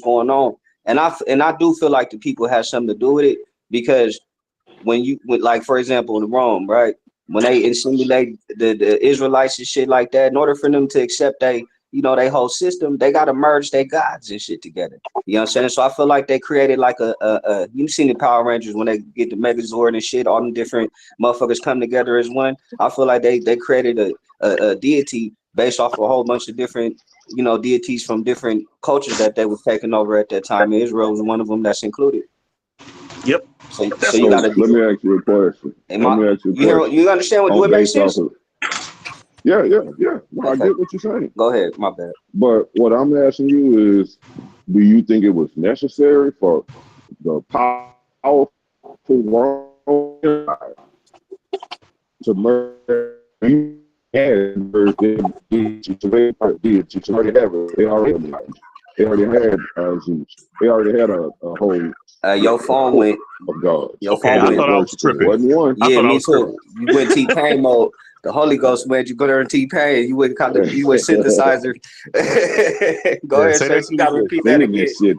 going on. And I do feel like the people have something to do with it because like for example in Rome, right? When they assimilate the Israelites and shit like that, in order for them to accept they whole system, they gotta merge their gods and shit together. You know what I'm saying? So I feel like they created like a you've seen the Power Rangers when they get the Megazord and shit, all them different motherfuckers come together as one. I feel like they created a deity based off a whole bunch of different deities from different cultures that they were taking over at that time. Israel was one of them that's included. Yep. So you gotta. Let me ask you a question. You understand what makes sense? Yeah. Well, okay. I get what you're saying. Go ahead, my bad. But what I'm asking you is, do you think it was necessary for the powerful Roman to merge? They already had Zeus. They already had a whole. Your phone went. Of God. Your phone I thought I was tripping. One. Yeah, me too. You went T-Pain mode. The Holy Ghost made you go there and T-Pain. You went synthesizer. Go ahead, say you gotta repeat that again. Shit,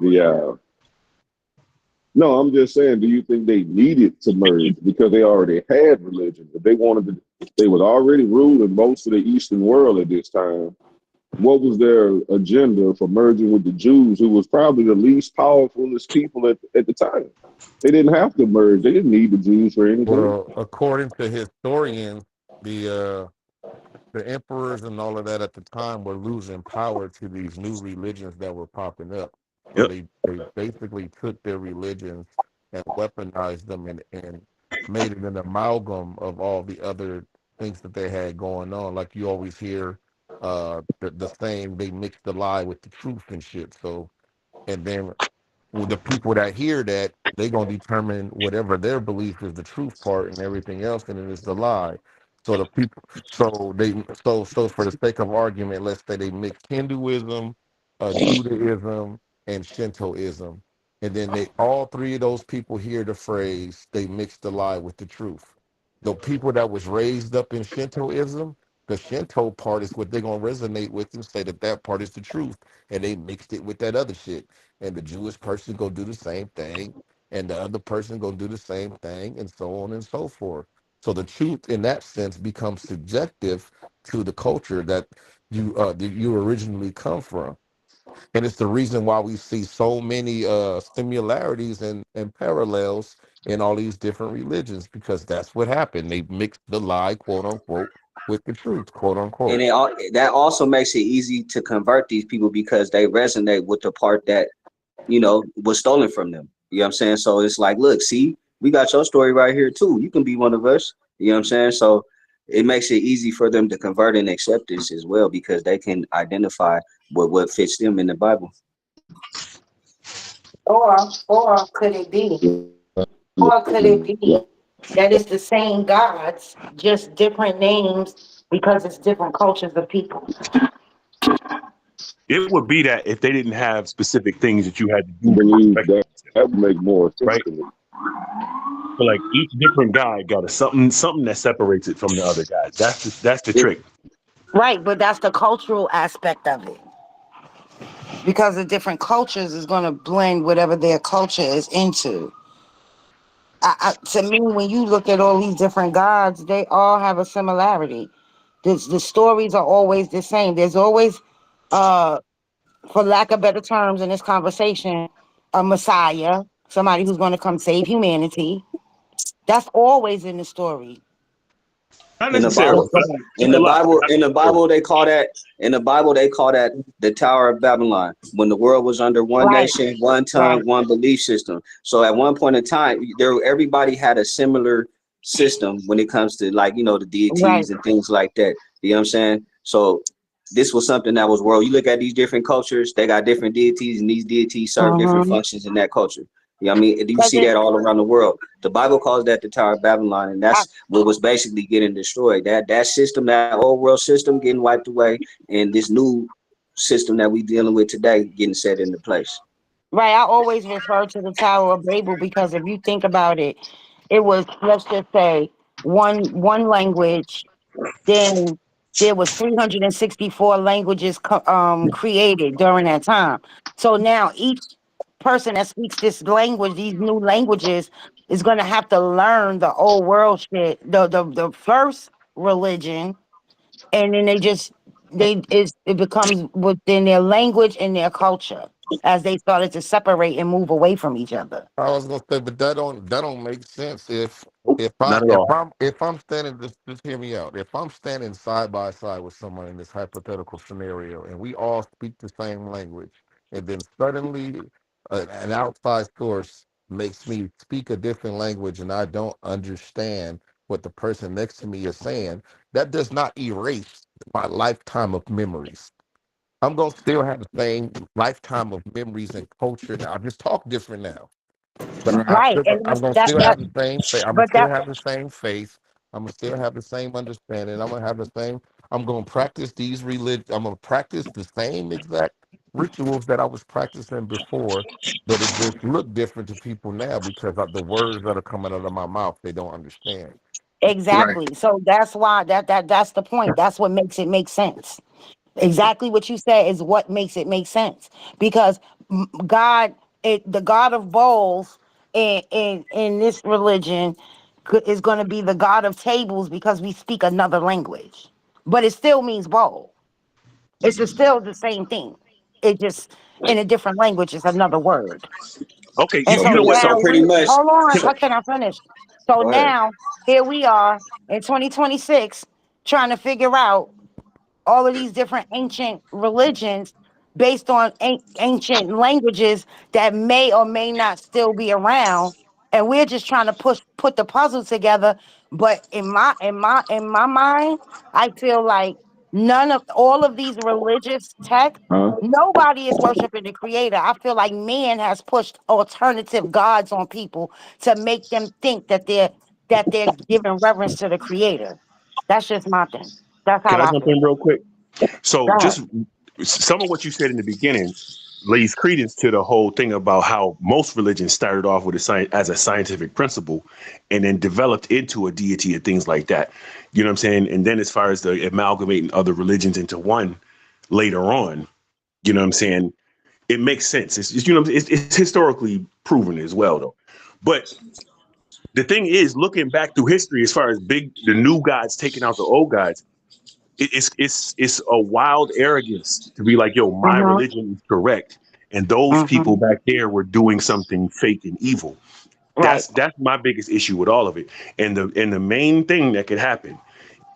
no, I'm just saying, do you think they needed to merge because they already had religion? If they wanted to, they was already ruling most of the Eastern world at this time. What was their agenda for merging with the Jews, who was probably the least powerfulest people at the time? They didn't have to merge. They didn't need the Jews for anything. Well, according to historians, the emperors and all of that at the time were losing power to these new religions that were popping up. So they basically took their religions and weaponized them and made it an amalgam of all the other things that they had going on. Like you always hear the saying, they mix the lie with the truth and shit. So, and then with the people that hear that, they're going to determine whatever their belief is the truth part and everything else, and it is the lie. So the people, so for the sake of argument, let's say they mix Hinduism, Judaism, and Shintoism, and then all three of those people hear the phrase, they mix the lie with the truth. The people that was raised up in Shintoism, the Shinto part is what they're going to resonate with and say that part is the truth, and they mixed it with that other shit. And the Jewish person go do the same thing, and the other person go do the same thing, and so on and so forth. So the truth, in that sense, becomes subjective to the culture that you originally come from, and it's the reason why we see so many similarities and parallels in all these different religions, because that's what happened. They mixed the lie, quote unquote, with the truth, quote unquote. And that also makes it easy to convert these people because they resonate with the part that was stolen from them. You know what I'm saying? So it's like, look, see, we got your story right here too. You can be one of us. You know what I'm saying? So it makes it easy for them to convert and accept this as well because they can identify what fits them in the Bible. Or could it be? Or could it be that it's the same gods, just different names because it's different cultures of people? It would be that if they didn't have specific things that you had to do. That would make more sense, right? So like each different guy got something that separates it from the other guys. That's the trick. Right, but that's the cultural aspect of it. Because the different cultures is going to blend whatever their culture is into. To me, when you look at all these different gods, they all have a similarity. The stories are always the same. There's always, for lack of better terms in this conversation, a Messiah, somebody who's going to come save humanity. That's always in the story. In the Bible, they call that the Tower of Babylon. When the world was under one nation, one tongue, one belief system. So at one point in time, everybody had a similar system when it comes to the deities and things like that. You know what I'm saying? So this was something that was world. You look at these different cultures, they got different deities, and these deities serve different functions in that culture. You know what I mean? You see that all around the world. The Bible calls that the Tower of Babylon, and that's what was basically getting destroyed. That system, that old world system getting wiped away, and this new system that we dealing with today getting set into place. Right. I always refer to the Tower of Babel because if you think about it, it was, let's just say, one language, then there was 364 languages created during that time. So now each person that speaks this language, these new languages, is going to have to learn the old world shit, the first religion, and then it becomes within their language and their culture as they started to separate and move away from each other. I was gonna say, but that don't make sense Nope, if not at all. I'm standing, just hear me out. If I'm standing side by side with someone in this hypothetical scenario and we all speak the same language, and then suddenly an outside source makes me speak a different language and I don't understand what the person next to me is saying, that does not erase my lifetime of memories. I'm gonna still have the same lifetime of memories and culture now. I just talk different now. But Right, and I'm that's gonna that still that have the same faith. I'm gonna but still that have the same faith. I'm gonna still have the same understanding. I'm gonna have the same. I'm gonna practice these I'm gonna practice the same exact rituals that I was practicing before, but it just look different to people now because of the words that are coming out of my mouth. They don't understand. Right. exactly. So that's why that's the point. That's what makes it make sense. Exactly what you said is what makes it make sense because God, the God of bowls in this religion is going to be the God of tables because we speak another language, but it still means bowl. Still the same thing. It just in a different language is another word. Okay, And you so know what? now So Pretty much. hold on, can I, how can I finish? So Go ahead. now here we are in 2026 trying to figure out all of these different ancient religions based on ancient languages that may or may not still be around, and we're just trying to put the puzzle together. But in my mind, I feel like none of all of these religious texts, Huh? nobody is worshiping the creator. I feel like man has pushed alternative gods on people to make them think that they're giving reverence to the creator. That's just my thing. That's how can I I jump feel. in real quick? So Go ahead. just some of what you said in the beginning lays credence to the whole thing about how most religions started off with a as a scientific principle and then developed into a deity and things like that. You know what I'm saying? And then as far as the amalgamating other religions into one later on, you know what I'm saying? It makes sense. It's you know it's historically proven as well though. But the thing is, looking back through history, as far as the new gods taking out the old gods, it's a wild arrogance to be like, yo, my Mhm, religion is correct, and those people mhm. back there were doing something fake and evil. Right. That's my biggest issue with all of it. And the main thing that could happen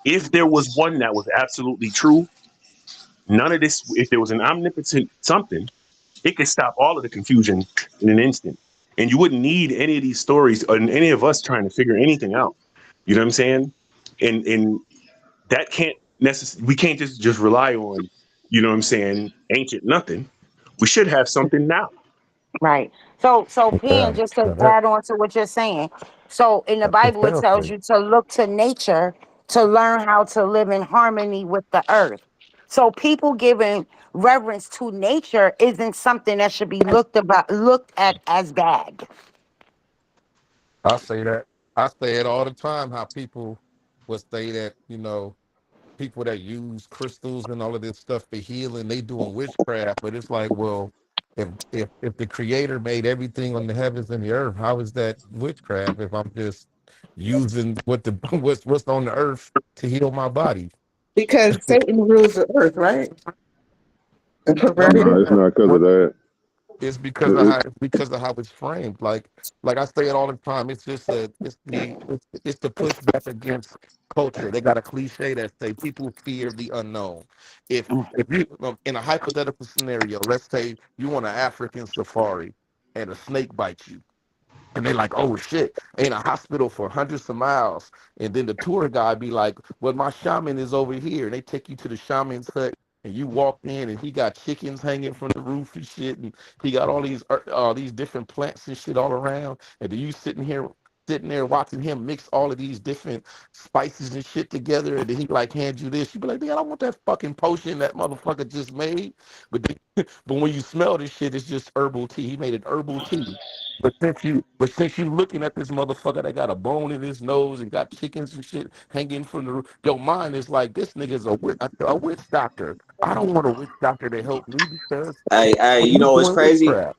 if there was one that was absolutely true, none of this. If there was an omnipotent something, it could stop all of the confusion in an instant, and you wouldn't need any of these stories or any of us trying to figure anything out. You know what I'm saying? And that can't necessarily we can't just rely on, you know what I'm saying, ancient nothing. We should have something now. Right. So Pen, Yeah, just to that add on to what you're saying. So in the that's the Bible, it fail tells safe. you to look to nature to learn how to live in harmony with the earth. So people giving reverence to nature isn't something that should be looked at as bad. I say that. I say it all the time. How people would say that, people that use crystals and all of this stuff for healing, they doing witchcraft. But it's like, well, if the creator made everything on the heavens and the earth, how is that witchcraft if I'm just using what the what's on the earth to heal my body? Because Satan rules the earth, right? The No, perverted. No, it's not because of what that. it's because of It, how it's framed. Like I say it all the time. It's just it's to push back against culture. They got a cliche that say people fear the unknown. If you in a hypothetical scenario, let's say you on an African safari and a snake bites you. And they like, oh shit, ain't a hospital for hundreds of miles. And then the tour guide be like, well, my shaman is over here. And they take you to the shaman's hut and you walk in and he got chickens hanging from the roof and shit. And he got all these different plants and shit all around. And then you sitting here sitting there watching him mix all of these different spices and shit together, and then he like hands you this. You be like, "Nigga, I want that fucking potion that motherfucker just made." But but when you smell this shit, it's just herbal tea. He made an herbal tea. But since you looking at this motherfucker that got a bone in his nose and got chickens and shit hanging from the roof, your mind is like, this nigga's a witch doctor. I don't want a witch doctor to help me because Hey, you he's know what's doing crazy? witchcraft.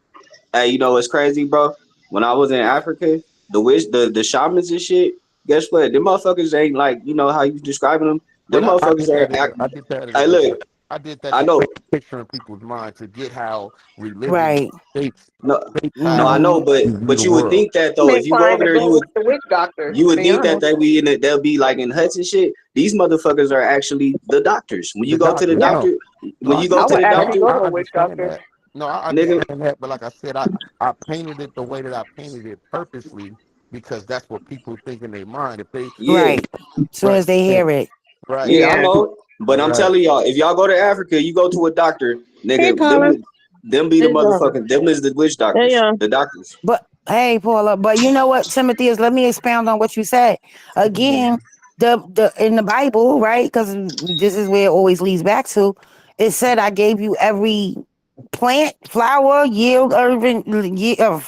Hey, you know what's crazy, bro? When I was in Africa, the shamans and shit, guess what? Them motherfuckers ain't like, you know how you describing them? Them But I motherfuckers did are that in a, I did that in hey, a look, I did that I to know. paint a picture in people's mind to get how religion Right. shapes No, no, I how know, Mm-hmm. but you view the you would world. think that I'm though, if you go inclined over to there, go with the witch doctor, you to would be think that honest. they'll be like in huts and shit. These motherfuckers are actually the doctors. When you The go to the doctors, Yeah, doctor, no, when I you go get I to would the that. No, actually doctor, go I to a witch understand doctor. that. No, I nigga, understand that. But like I said, I painted it the way that I painted it purposely because that's what people think in their mind. If they yeah, Right. As soon right, as they yeah, hear it. right, yeah, I Yeah. know. But I'm right. telling y'all, if y'all go to Africa, you go to a doctor, Hey, nigga, Paula. them be the Hey, John. motherfucking them is the witch Hey, doctors, the doctors. But hey, Paula, but you know what, Timothy is, let me expound on what you said. Again, the in the Bible, right? Because this is where it always leads back to. It said, I gave you every plant, flower, yield,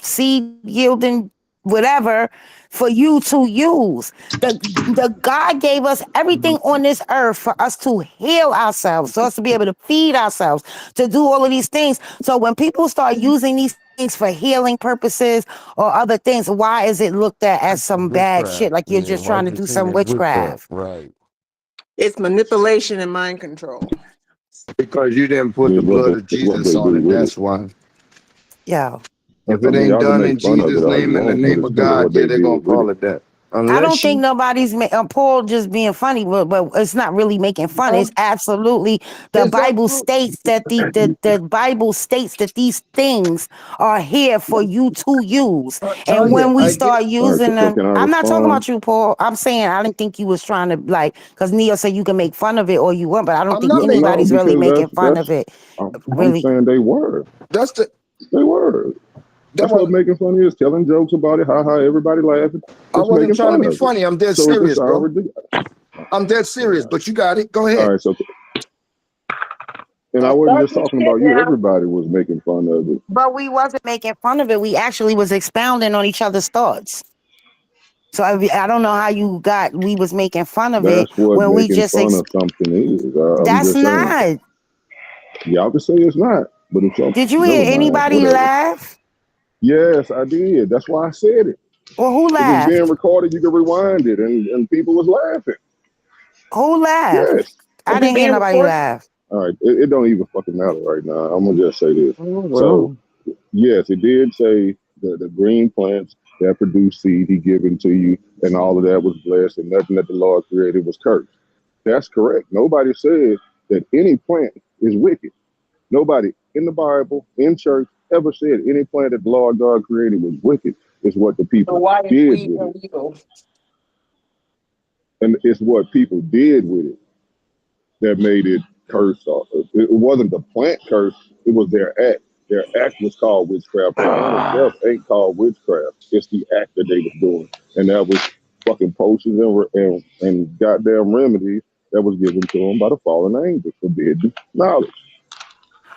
seed yielding, whatever, for you to use. The God gave us everything on this earth for us to heal ourselves, so us to be able to feed ourselves, to do all of these things. So when people start using these things for healing purposes or other things, why is it looked at as some bad Witchcraft. shit? Like you're Yeah, just why trying is to it do seen some as witchcraft? witchcraft. Right. It's manipulation and mind control. Because you didn't put the It's blood of what Jesus they on do it. with it. That's why. Yeah. If I it mean, ain't y'all can done make in fun of it Jesus' all you name, in the want, but name it's of still God, what yeah, they they're gonna did with call it. it that. I don't Unless think you, nobody's Paul just being funny, but it's not really making fun. It's um, absolutely the it's Bible absolute. states that the Bible states that these things are here for you to use. And Tanya, when we I get. start All right, using so them, can I I'm not talking respond? about you, Paul. I'm saying I didn't think you was trying to like because Neo said you can make fun of it or you want, but I don't I'm think not making. No, anybody's really because making fun of it. I'm Really. saying they were. That's the. They were. That That's what was. making fun is, telling jokes about it, ha ha, everybody laughing. I It's wasn't making trying to fun be of it. funny. I'm dead So if it's serious, bro. already I'm dead serious. But you got it. Go all ahead. right, so and I wasn't Start just your talking shit about you, now. everybody was making fun of it. But we wasn't making fun of it. We actually was expounding on each other's thoughts. So I don't know how you got we was making fun of it That's what when we making just fun of something is. I'm that's just saying. not. Y'all can say it's not, but it's Did you never hear mind, anybody whatever. laugh? Yes, I did. That's why I said it. Well, who If it's being laughed? recorded, you can rewind it, and people was laughing. Who laughed? Yes. I Is it didn't hear being nobody recorded? laugh. All right. It don't even fucking matter right now. I'm gonna just say this. Oh, So well. yes, it did say the green plants that produce seed he given to you, and all of that was blessed, and nothing that the Lord created was cursed. That's correct. Nobody said that any plant is wicked. Nobody in the Bible, in church, ever said any plant that the Lord God created was wicked. It's what the So people why is did weed with it. illegal? And it's what people did with it that made it cursed. It wasn't the plant curse, it was their act. Their act was called witchcraft. The plant itself ain't called witchcraft. It's the act that they was doing. And that was fucking potions and goddamn remedies that was given to them by the fallen angels, forbidden knowledge.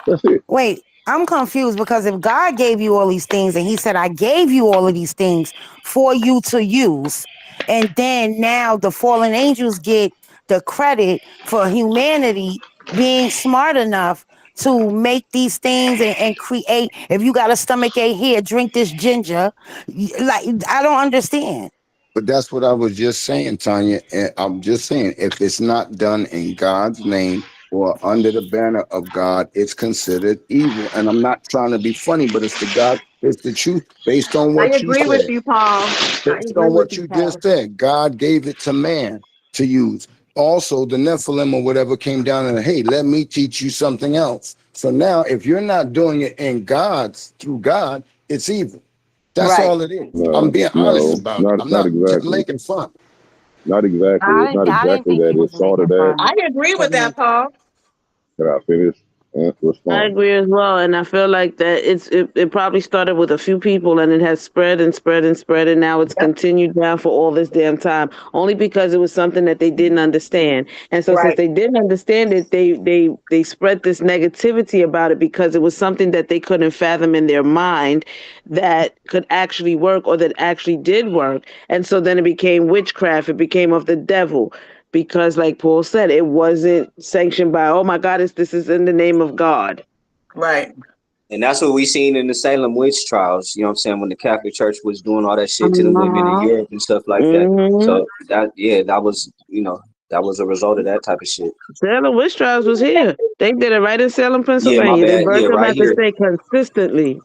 That's it. Wait, I'm confused because if God gave you all these things and he said, I gave you all of these things for you to use, and then now the fallen angels get the credit for humanity being smart enough to make these things and create, if you got a stomach ache here, drink this ginger. Like, I don't understand. But that's what I was just saying, Tanya. And I'm just saying, if it's not done in God's name or under the banner of God, it's considered evil. And I'm not trying to be funny, but it's it's the truth based on I what you agree with said. you, Paul. I Based agree on with what you, you Paul. just said, God gave it to man to use. Also, the Nephilim or whatever came down and, hey, let me teach you something else. So now, if you're not doing it in God's, through God, it's evil. That's Right. all it is. I'm No, being honest no, about it. I'm not not exactly. making fun. Not exactly. It's not I didn't exactly think that. he was It's sort of making that. fun. I agree with Because that, Paul. Can I finish? Respond. agree as well, and I feel like that it probably started with a few people, and it has spread and spread and spread, and now it's continued down for all this damn time. Only because it was something that they didn't understand, and so since Right. they didn't understand it, they spread this negativity about it because it was something that they couldn't fathom in their mind that could actually work or that actually did work, and so then it became witchcraft. It became of the devil because like Paul said, it wasn't sanctioned by, oh my God, this is in the name of God. Right. And that's what we seen in the Salem witch trials. You know what I'm saying? When the Catholic Church was doing all that shit to the women in Uh-huh. Europe and stuff like that. Mm-hmm. So that was, that was a result of that type of shit. Salem witch trials was here. They did it right in Salem, Yeah, my Pennsylvania. They bad. Yeah, burnt them right at the here. stake consistently.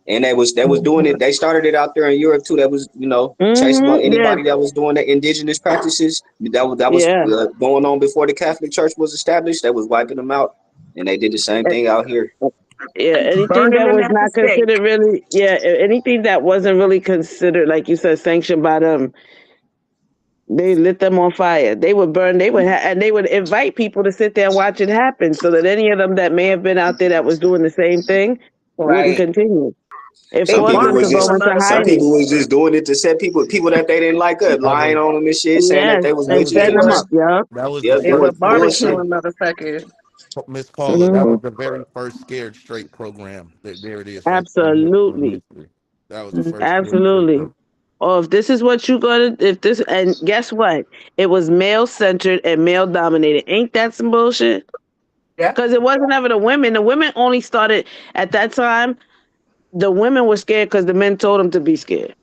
And they was doing it. They started it out there in Europe too. That was, chasing Mm-hmm. Yeah. anybody that was doing the indigenous practices. That was Yeah. going on before the Catholic Church was established. They was wiping them out, and they did the same thing out here. Yeah. Anything Burning that them was at the not stake. considered really, anything that wasn't really considered, like you said, sanctioned by them, they lit them on fire. They would burn. And they would invite people to sit there and watch it happen, so that any of them that may have been out there that was doing the same thing wouldn't Right. continue. It They Some forced people them was to barbecue go just into another some second. hiding. people was just doing it to set people that they didn't like up, That lying was on them and shit, saying that Yes, they was and witches They setting and them would up. Yeah. that was the yeah, they first would doing scare. barbecue bullshit. another second. Miss Paula, that Mm-hmm. was the very first scared straight program. There it is, right there in Absolutely. history. That was the Mhm. first scared straight Absolutely. program. Or if this is what you gonna, if this, and guess what? It was male centered and male dominated. Ain't that some bullshit? Yeah. Because it wasn't ever the women. The women only started at that time. The women were scared because the men told them to be scared.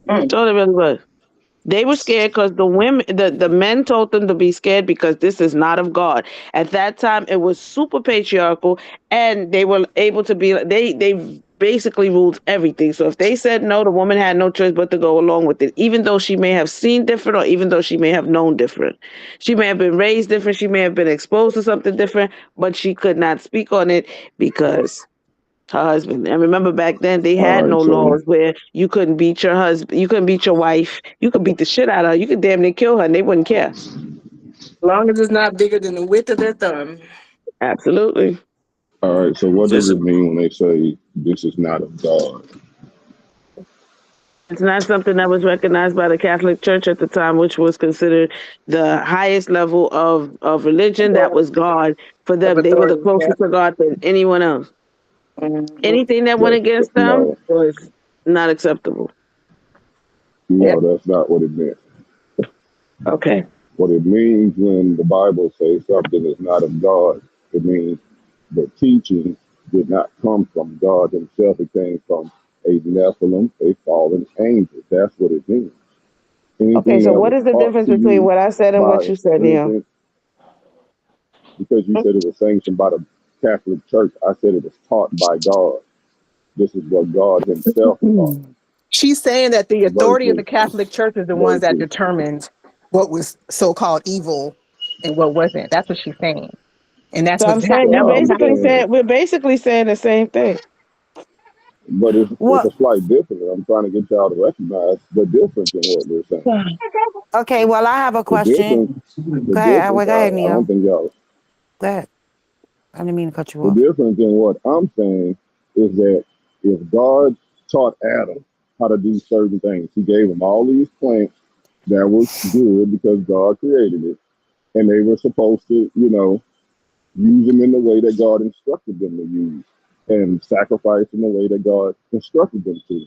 Mm. So it really was. They were scared because the men told them to be scared because this is not of God. At that time, it was super patriarchal, and they were able to be. They basically ruled everything. So if they said no, the woman had no choice but to go along with it, even though she may have seen different, or even though she may have known different. She may have been raised different. She may have been exposed to something different, but she could not speak on it because her husband. And remember back then they All had right, no so laws where you couldn't beat your husband, you couldn't beat your wife, you could beat the shit out of her, you could damn near kill her and they wouldn't care. As long as it's not bigger than the width of their thumb. Absolutely. all right, so what does Just it mean when they say this is not of God? It's not something that was recognized by the Catholic Church at the time, which was considered the highest level of religion. That was God for Of them. They were the authority. Yeah. closest to God than anyone else. Mhm. Anything that went That's against them no, was not acceptable. Yeah. no, that's not what it meant. Okay. What it means when the Bible says something is not of God, it means the teaching did not come from God Himself. It came from a Nephilim, a fallen angel. That's what it means. Okay, Anything so that what was is the taught difference to between you what I said and what by you said, Neil? anything, because you said it was sanctioned by the Catholic Church, I said it was taught by God. This is what God Himself taught. She's saying that the authority of the Versus, Catholic Church is the ones that versus. determines what was so-called evil and what wasn't. That's what she's saying, and that's So I'm what's saying No, that was I'm happening. saying, we're basically saying the same thing. but it's What? a slight difference. I'm trying to get y'all to recognize the difference in what we're saying. Okay, well, I have a The question. difference, the Go ahead. difference. Go ahead, I don't Neil. think y'all. Go ahead. I didn't mean to cut you The off. difference in what I'm saying is that if God taught Adam how to do certain things, He gave him all these plants that was good because God created it, and they were supposed to, use them in the way that God instructed them to use, and sacrifice in the way that God instructed them to.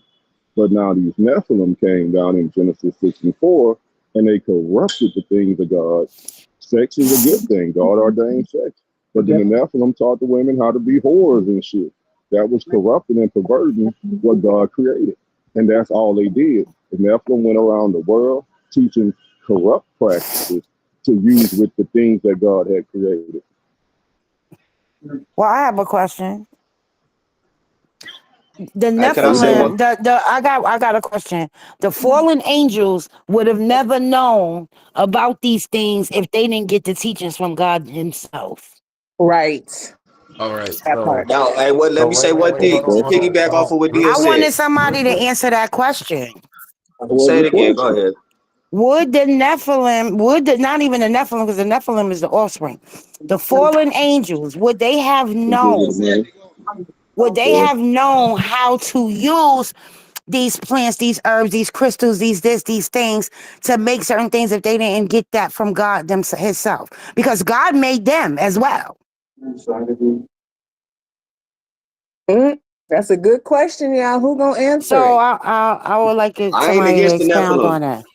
But now these Nephilim came down in Genesis 6 and 4, and they corrupted the things of God. Sex is a good thing. God ordained sex. But then the Nephilim taught the women how to be whores and shit. That was corrupting and perverting what God created. And that's all they did. The Nephilim went around the world teaching corrupt practices to use with the things that God had created. Well, I have a question. The can I say Go one? Nephilim, I got a question. The fallen angels would have never known about these things if they didn't get the teachings from God Himself. Right. All right. That part. Now, hey, let So me wait, say wait, one wait. Good thing Hold on, to hold question. on, piggyback hold off on. of what Real Dia I quick. said. wanted somebody Real to quick. answer that question. What was Say it the again. Go question? ahead. would the Nephilim, not even the Nephilim, because the Nephilim is the offspring, the fallen angels, would they have known how to use these plants, these herbs, these crystals, these things to make certain things if they didn't get that from God himself? Because God made them as well. That's a good question, y'all. Who gonna answer So it? I would like I ain't somebody to against the expound Nephilim. on that.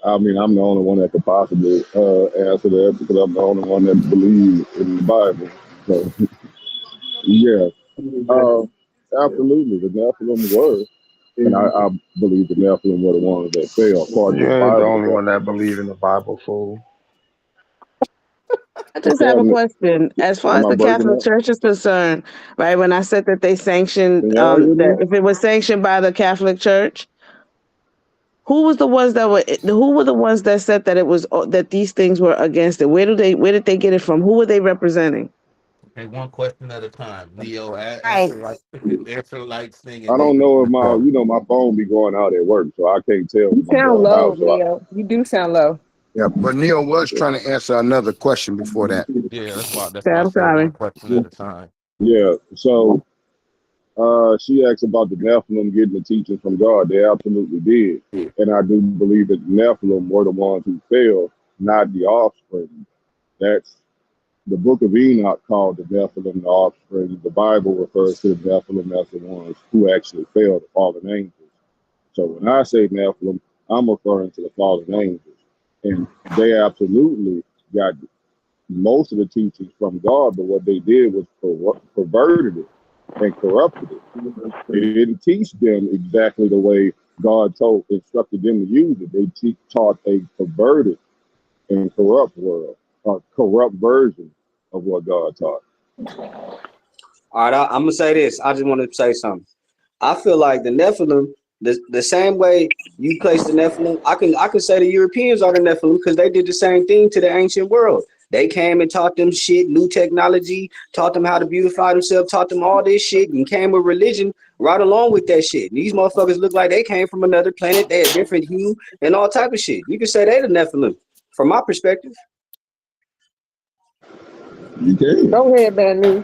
I mean, I'm the only one that could possibly answer that because I'm the only one that believes in the Bible. So, yeah, absolutely, the Nephilim were, and I believe the Nephilim were the ones that fell, according to You the ain't the Bible. only one that believe in the Bible, fool. I just have a Am question. As far as I the breaking Catholic up? Church is concerned, right? When I said that they sanctioned, Can y'all hear that me? if it was sanctioned by the Catholic Church, who was the ones that were? Who were the ones that said that it was that these things were against it? Where did they get it from? Who were they representing? Okay, one question at a time. Neo, Right. answer like thing, I and then don't you know if respond. my phone be going out at work, so I can't tell You when I'm sound going low, out. So Leo. You do sound low. Yeah, but Neil was trying to answer another question before that. Yeah, that's Okay, why I I'm said one sorry. question at a time. yeah, so she asked about the Nephilim getting the teaching from God. They absolutely did. And I do believe that the Nephilim were the ones who fell, not the offspring. That's the book of Enoch called the Nephilim the offspring. The Bible refers to the Nephilim as the ones who actually fell, the fallen angels. So when I say Nephilim, I'm referring to the fallen angels. And they absolutely got most of the teachings from God, but what they did was perverted it and corrupted it. They didn't teach them exactly the way God instructed them to use it. They taught a perverted and corrupt world, a corrupt version of what God taught. All right, I'm gonna say this. I just want to say something. I feel like the Nephilim, the same way you place the Nephilim, I can say the Europeans are the Nephilim because they did the same thing to the ancient world. They came and taught them shit, new technology, taught them how to beautify themselves, taught them all this shit, and came with religion right along with that shit. And these motherfuckers look like they came from another planet. They had different hue and all type of shit. You can say they the Nephilim, from my perspective. You can. Go ahead, Banu.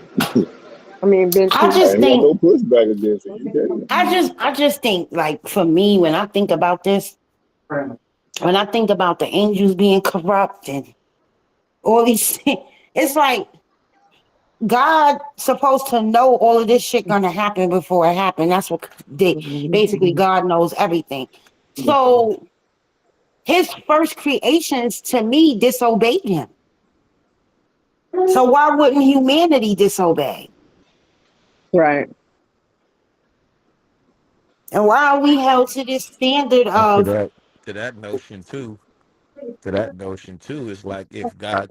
I mean, I Bentu. I just ain't got think no pushback against it. You can. I just think, like, for me, when I think about this, when I think about the angels being corrupt and all these things, it's like God supposed to know all of this shit gonna happen before it happened. That's what basically God knows everything. So his first creations to me disobeyed him. So why wouldn't humanity disobey? Right. And why are we held to this standard And of to that notion too, it's like if God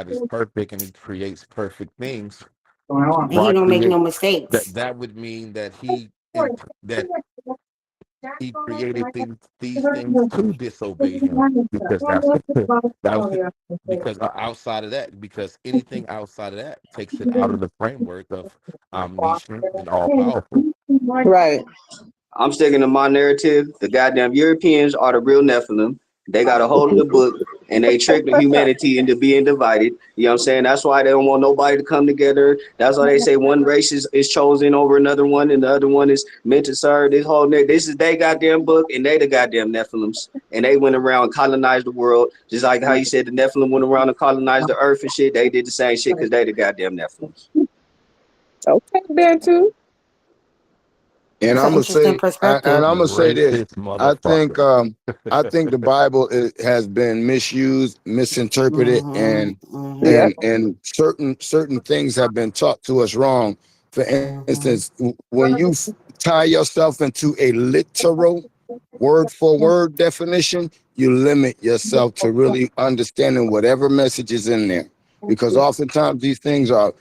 is perfect and he creates perfect things, and he why don't make create no that? mistakes? That would mean that that he created these things to disobey him, because that's that was because outside of that, because anything outside of that takes it out of the framework of omniscient and all powerful. Right. I'm sticking to my narrative. The goddamn Europeans are the real Nephilim. They got a hold of the book and they tricked the humanity into being divided. You know what I'm saying? That's why they don't want nobody to come together. That's why they say one race is chosen over another one and the other one is meant to serve this whole this is their goddamn book and they the goddamn Nephilims. And they went around and colonized the world. Just like how you said the Nephilim went around and colonized the earth and shit. They did the same shit because they the goddamn Nephilims. Okay, Bentu. And That's I'm an gonna interesting say, and perspective. I'm gonna say this. Racist I think, motherfucker. I think the Bible has been misused, misinterpreted, Mm-hmm. and Mm-hmm. Yep. and certain things have been taught to us wrong. For Mm-hmm. instance, when you tie yourself into a literal word for word definition, you limit yourself to really understanding whatever message is in there. Because oftentimes these things are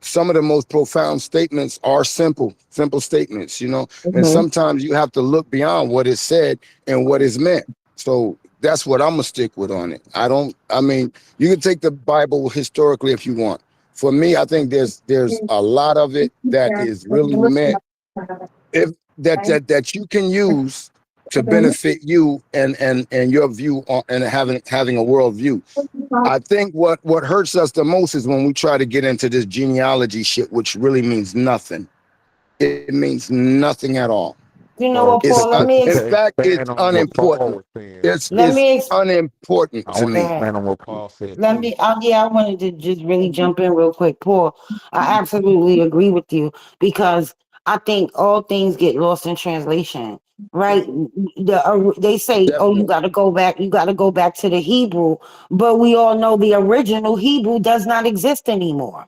some of the most profound statements are simple statements, and Mm-hmm. sometimes you have to look beyond what is said and what is meant. So that's what I'm gonna stick with on it. I mean, you can take the Bible historically if you want. For me, I think there's a lot of it that is really meant if that you can use to benefit you and your view on, and having a world view. I think what hurts us the most is when we try to get into this genealogy shit, which really means nothing. It means nothing at all. You know what, Paul? In fact, it's Expand on what Paul unimportant. was saying. It's unimportant I to want to me. expand on what Paul said. I wanted to just really jump in real quick, Paul. I absolutely agree with you because I think all things get lost in translation, right? They say, "Oh, you Definitely. got to go back. You got to go back to the Hebrew," but we all know the original Hebrew does not exist anymore.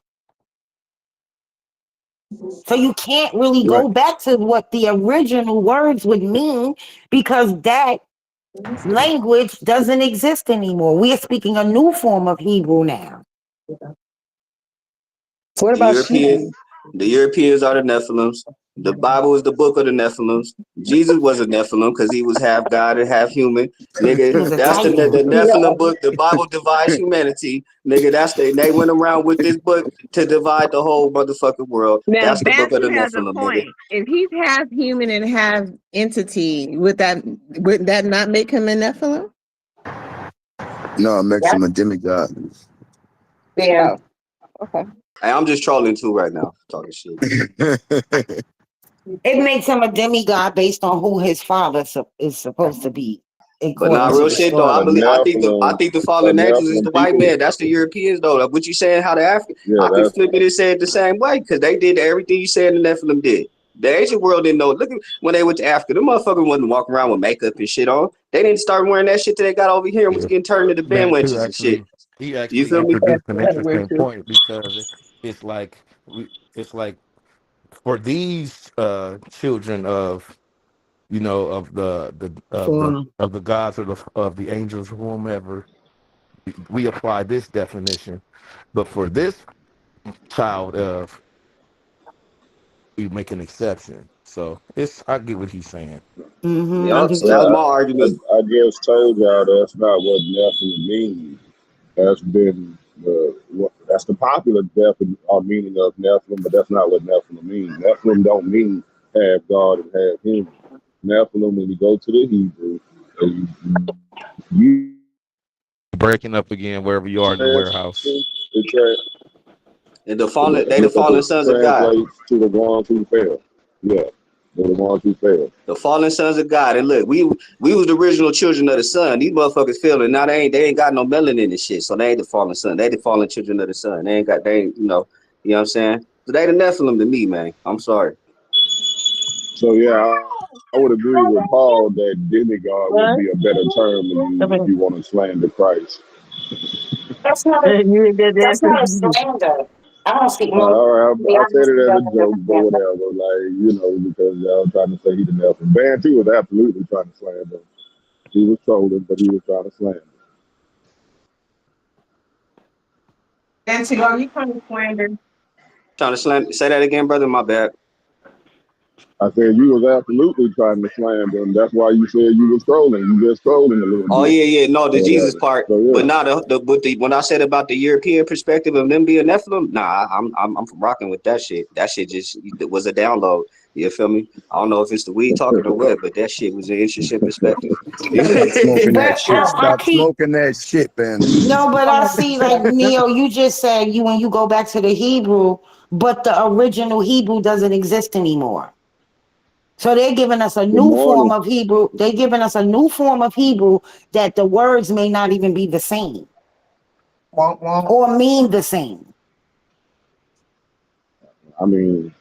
So you can't really Right. go back to what the original words would mean because that language doesn't exist anymore. We are speaking a new form of Hebrew now. What The about sheep? Europeans are the Nephilims. The Bible is the book of the Nephilims. Jesus was a Nephilim because he was half God and half human. Nigga, He was a that's the titan. Nephilim book. The Bible divides humanity. Nigga, they went around with this book to divide the whole motherfucking world. Now, That's the book of the Matthew has a Nephilim, nigga. point. If he's half human and half entity, would that not make him a Nephilim? No, it makes him a demigod. Yeah. Okay. Hey, I'm just trolling too right now, talking shit. It makes him a demigod based on who his father is supposed to be, But according nah, to real the shit though. story. I think the fallen angels is the white man. That's the Europeans though. Like what you saying? How the African? Yeah, I can that's flip it and say it the same way because they did everything you said the Nephilim did. The ancient world didn't know. Look at when they went to Africa. Them motherfuckers wasn't walking around with makeup and shit on. They didn't start wearing that shit till they got over here and was Yeah. getting turned into band That too, wenches and shit. actually, he You actually feel me? introduced an That's weird interesting too. point because it's like it's like for these children of of the gods of the angels, whomever, we apply this definition, but for this child of we make an exception. So I get what he's saying. I Yup. do So that was too. my argument. I just told y'all that's not what Nephilim means. That's been that's the popular meaning of Nephilim, but that's not what Nephilim means. Nephilim don't mean half God and half human. Nephilim, when you go to the Hebrew, you Breaking up again wherever you are in the warehouse. it And the fallen sons of God. translates to the ones who fail. Yeah, they're the ones who fail. The fallen sons of God. And look, we was the original children of the sun. These motherfuckers failing. Now they ain't got no melanin and shit. So they ain't the fallen son. They the fallen children of the sun. They ain't you know what I'm saying? So they the Nephilim to me, man. I'm sorry. So yeah, I would agree with Paul that demigod would be a better term to use if you want to slander Christ. That's not a slander. I don't speak more. All right, I said it as a joke, but whatever. Like, because y'all trying to say he the Nephilim. Bantu was absolutely trying to slander. He was trolling, but he was trying to slander. Bantu, are you trying to slander? Trying to say that again, brother. My bad. I said you was absolutely trying to slander him. That's why you said you was trolling. You just trolling a little Oh bit. yeah, no, the Jesus part. So, yeah. But not when I said about the European perspective of them being Nephilim, nah, I'm rocking with that shit. That shit just was a download. You feel me? I don't know if it's the weed talking or what, but that shit was an interesting perspective. Smoking that But shit. I Stop keep smoking that shit, Bantu. no, but I see like Neo, you just said when you go back to the Hebrew, but the original Hebrew doesn't exist anymore. So they're giving us a Good new form morning. of Hebrew. They're giving us a new form of Hebrew that the words may not even be the same or mean the same. I mean,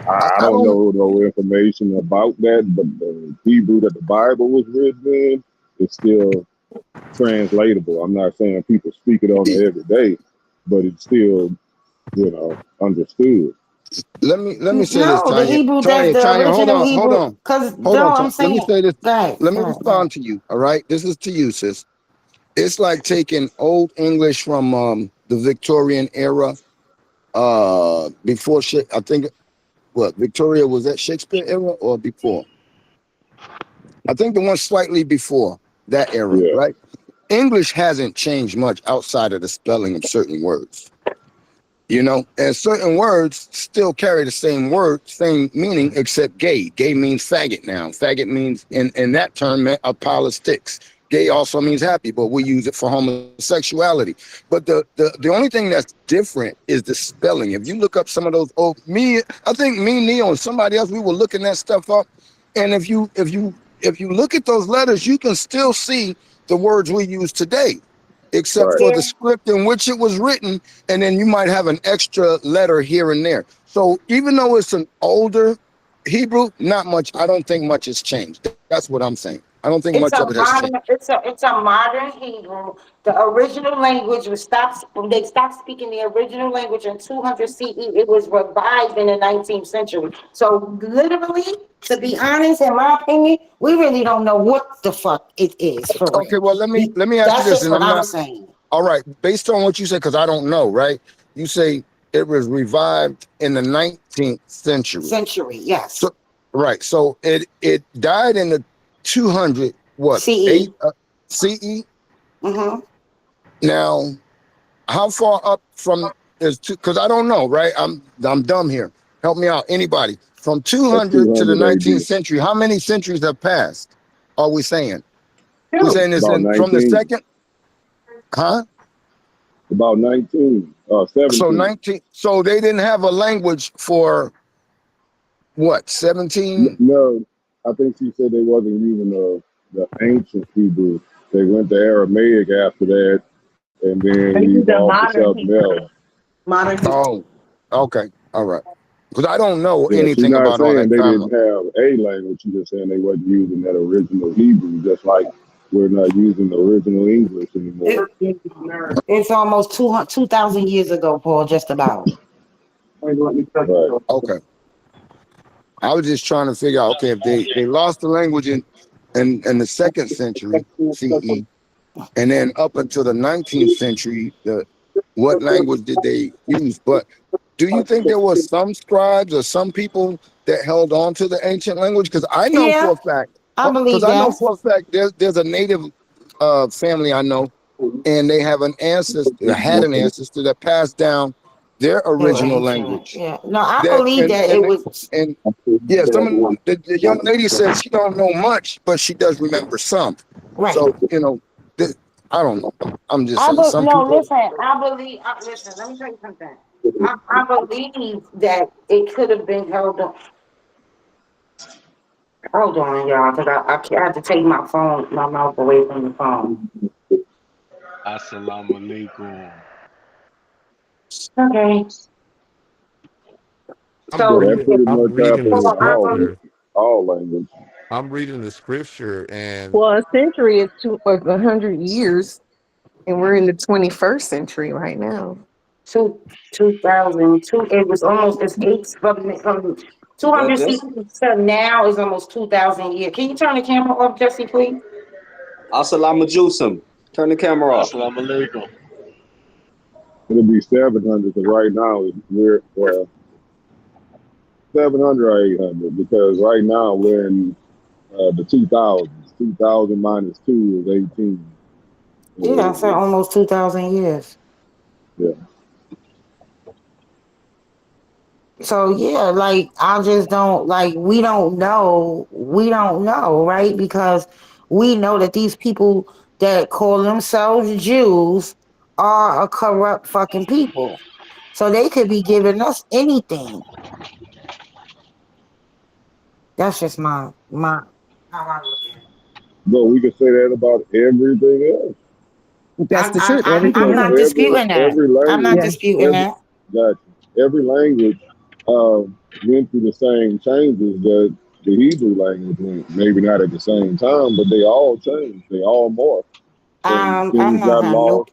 I I don't don't. know no information about that, but the Hebrew that the Bible was written in is still translatable. I'm not saying people speak it on it every day, but it's still, understood. Let me say this, No, the Tanya. Hebrew, that's Tanya, the Tanya, hold original on, hold Hebrew. on, Because hold on. no, I'm Let me saying, say this. go ahead. Let me respond to you. All right, this is to you, sis. It's like taking old English from the Victorian era. Before I think what Victoria was that Shakespeare era or before? I think the one slightly before that era, Yeah. right? English hasn't changed much outside of the spelling of certain words. You know, and certain words still carry the same word, same meaning, except gay. Gay means faggot now. Faggot means, in that term, meant a pile of sticks. Gay also means happy, but we use it for homosexuality. But the only thing that's different is the spelling. If you look up some of those, I think me, Neil, and somebody else, we were looking that stuff up. And if you look at those letters, you can still see the words we use today, except Right. for the script in which it was written, and then you might have an extra letter here and there. So even though it's an older Hebrew, not much. I don't think much has changed. That's what I'm saying. I don't think It's much a of it has modern, changed. it's a modern Hebrew. The original language was stopped when they stopped speaking the original language in 200 CE. It was revived in the 19th century. So literally, to be honest, in my opinion, we really don't know what the fuck it is for real. Okay, well let me ask you That's this, just and what I'm I'm not saying. all right. Based on what you said, because I don't know, right? You say it was revived in the 19th century. Yes. So right. So it died in the 200 what CE. CE. Mm-hmm. Now, how far up from is because I don't know, right? I'm dumb here. Help me out, anybody. From That's 200 to the 200 19th AD. century, how many centuries have passed? Are we saying? We're Two. saying it's About from the 19. second, huh? About 19. So 17. 19. So they didn't have a language for what? 17. No, I think she said they wasn't using the ancient Hebrew. They went to Aramaic after that, and then They use the evolved to modern something else. Hebrew. Modern Hebrew. Oh, okay, all right. Because I don't know Yeah, she's anything not about all saying that they time. didn't have a language. She's just saying they wasn't using that original Hebrew, just like we're not using the original English anymore. It's almost 2,000 years ago, Paul, just about. Right. Okay. I was just trying to figure out, okay, if they lost the language in the second century CE, and then up until the 19th century, what language did they use? But do you think there was some scribes or some people that held on to the ancient language? Because I know Yeah, for a fact, I believe that. there's a native family I know, and they have an ancestor, had an ancestor that passed down their They're original ancient. language. Yeah. No, I That believe that it was and yeah, the young lady says she don't know much, but she does remember some. right. So I don't know. I'm just saying some No, people. listen, I believe, listen, let me tell you something. I believe that it could have been held on. Hold on, y'all, because I had to take my mouth away from the phone. Assalamu alaikum. Okay. I'm Yeah, So, that reading. pretty I'm much reading happened the with I all believe, scripture. language. I'm reading the scripture, and Well, a century is 100 years, and we're in the 21st century right now. 2002, it was almost, it's eight from 200 Just CE to now is almost 2,000 years. Can you turn the camera off, Jesse, please? Assalamu alaikum. Turn the camera off. Assalamu alaikum. It'll be 700 because right now we're 700 or 800 because right now we're in the 2000s. 2000 minus 2 is 18. Yeah, I said almost 2,000 years. Yeah. So yeah, like I just don't like we don't know, right? Because we know that these people that call themselves Jews are a corrupt fucking people. So they could be giving us anything. That's just my how I look at it. But we can say that about everything else That's the truth. I'm Everything because not else. disputing that. every I'm not language, Yeah. disputing every that. gotcha, every language went through the same changes that the Hebrew language went. Maybe not at the same time, but they all changed. They all morphed, and I'm things not got have lost.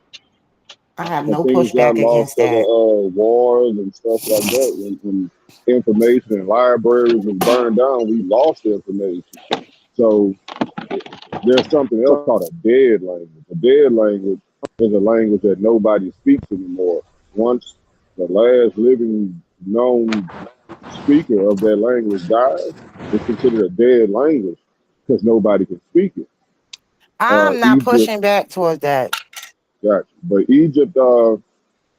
I have And no things got pushback lost against to that. the wars and stuff like that. When information and libraries was burned down, we lost the information. So there's something else called a dead language. A dead language is a language that nobody speaks anymore. Once the last living known speaker of that language dies, it's considered a dead language because nobody can speak it. I'm not Egypt, pushing back towards that. gotcha. But Egypt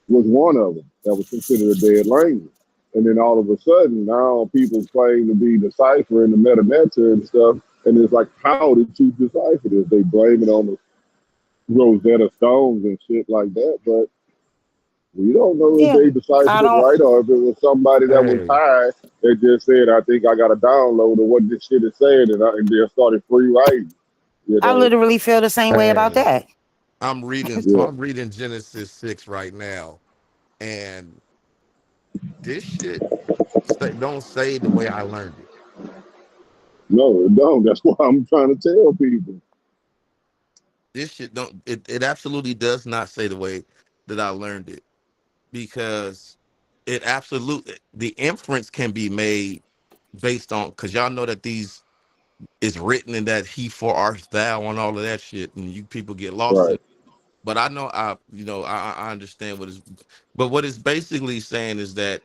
was one of them that was considered a dead language. And then all of a sudden, now people claim to be deciphering the metameta and stuff. And it's like, how did you decipher this? They blame it on the Rosetta Stones and shit like that. But we don't know if Yeah, they deciphered I it don't. right or if it was somebody that was Hey, high that just said, I think I got to download of what this shit is saying. And they started free writing, you I know? literally feel the same way about hey, that. I'm reading. So Yeah. I'm reading Genesis 6 right now, and this shit don't say the way I learned it. No, it don't. That's why I'm trying to tell people. This shit don't. It absolutely does not say the way that I learned it, because it absolutely, the inference can be made based on, because y'all know that these is written in that he for art thou and all of that shit, and you people get lost in Right. it. But I know I understand what is, but what it's basically saying is that,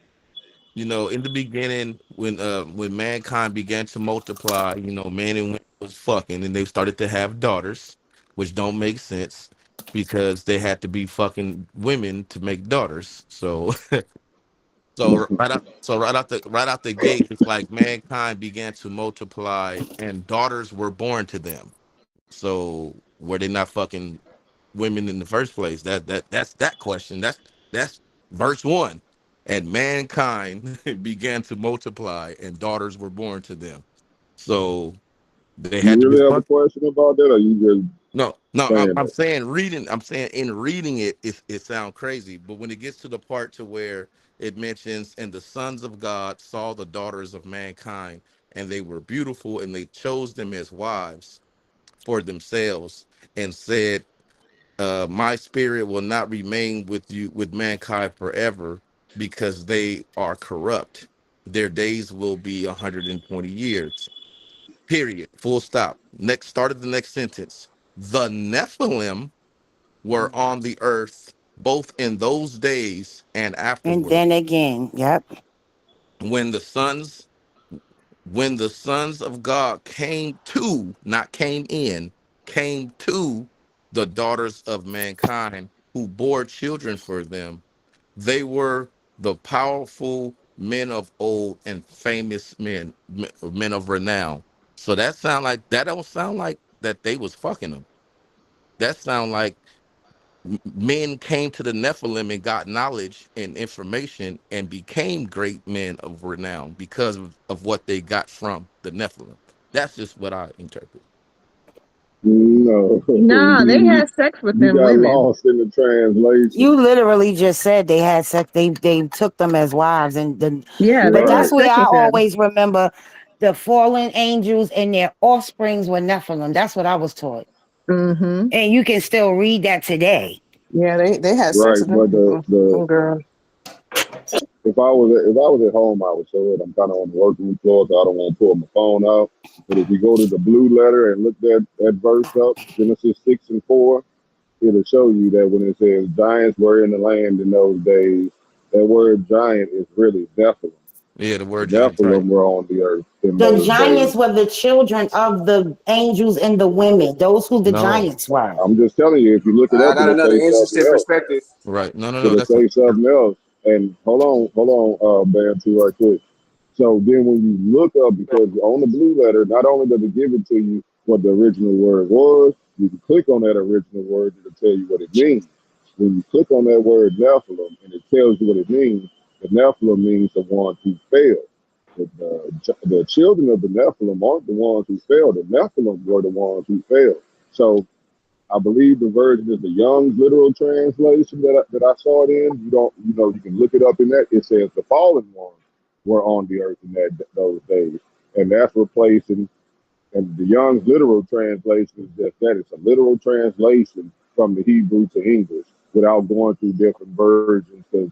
in the beginning, when mankind began to multiply, man and women was fucking, and they started to have daughters, which don't make sense because they had to be fucking women to make daughters. So right out the gate, it's like mankind began to multiply and daughters were born to them. So were they not fucking women in the first place? That's that question. That's verse 1. And mankind began to multiply and daughters were born to them. So they You had to be really have a fucked. question about that, or you just No, saying I'm that? saying reading. I'm saying in reading it, it sounds crazy, but when it gets to the part to where it mentions, and the sons of God saw the daughters of mankind, and they were beautiful, and they chose them as wives for themselves, and said, my spirit will not remain with mankind forever, because they are corrupt. Their days will be 120 years. Period. Full stop. Next, start of the next sentence. The Nephilim were on the earth both in those days and And afterward. then again, yep. When the sons when the sons of God came to, not came in, came to the daughters of mankind, who bore children for them, they were the powerful men of old and famous men of renown. So that don't sound like that they was fucking them. That sound like men came to the Nephilim and got knowledge and information and became great men of renown because of what they got from the Nephilim. That's just what I interpret. No, Nah, they you, had sex with you them got women. lost in the You translation. literally just said they had sex. They took them as wives, and then, Yeah, but they had that's Right. where sex I with them. always remember the fallen angels and their offsprings were Nephilim. That's what I was taught, Mm-hmm. and you can still read that today. Yeah, they had sex Right. with them But people. the Oh, girl. if I was at home, I would show it. I'm kind of on the working floor, so I don't want to pull my phone out. But if you go to the blue letter and look that verse up, Genesis 6:4, it'll show you that when it says giants were in the land in those days, that word giant is really Nephilim. Yeah, the The word giant is right. Nephilim were on the earth in The those days. giants were the children of the angels and the women. Those who the No, giants were. I'm just telling you, if you look it I up, got it'll another say something interesting else. perspective. right. No. It'll That's a, say something else. And hold on, Bantu, right quick. So then when you look up, because on the blue letter, not only does it give it to you what the original word was, you can click on that original word, it'll tell you what it means. When you click on that word Nephilim and it tells you what it means, the Nephilim means the ones who failed. The children of the Nephilim aren't the ones who failed. The Nephilim were the ones who failed. So I believe the version is the Young's literal translation that I saw it in. You can look it up in that. It says the fallen ones were on the earth in those days, and that's replacing. And the Young's literal translation is just that. It's a literal translation from the Hebrew to English without going through different versions. Because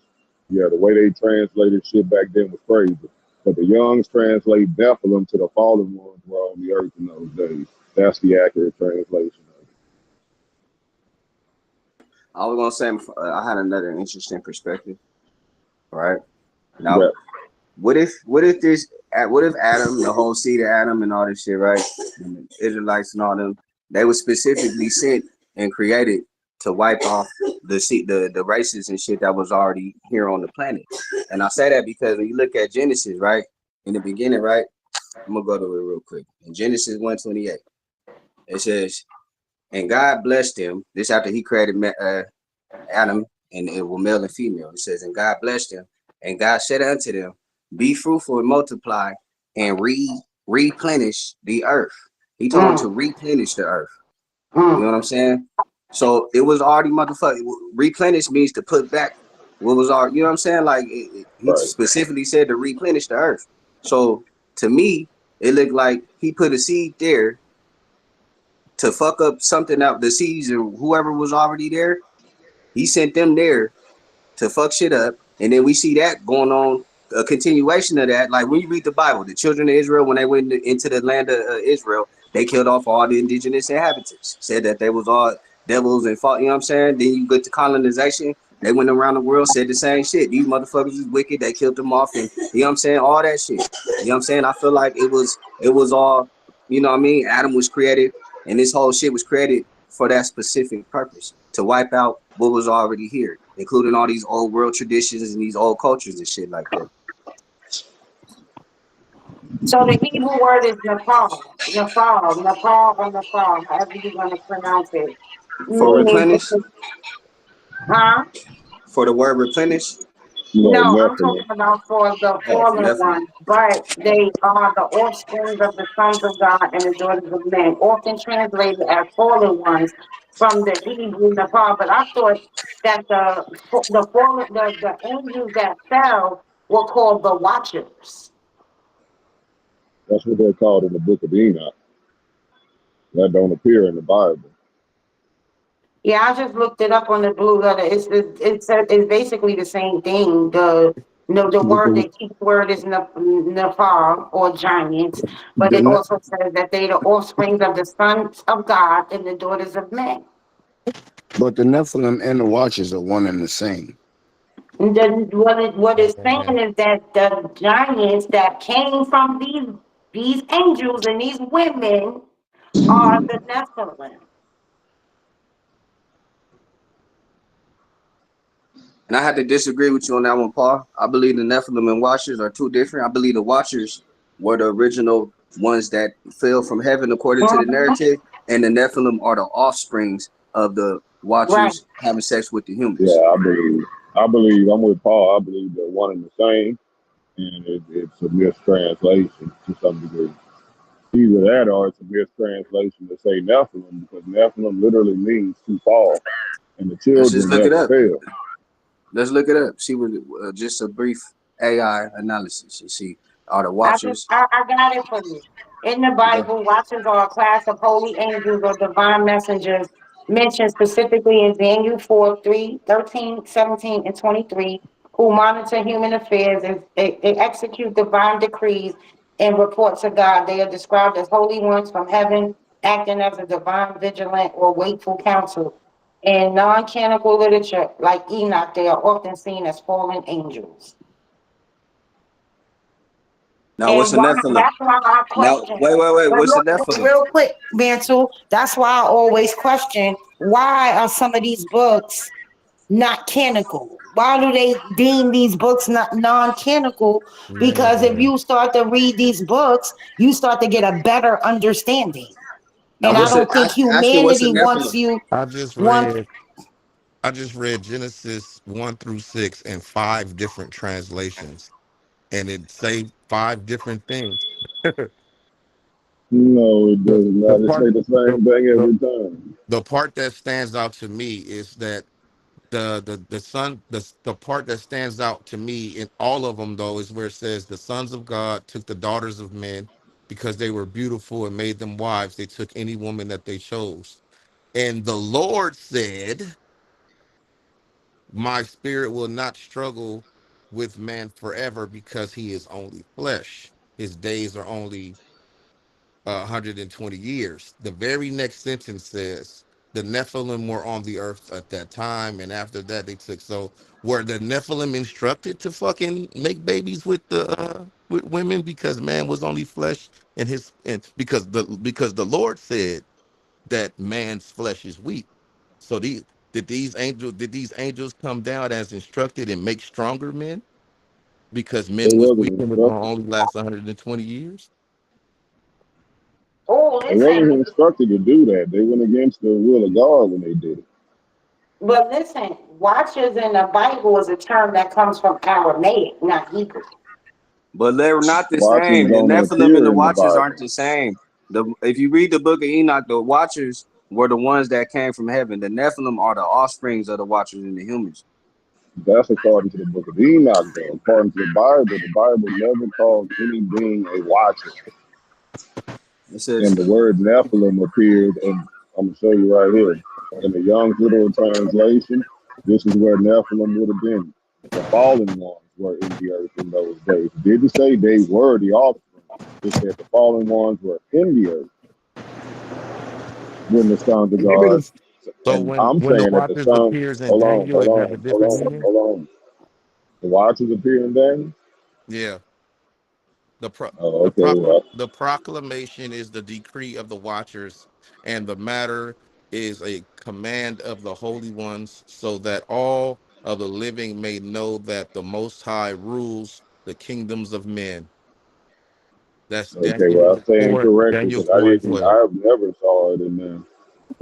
yeah, the way they translated shit back then was crazy. But the Young's translate Nephilim to the fallen ones were on the earth in those days. That's the accurate translation. I was gonna say I had another interesting perspective. Right now, Yeah. what if Adam, the whole seed of Adam, and all this shit, right? And the Israelites and all them, they were specifically sent and created to wipe off the races and shit that was already here on the planet. And I say that because when you look at Genesis, right, in the beginning, right, I'm gonna go to it real quick. In Genesis 1:28, it says, "And God blessed them." This after He created Adam, and it was male and female. It says, "And God blessed them, and God said unto them, Be fruitful and multiply, and replenish the earth." He told them to replenish the earth. You know what I'm saying? So it was already motherfucking replenish means to put back what was already, you know what I'm saying? Like he specifically said to replenish the earth. So to me, it looked like he put a seed there to fuck up something out, the seeds or whoever was already there. He sent them there to fuck shit up. And then we see that going on, a continuation of that. Like when you read the Bible, the children of Israel, when they went into the land of Israel, they killed off all the indigenous inhabitants, said that they was all devils and fought, you know what I'm saying? Then you get to colonization, they went around the world, said the same shit. These motherfuckers is wicked, they killed them off, and you know what I'm saying? All that shit. You know what I'm saying? I feel like it was all, you know what I mean? Adam was created, and this whole shit was created for that specific purpose, to wipe out what was already here, including all these old world traditions and these old cultures and shit like that. So the Hebrew word is Nepal, however you're gonna pronounce it. For Meaning, replenish, huh? for the word replenish, No, No, I'm Nephilim. talking about for the oh, for fallen Nephilim. ones, but they are the offspring of the sons of God and the daughters of men, often translated as fallen ones from the Hebrew Nepal. But I thought that the angels that fell were called the Watchers. That's what they're called in the book of Enoch. That don't appear in the Bible. Yeah, I just looked it up on the blue letter. It's basically the same thing. The But word, the key word is Nephal or giants, but the it Ne- also says that they the offspring of the sons of God and the daughters of men. but the Nephilim and the Watchers are one and the same. And then what it's saying Man, is that the giants that came from these angels and these women are the Nephilim. And I had to disagree with you on that one, Paul. I believe the Nephilim and Watchers are two different. I believe the Watchers were the original ones that fell from heaven according to the Mhm. narrative, and the Nephilim are the offsprings of the Right. Watchers having sex with the Yeah, humans. I believe I'm with Paul. I believe they're one and the same, and it's a mistranslation to some degree. Either that or it's a mistranslation to say Nephilim, because Nephilim literally means to fall, and the Let's just children look it never up. fail. Let's look it up. See what just a brief AI analysis. You see, are the Watchers? I got it for you. In the Okay. Bible, watchers are a class of holy angels or divine messengers mentioned specifically in Daniel 4, 3, 13, 17, and 23, who monitor human affairs and they execute divine decrees and report to God. They are described as holy ones from heaven, acting as a divine vigilant or wakeful counsel. In non-canonical literature, like Enoch, they are often seen as fallen angels. Now, what's And a why, Nephilim? that's why I Now, question. wait. But What's a look, Nephilim? real quick, Mantle, that's why I always question why are some of these books not canonical? Why do they deem these books not non-canonical? Because if man. you start to read these books, you start to get a better understanding. Now, And I what's a don't think ask you what's a humanity wants Nephilim? you I just want. read I just read Genesis 1 through 6 in 5 different translations, and it say 5 different things. No, it the does the not. It part say the the, same thing the every time. the part that stands out to me is that the part that stands out to me in all of them though is where it says the sons of God took the daughters of men because they were beautiful and made them wives. They took any woman that they chose. And the Lord said, my spirit will not struggle with man forever because he is only flesh. His days are only 120 years. The very next sentence says, the Nephilim were on the earth at that time, and after that they took. So were the Nephilim instructed to fucking make babies with the with women because man was only flesh and because the Lord said that man's flesh is weak. So Did these angels come down as instructed and make stronger men? Because They men was wasn't weak and was gonna instructed. only last 120 years? Oh, They wasn't listen, instructed to do that. They went against the will of God when they did it. but listen, watchers in the Bible is a term that comes from Aramaic, not Hebrew. But they're not the Watchers same. The only Nephilim and appear the in the Watchers aren't Bible. the same. If you read the book of Enoch, the Watchers were the ones that came from heaven. The Nephilim are the offsprings of the Watchers and the humans. That's according to the book of Enoch, though. According to the Bible never calls any being a watcher. It And says, the word Nephilim appears, and I'm going to show you right here. In the Young's Literal Translation, this is where Nephilim would have been. The fallen ones were in the earth in those days. It didn't say they were the offspring. It said the fallen ones were in the earth when the sons of Maybe God. the So And when I'm the saying that the Watchers sons, appears in hold on, Daniel, hold it has a on, hold different on, meaning? hold on. The watchers appear in Daniel? Yeah. Oh, okay. Well, The proclamation is the decree of the Watchers, and the matter is a command of the holy ones, so that all of the living may know that the Most High rules the kingdoms of men. That's okay, well, I stand corrected Daniel because I 4 and didn't, 12. I've never saw it in there.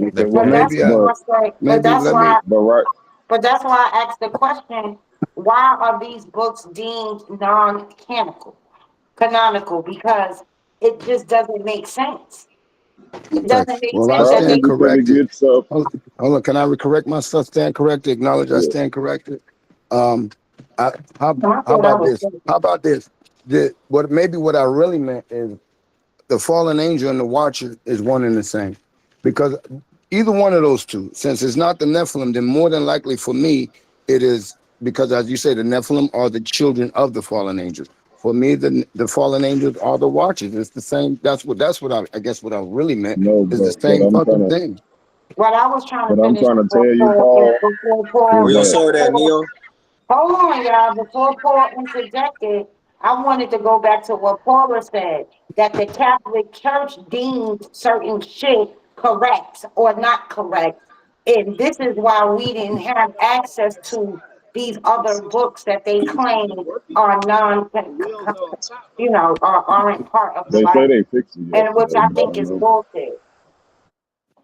okay, That's well But that's Daniel. maybe what I I say. maybe let me But right, But that's why I asked the question: why are these books deemed non-canonical? Canonical, because it just doesn't make sense. It okay. doesn't make Well I sense that probably they. stand because it corrected. gets stuff. Hold on, can I correct myself? Stand corrected, acknowledge I Yeah, stand corrected. Um I, how I how thought I about was. this? How about this? What I really meant is the fallen angel and the watcher is one and the same. Because either one of those two, since it's not the Nephilim, then more than likely for me, it is because, as you say, the Nephilim are the children of the fallen angels. For me, the fallen angels are the watchers. It's the same. That's what I guess what I really meant no, is the but same fucking thing. What I was trying but to I'm finish trying to before tell you, Paul, Paul, before is where Paul, your that sword at, before, Neo? hold on, y'all. Before Paul interjected, I wanted to go back to what Paula said, that the Catholic Church deemed certain shit correct or not correct. And this is why we didn't have access to these other books that they claim are aren't part of the they say Bible. they fixed it And which yesterday, I but I think don't is know. bullshit.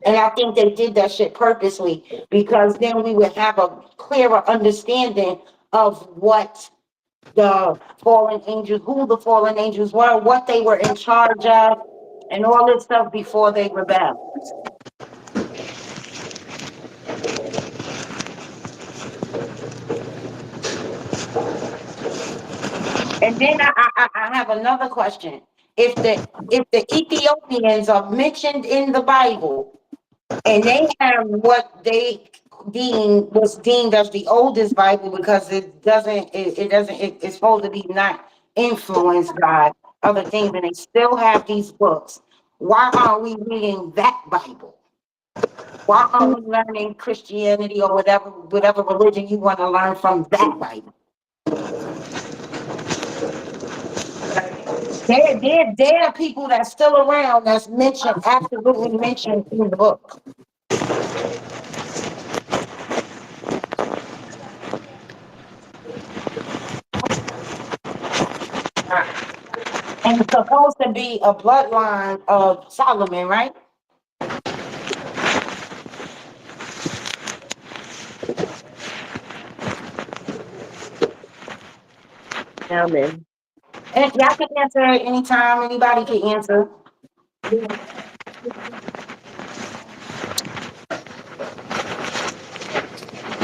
And I think they did that shit purposely because then we would have a clearer understanding of what the fallen angels, who the fallen angels were, what they were in charge of, and all this stuff before they rebelled. And then I have another question. If the Ethiopians are mentioned in the Bible and they have what they was deemed as the oldest Bible because it's supposed to be not influenced by other things, and they still have these books. Why aren't we reading that Bible? Why aren't we learning Christianity or whatever religion you want to learn from that Bible? There are people that's still around that's mentioned, absolutely mentioned in the book. And it's supposed to be a bloodline of Solomon, right? Amen. And y'all can answer at any time. Anybody can answer.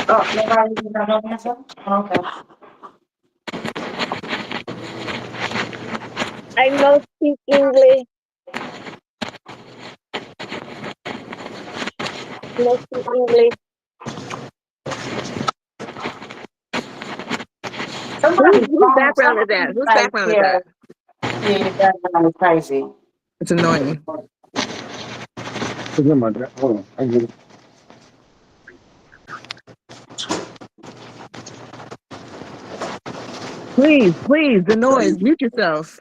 Oh, nobody got no answer? Okay. I know speak English. No speak English. Somebody's Whose phone, background is that? somebody's Whose like, background is yeah, that? yeah, the background is crazy. It's annoying. Hold on. I get it. Please, the noise. Mute yourself.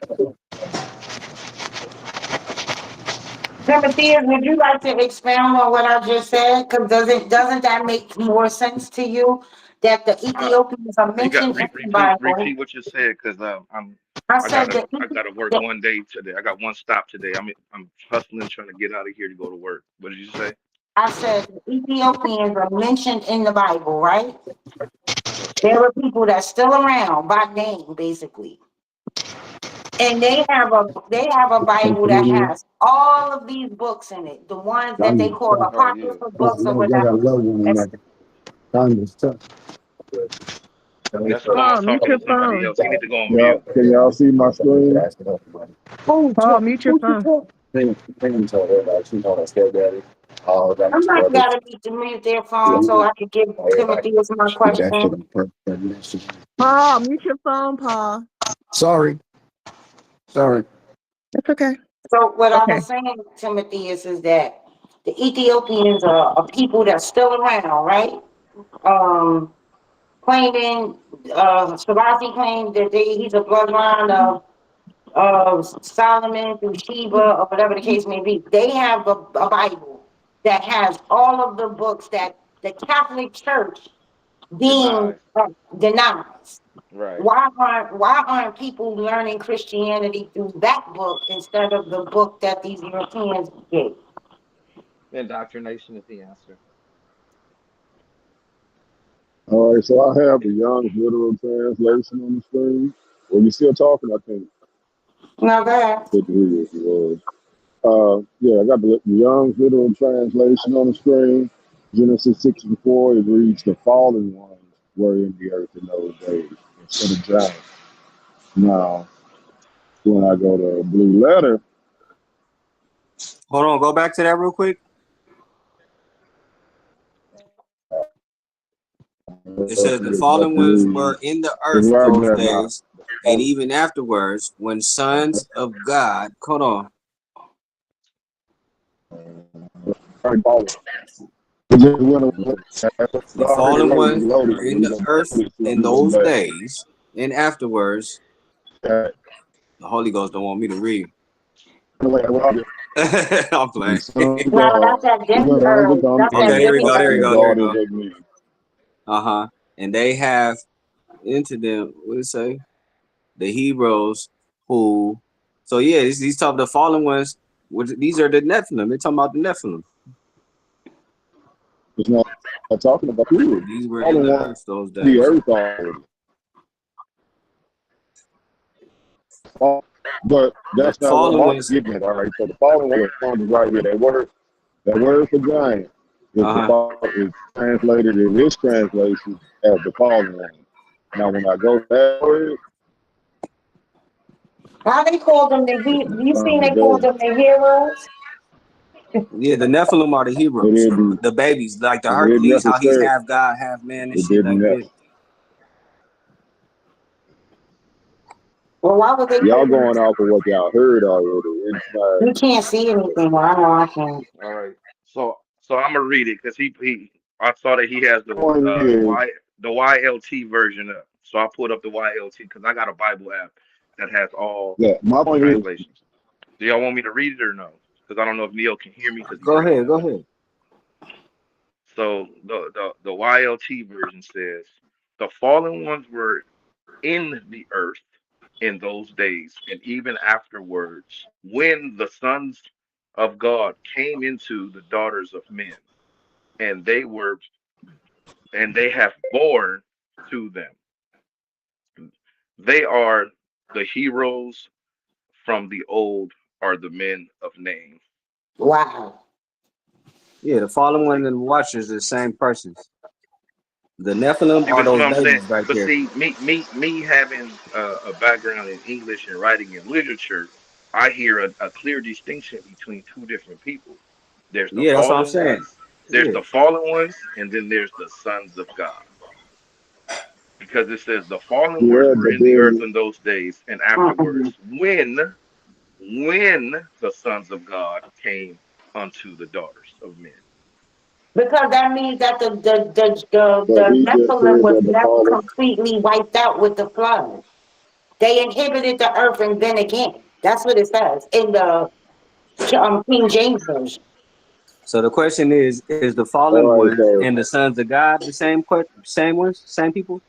Timothy, would you like to expound on what I just said? Because doesn't that make more sense to you that the Uh, Ethiopians are you got mentioned in the Bible? repeat what you said because I I said gotta the, I gotta work the one day today. I got one stop today. I'm hustling trying to get out of here to go to work. What did you say? I said the Ethiopians are mentioned in the Bible, right? Okay. There are people that's still around by name, basically. And they have a Bible that has all of these books in it. The ones that they call Oh yeah. apocryphal books or whatever. That's- That's Paul Paul, mute talking your to somebody phone. else. He need to go on Yeah, mute. can y'all see my screen? Paul, mute your phone. Somebody got to be to mute their phone so I could give Timothy my question. Paul, mute your phone, Paul. Sorry. It's okay. So what I Okay. was saying, Timothy, is that the Ethiopians are a people that's still around, right? Claiming, Selassie claimed that he's a bloodline of Solomon through Sheba or whatever the case may be. They have a Bible that has all of the books that the Catholic Church being Denies. denies. Right. Why aren't people learning Christianity through that book instead of the book that these Europeans gave? Indoctrination is the answer. All right, so I have the Young's literal translation on the screen. Well, you still talking? I think Now that good to hear if you was. Yeah, I got the Young's literal translation on the screen. Genesis 6 and 4, it reads, "The fallen ones were in the earth in those days," instead of giants. Now, when I go to Blue Letter, Hold on, go back to that real quick. It says the fallen ones were in the earth right those there now. days, and even afterwards, when sons of God, hold on, the fallen ones were in the earth in those days, and afterwards, the Holy Ghost don't want me to read. I'm playing. now that's that that's that Okay, here we go. There we go. There we go. me. And they have into them. What did it say? The heroes who. So yeah, these talk the fallen ones. These are the Nephilim. They're talking about the Nephilim. It's not talking about you. These were in the earth those The days. earth already. But The that's not what fallen Mark's ones. getting at. All right, so the fallen ones comes right here. That word for giant is translated in this translation as the fallen one. Now, when I go to that word, how they call them you seen they call them the heroes? Yeah, the Nephilim are the heroes, the babies, like the Hercules, how he's half God, half man, and shit like that. Well, why would they y'all call them? going off of what y'all heard already. You can't see anything. Well, I know I can't. All right. So I'm gonna read it because I saw that he has the YLT version up. So I pulled up the YLT because I got a Bible app that has all my point is, translations. Do y'all want me to read it or no? Because I don't know if Neil can hear me because he's Go breaking ahead, up. go ahead. So the YLT version says the fallen ones were in the earth in those days and even afterwards when the sons of God came into the daughters of men and they have born to them. They are the heroes from the old are the men of name. Wow. Yeah, the fallen one and the watchers are the same persons. The Nephilim See, are but you know those what I'm saying? babies right But there. see, me having a background in English and writing and literature, I hear a clear distinction between two different people. There's the Yeah, that's what I'm fallen saying. ones, Yeah. and then there's the sons of God. Because it says the fallen ones yeah, were but in the earth then in those days and Mm-mm. afterwards, when the sons of God came unto the daughters of men. Because that means that but the he just Nephilim said was that the never fallen, completely wiped out with the flood. They inhibited the earth and then again. That's what it says in the King James Version. So the question is the fallen All right, ones so and the sons of God the same ones, same people?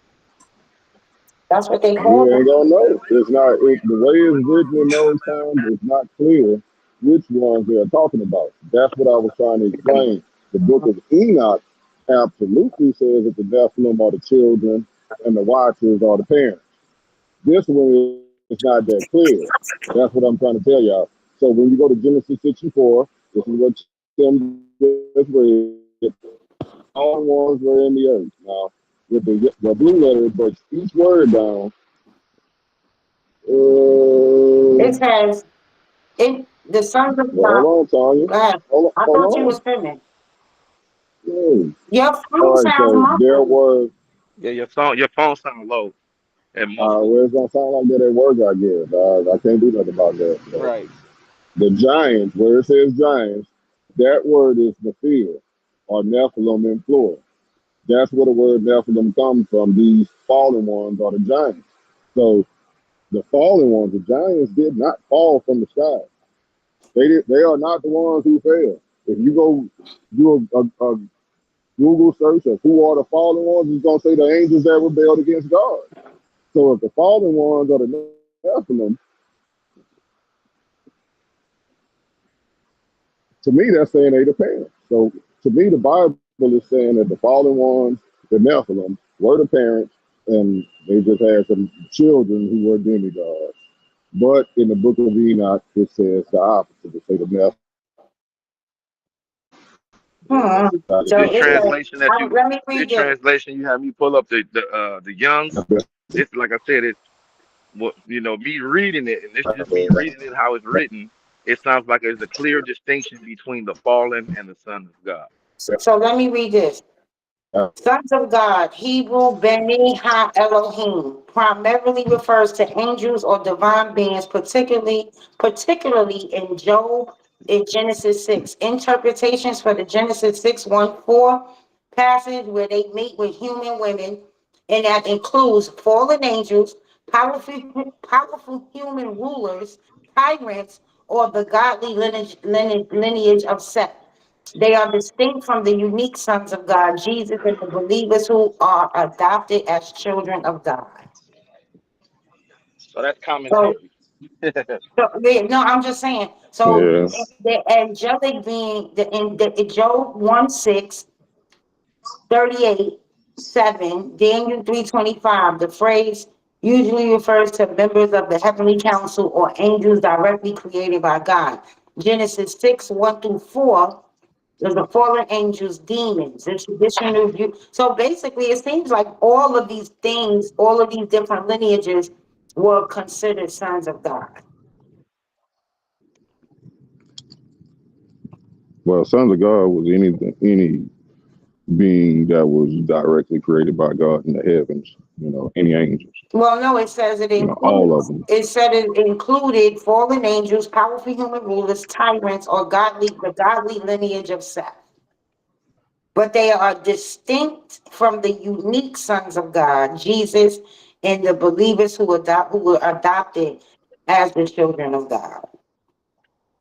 That's what they we call ain't them. gonna know. It's not the way it's written in those times. It's not clear which ones they're talking about. That's what I was trying to explain. The book of Enoch absolutely says that the Nephilim are the children and the watchers are the parents. This one is not that clear. That's what I'm trying to tell y'all. So when you go to Genesis 64, this is what Tim just read. All ones were in the earth. Now, with the blue letter, it breaks each word down. It says, the sons of God. Well, hold on, Tanya. Go ahead. I Hold thought you was on. finished. Yeah. Your phone All right, sounds so there muffled. was, Yeah, your phone sound low and muffled. well, it's going to sound like that at work, I guess. I can't do nothing about that. So. Right. The giants, where it says giants, that word is Nephil or Nephilim in plural. That's where the word Nephilim comes from. These fallen ones are the giants. So the fallen ones, the giants, did not fall from the sky. They are not the ones who fell. If you go do a Google search of who are the fallen ones, it's gonna say the angels that rebelled against God. So if the fallen ones are the Nephilim, to me that's saying they the parents. So to me, the Bible is saying that the fallen ones, the Nephilim, were the parents, and they just had some children who were demigods. But in the book of Enoch, it says the opposite. It say the Nephilim. Hmm. So This it says, translation that you let me this read this. translation you have me pull up the Young's. This, like I said, it's what me reading it, and it's just me reading it how it's written. It sounds like there's a clear distinction between the fallen and the sons of God. So let me read this. Sons of God, Hebrew Beni Ha Elohim, primarily refers to angels or divine beings, particularly in Job in Genesis 6. Interpretations for the Genesis 6:1-4 passage where they meet with human women, and that includes fallen angels, powerful human rulers, tyrants, or the godly lineage of Seth. They are distinct from the unique sons of God, Jesus, and the believers who are adopted as children of God. So that's So, commentary. no, I'm just saying. So Yeah. the angelic being in the Job 1:6, 38, 7, Daniel 3:25, the phrase usually refers to members of the heavenly council or angels directly created by God. Genesis 6:1-4. There's the fallen angels, demons, the traditional view. So basically, it seems like all of these things, all of these different lineages were considered sons of God. Well, sons of God was any being that was directly created by God in the heavens. Any angels. Well, no, it says All of them. it said it included fallen angels, powerful human rulers, tyrants, or the godly lineage of Seth. But they are distinct from the unique sons of God, Jesus, and the believers who were adopted as the children of God.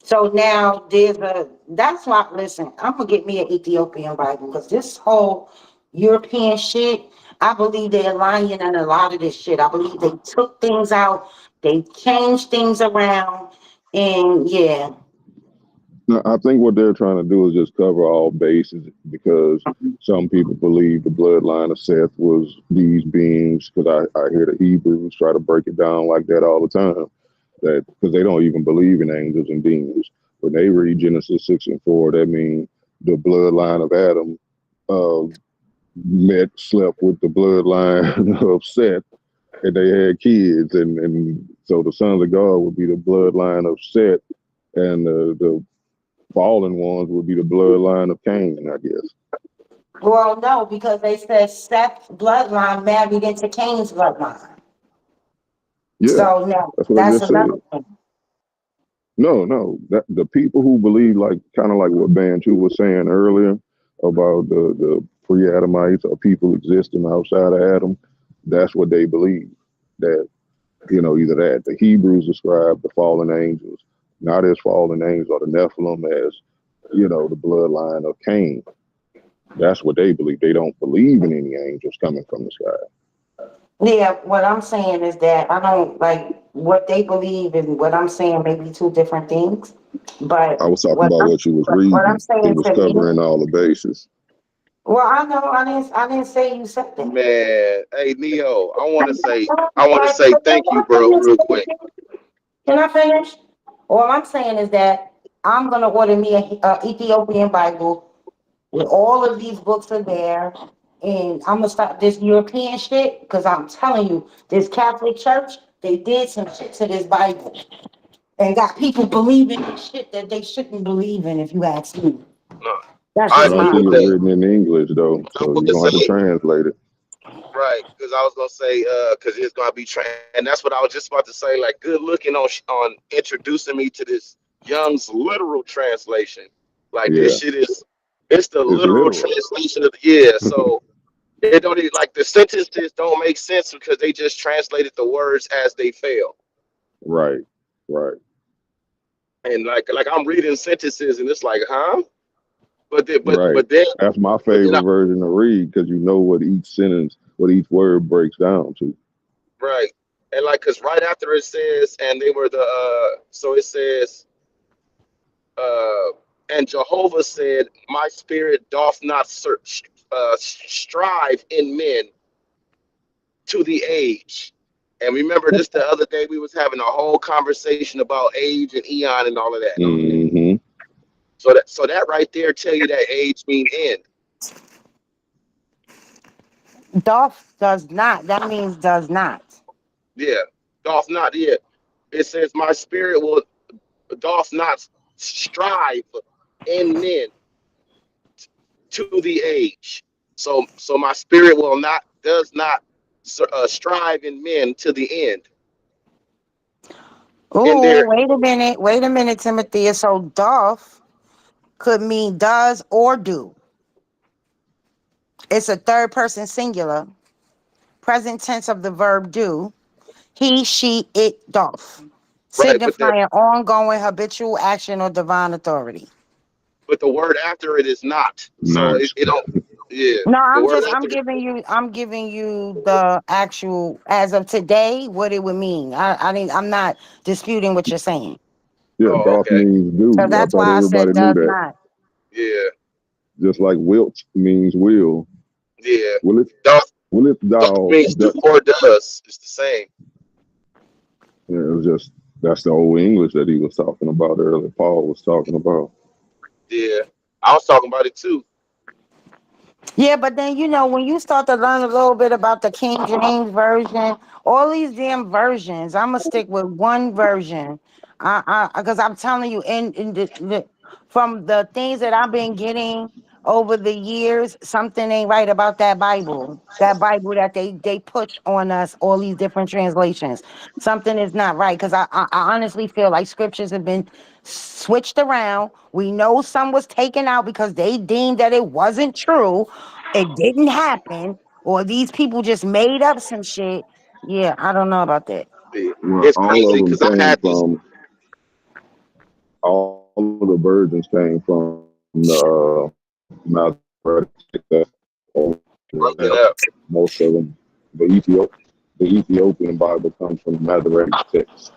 So now that's why, listen, I'm gonna get me an Ethiopian Bible because this whole European shit, I believe they're lying in a lot of this shit. I believe they took things out, they changed things around, and yeah. No, I think what they're trying to do is just cover all bases because some people believe the bloodline of Seth was these beings. Because I hear the Hebrews try to break it down like that all the time. That because they don't even believe in angels and demons. When they read Genesis 6:4, that means the bloodline of Adam slept with the bloodline of Seth, and they had kids, and so the sons of God would be the bloodline of Seth, and the fallen ones would be the bloodline of Cain, I guess. Well, no, because they said Seth's bloodline married into Cain's bloodline. Yeah, So no, that's what I that's just another said. thing. No, that the people who believe like kind of like what Bantu was saying earlier about the pre-Adamites or people existing outside of Adam, that's what they believe. That either that the Hebrews describe the fallen angels, not as fallen angels or the Nephilim as, the bloodline of Cain. That's what they believe. They don't believe in any angels coming from the sky. Yeah, what I'm saying is that I don't like what they believe and what I'm saying may be two different things. But I was talking what about I'm what you was what I'm reading. It saying was to me, covering all the bases. well, I know I didn't say you said that. Man, hey Neo, I want to say, But thank you, bro, real quick. can I finish? All I'm saying is that I'm gonna order me a Ethiopian Bible with all of these books are there, and I'm gonna stop this European shit because I'm telling you, this Catholic Church they did some shit to this Bible and got people believing in shit that they shouldn't believe in. If you ask me, No, that's I just But I agree my see with it's that. opinion. written in English though, I so want you're to gonna have to say translate it. right because I was gonna say because it's gonna be and that's what I was just about to say. Like, good looking on introducing me to this Young's literal translation. Like this Yeah, shit is it's the it's literal literal. translation of the yeah. So it don't even, like the sentences don't make sense because they just translated the words as they fell. Right, right, And like I'm reading sentences and it's like, huh? But then, right. That's my but then I, favorite version to read because you know what each sentence, what each word breaks down to. right. And like, cause right after it says, and they were so it says, uh, and Jehovah said, my spirit doth not search, strive in men to the age. And remember this the other day, we was having a whole conversation about age and eon and all of that. Mm-hmm. So that right there tell you that age mean end. Doth does not. That means does not. Yeah. Doth not, yeah. It says, my spirit will doth not strive in men to the age. So my spirit does not strive in men to the end. And Oh, there, wait a minute, Timothy. So doth could mean does or do. It's a third person singular, present tense of the verb do. He, she, it doth, right, but signifying ongoing habitual action or divine authority. the word after it is not. So Not. it don't. Yeah, No, the word I'm after it. giving you the actual as of today what it would mean. I'm not disputing what you're saying. Yeah, Oh, doth okay. means So do. I that's thought why I everybody said knew does that. not. Yeah, Just like wilt means will. yeah. Will it? Doth Will it doth thou? means do or does. It's the same. Yeah, it was just that's the old English that he was talking about earlier. Paul was talking about. Yeah, I was talking about it too. Yeah, but then when you start to learn a little bit about the King James version, all these damn versions, I'm gonna stick with one version. Because I'm telling you, from the things that I've been getting over the years, something ain't right about that Bible. That Bible that they push on us, all these different translations. Something is not right. Because I honestly feel like scriptures have been switched around. We know some was taken out because they deemed that it wasn't true, it didn't happen, or these people just made up some shit. Yeah, I don't know about that. Yeah. Well, It's all crazy of them because I came had this. from. All of the versions came from the Masoretic Broke it up. most of them. The Ethiopian Bible comes from the Masoretic text.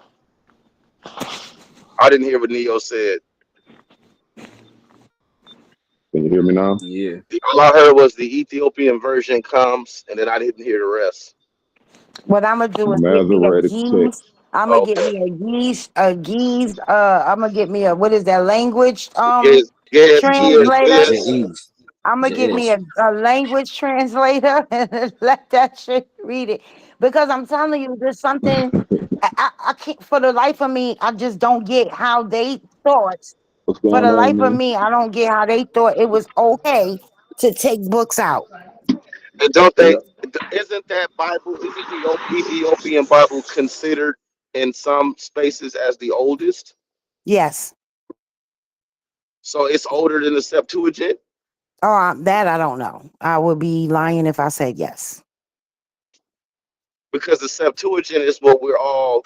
I didn't hear what Neo said. Can you hear me now? Yeah. All I heard was the Ethiopian version comes, and then I didn't hear the rest. What I'm gonna do is get me a Masoretic geese. text. I'm gonna get Okay. me a geese. I'm gonna get me a what is that language Yes, yes, yes, translator. yes. Jais. I'm gonna get me Jais. a language translator and let that shit read it because I'm telling you, there's something I can't for the life of me. I just don't get how they thought. What's For going the on, life of man? me, I don't get how they thought it was okay to take books out. And don't Yeah. they? Isn't that Bible? Isn't the Ethiopian Bible considered in some spaces as the oldest? Yes. So it's older than the Septuagint Oh, that I don't know. I would be lying if I said yes. because the Septuagint is what we're all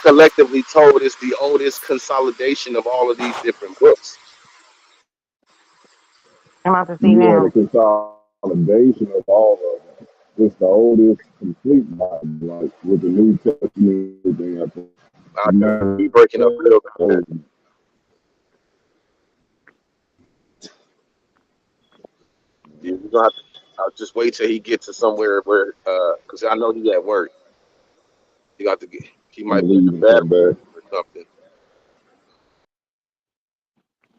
collectively told is the oldest consolidation of all of these different books. I'm about to see Yeah, the now. consolidation of all of them. It's the oldest complete Bible, like with the New Testament and everything. I Never be breaking up real bad. old. Yeah, we're gonna have to, I'll just wait till he gets to somewhere where, because I know he at work. He got to get. He I'm might gonna be in leave the and battery come back. or something.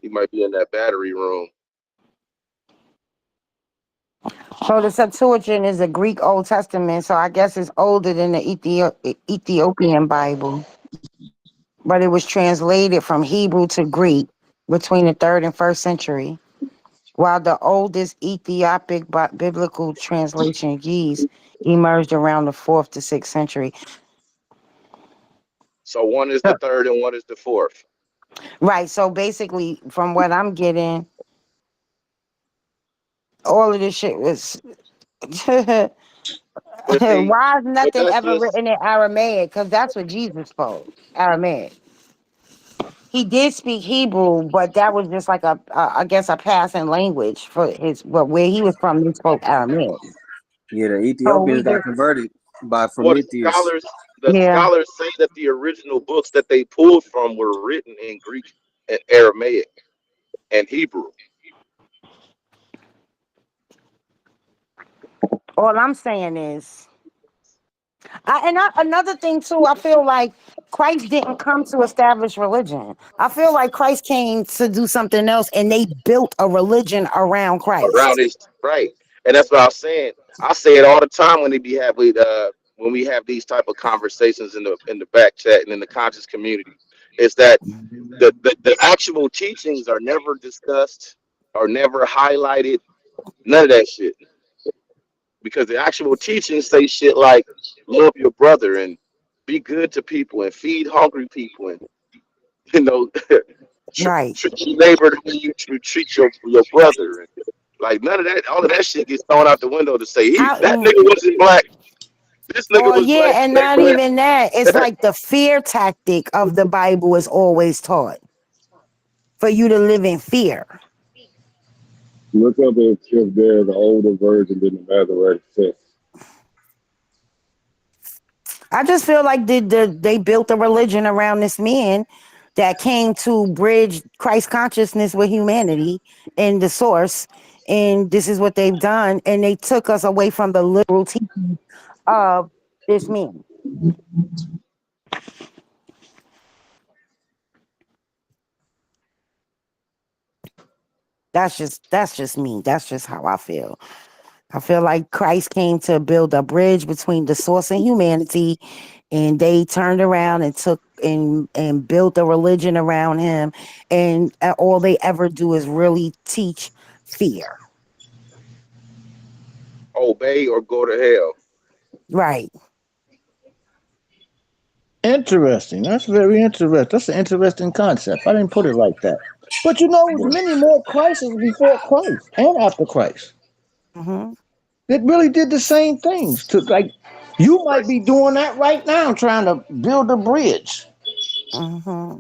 He might be in that battery room. So the Septuagint is a Greek Old Testament, so I guess it's older than the Ethiopian Bible. But it was translated from Hebrew to Greek between the 3rd and 1st century, while the oldest Ethiopic biblical translation, Ge'ez, emerged around the 4th to 6th century. So one is the third and one is the fourth. Right. So basically, from what I'm getting, all of this shit was. But see, Why is but nothing that's ever just written in Aramaic? Because that's what Jesus spoke, Aramaic. He did speak Hebrew, but that was just like I guess a passing language for his. But where he was from, he spoke Aramaic. Yeah, the So Ethiopians we got just, converted by what Prometheus. the yeah, scholars say that the original books that they pulled from were written in Greek and Aramaic and Hebrew. all I'm saying is, another thing too. I feel like Christ didn't come to establish religion. I feel like Christ came to do something else, and they built a religion around Around Christ. his right, and that's what I was saying. I say it all the time when they be have with when we have these type of conversations in the back chat and in the conscious community, is that the actual teachings are never discussed or never highlighted. None of that shit, because the actual teachings say shit like love your brother and be good to people and feed hungry people and you know Right. treat your neighbor the way you treat your brother. Like none of that, all of that shit gets thrown out the window to say that I, nigga wasn't black. This nigga Oh was black. yeah, and They not black. even that. It's like the fear tactic of the Bible is always taught for you to live in fear. Look up if there's an older version than the Masoretic text. I just feel like they built a religion around this man that came to bridge Christ consciousness with humanity and the source. And this is what they've done. And they took us away from the literal teaching of this man. That's just me. That's just how I feel. I feel like Christ came to build a bridge between the source and humanity, and they turned around and took and built a religion around him, and all they ever do is really teach fear. Obey or go to hell. Right. Interesting. That's very interesting. That's an interesting concept. I didn't put it like that. But there's many more Christs before Christ and after Christ. Mm-hmm. It really did the same things. To like, you might be doing that right now, trying to build a bridge. Mm-hmm.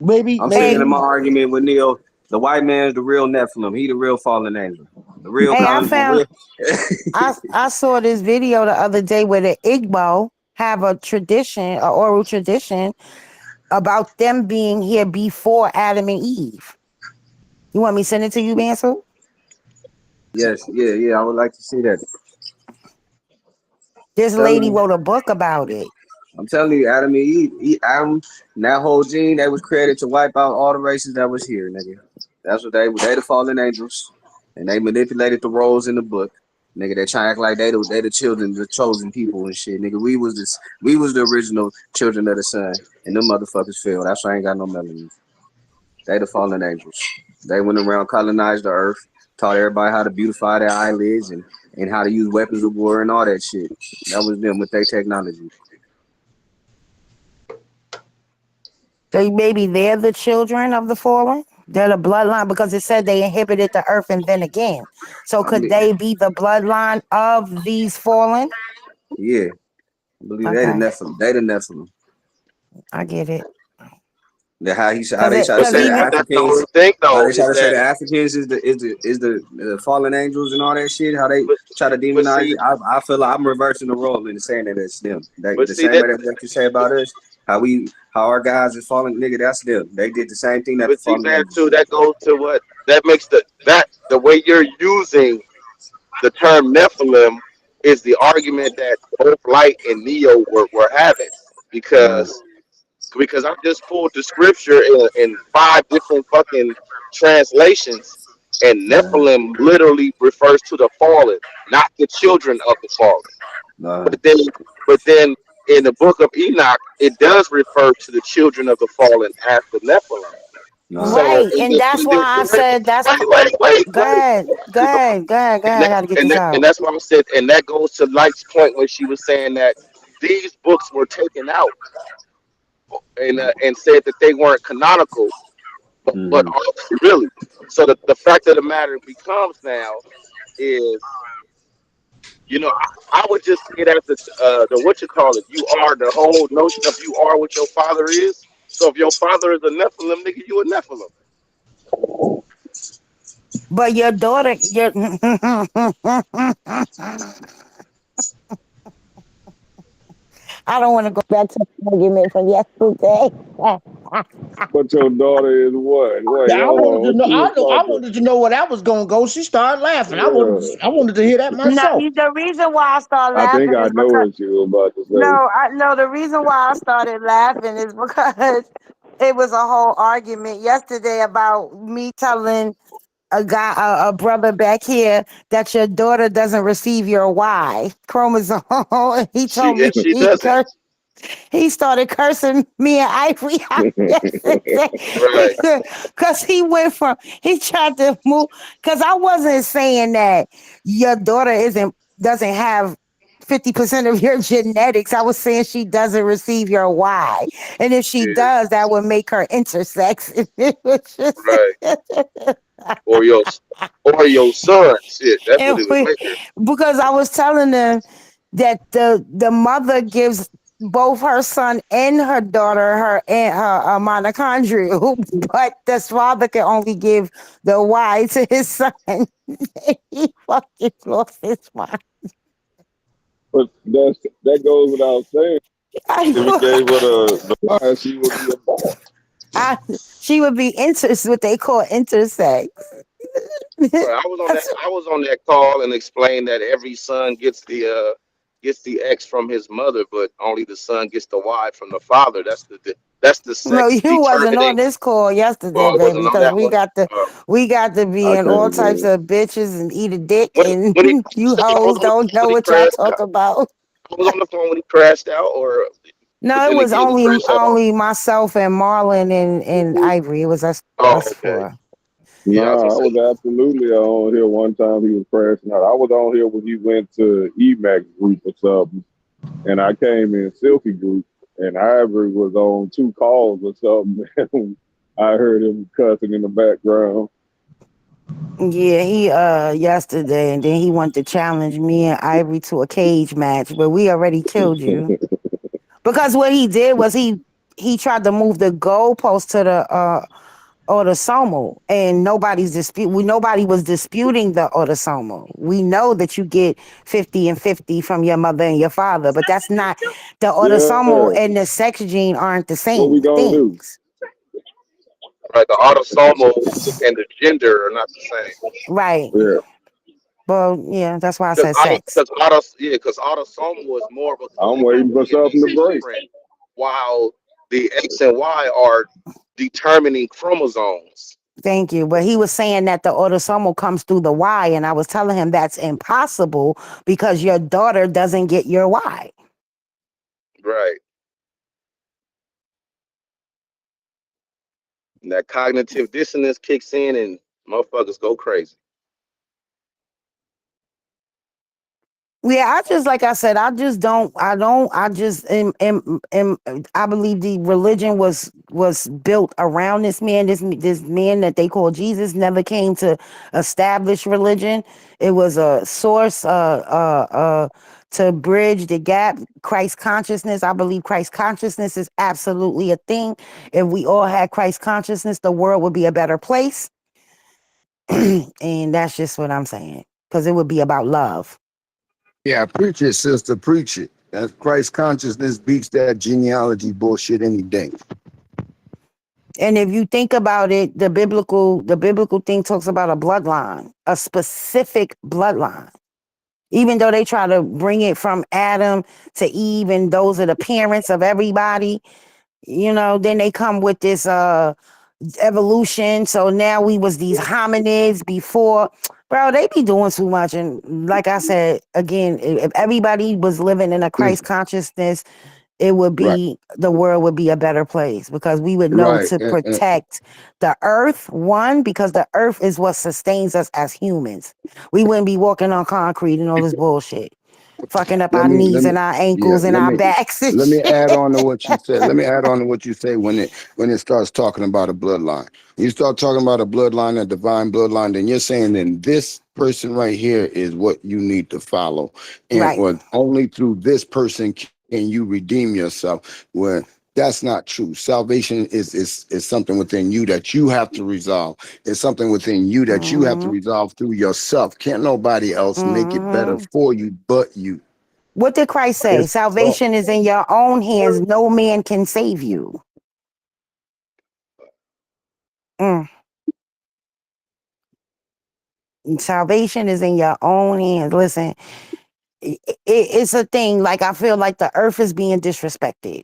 Maybe, I'm Hey, saying in my maybe. argument with Neil, the white man's the real Nephilim. He the real fallen angel. The real hey, I con. found The I saw this video the other day where the Igbo have a tradition, a oral tradition about them being here before Adam and Eve. You want me to send it to you, Mansell? yes, yeah. I would like to see that. This Telling lady you, wrote a book about it. I'm telling you, Adam and Eve, Adam, and that whole gene that was created to wipe out all the races that was here, nigga. That's what they the fallen angels, and they manipulated the roles in the book. Nigga, they try to act like they the children, the chosen people and shit. Nigga, we was the original children of the sun, and them motherfuckers failed. That's why I ain't got no melanin. They the fallen angels. They went around, colonized the earth, taught everybody how to beautify their eyelids and how to use weapons of war and all that shit. That was them with their technology. So maybe they're the children of the fallen. They're the bloodline because it said they inhibited the earth and then again. So I could believe, they be the bloodline of these fallen? yeah, I believe they the Okay. Nephilim. They the Nephilim. I get it. How they try to Because say the even That's the Africans, only thing how though, they try is to say that the Africans is the fallen angels and all that shit. How they but, try to but demonize see it. I feel like I'm reversing the role and saying that it's them. but The see same that way that you say about us, how our guys is fallen, nigga. That's them. They did the same thing that the but see fallen that angels too, did. that goes to what that makes the way you're using the term Nephilim is the argument that both Light and Neo were having Uh, because I just pulled the scripture in five different fucking translations, and uh, Nephilim literally refers to the fallen, not the children of the fallen. uh, But then, in the book of Enoch, it does refer to the children of the fallen as the Nephilim. uh, So right, and that's in why this I said that's go ahead, go ahead, go ahead, go ahead. I gotta get this and out. that's why I said, and that goes to Light's point when she was saying that these books were taken out and said that they weren't canonical, but mm-hmm. obviously really. So the fact of the matter becomes now is, I would just see it as the what you call it. You are the whole notion of you are what your father is. So if your father is a Nephilim, nigga, you a Nephilim. But your daughter, your I don't want to go back to the argument from yesterday. But your daughter is what? Wait, I hold on. wanted to What know. you was I talking? wanted to know where that was gonna go. She started laughing. Yeah. I wanted to hear that No, myself. the reason why I started I think laughing I is know because what you were about to say. no, I no. The reason why I started laughing is because it was a whole argument yesterday about me telling a brother back here that your daughter doesn't receive your Y chromosome. He told me She doesn't. he started cursing me and Ivory out yesterday Right. because he tried to move because I wasn't saying that your daughter doesn't have 50% of your genetics. I was saying she doesn't receive your Y. And if she Yeah. does, that would make her intersex. It was Right. just Or your son. Shit. That's what and it would make her. because I was telling them that the mother gives both her son and her daughter her mitochondria, but the father can only give the Y to his son. He fucking lost his mind. But that goes without saying. If he gave her the lie, she would be a boss. She would be what they call intersex. Right. I was on that call and explained that every son gets the X from his mother, but only the son gets the Y from the father. That's the No, sex you wasn't on determining. this call Well, yesterday, I baby, wasn't on because that one. we got to be I in can't all types remember. of bitches and eat a dick, and When he you crashed out, I was hoes on the don't phone know when he what y'all crashed talk out. about. I was on the phone when he crashed out, but No, it then was again he crashed out on. only myself and Marlon and Ivory. It was Oh, us okay. four. Yeah, I was gonna Nah, I say. was absolutely on here one time. He was crashing out. I was on here when he went to Emacs group or something, and I came in Silky group, and Ivory was on two calls or something. And I heard him cussing in the background. Yeah, he yesterday, and then he wanted to challenge me and Ivory to a cage match, but we already killed you. Because what he did was he tried to move the goalpost to the autosomal, and nobody was disputing the autosomal. We know that you get 50 and 50 from your mother and your father, but that's not the autosomal Yeah, and the sex gene aren't the what same we gonna do? things. Right, the autosomal and the gender are not the same. Right. Yeah, Well, yeah, that's why I said sex. Because autosomal is more of a I'm collective waiting for DNA something to break. blueprint, while the X and Y are determining chromosomes. Thank you. But he was saying that the autosomal comes through the Y, and I was telling him that's impossible because your daughter doesn't get your Y. Right. And that cognitive dissonance kicks in and motherfuckers go crazy. Yeah, I just like I said, I just I believe the religion was built around this man. This man that they call Jesus never came to establish religion. It was a source to bridge the gap. Christ consciousness. I believe Christ consciousness is absolutely a thing. If we all had Christ consciousness, the world would be a better place. And that's just what I'm saying. Because it would be about love. Yeah, preach it, sister, preach it. That Christ consciousness beats that genealogy bullshit any day. And if you think about it, the biblical thing talks about a bloodline, a specific bloodline. Even though they try to bring it from Adam to Eve, and those are the parents of everybody, then they come with this evolution. So now we was these hominids before. Bro, they be doing too much. And like I said, again, if everybody was living in a Christ consciousness, it would Right, be the world would be a better place because we would know right. to protect the earth. One, because the earth is what sustains us as humans. We wouldn't be walking on concrete and all this bullshit, fucking up Let our me knees let me and our yeah, ankles and our backs and let me shit. add on to what you said. Let me add on to what you say when it starts talking about a bloodline. You start talking about a bloodline, a divine bloodline, then you're saying then this person right here is what you need to follow. And Right. or only through this person can you redeem yourself. Where that's not true. Salvation is something within you that you have to resolve. It's something within you that you have to Mm-hmm. resolve through yourself. Can't nobody else make it better Mm-hmm. for you but you. What did Christ say? It's, Well, Salvation is in your own hands. No man can save you. Mm. Salvation is in your own hands. Listen, it's a thing. Like I feel like the earth is being disrespected,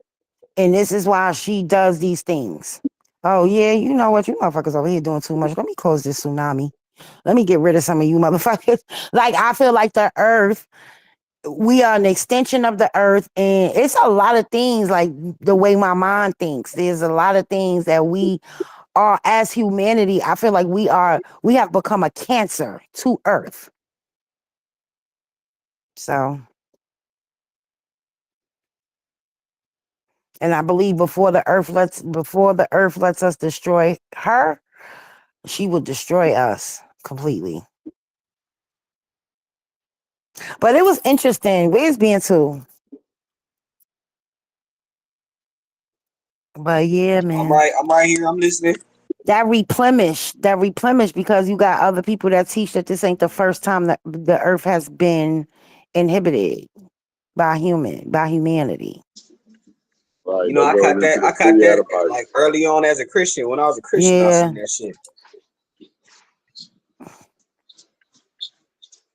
and this is why she does these things. Oh yeah, you know what? You motherfuckers over here doing too much. Let me close this tsunami. Let me get rid of some of you motherfuckers. Like I feel like the earth, we are an extension of the earth, and it's a lot of things. Like the way my mind thinks, there's a lot of things that we are as humanity. I feel like we have become a cancer to earth. So, and I believe before the earth lets us destroy her, she will destroy us completely. But it was interesting. Where's being to? But yeah, man. I'm right here. I'm listening. That replenish because you got other people that teach that this ain't the first time that the earth has been inhibited by humanity. right, You know, that I goes caught into that. I the caught three that Adamites. like early on as a Christian. When I was a Christian, I Yeah. seen that shit.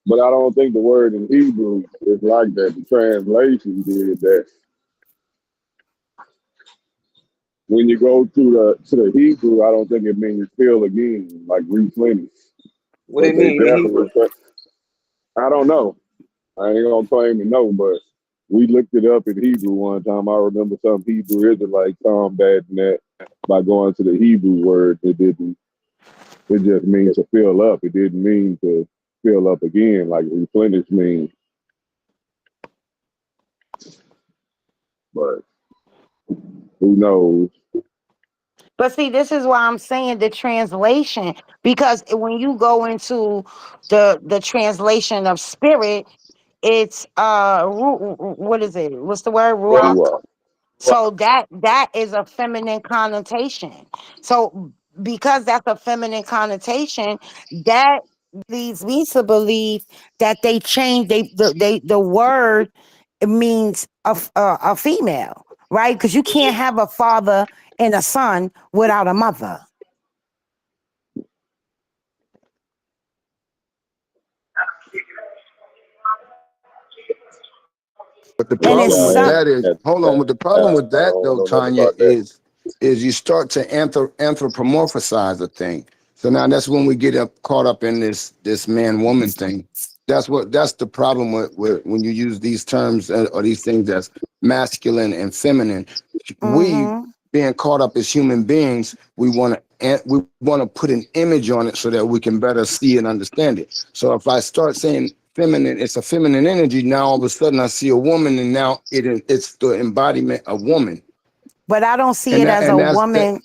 But I don't think the word in Hebrew is like that. The translation did that. When you go to the Hebrew, I don't think it means fill again, like replenish. What But it they mean in Hebrew? definitely, I don't know. I ain't gonna claim to know, but we looked it up in Hebrew one time. I remember some Hebrew Israelite combating that by going to the Hebrew word. It just means to fill up. It didn't mean to fill up again, like replenish means. But who knows? But see, this is why I'm saying the translation, because when you go into the translation of spirit, it's what is it? What's the word? Ruach. Ruah. So that is a feminine connotation. So because that's a feminine connotation, that leads me to believe that they changed the word. It means a female, right? Because you can't have a father and a son without a mother. But the And it's problem with Yeah, son. that is, hold on. But the problem with I that don't though, know nothing Tanya, about that. is you start to anthropomorphize a thing. So now that's when we get caught up in this man woman thing. That's the problem with when you use these terms or these things as masculine and feminine. We Mm-hmm. being caught up as human beings, we want to put an image on it so that we can better see and understand it. So if I start saying feminine. It's a feminine energy. Now all of a sudden I see a woman, and now it's the embodiment of woman. But I don't see it as a That's that. woman.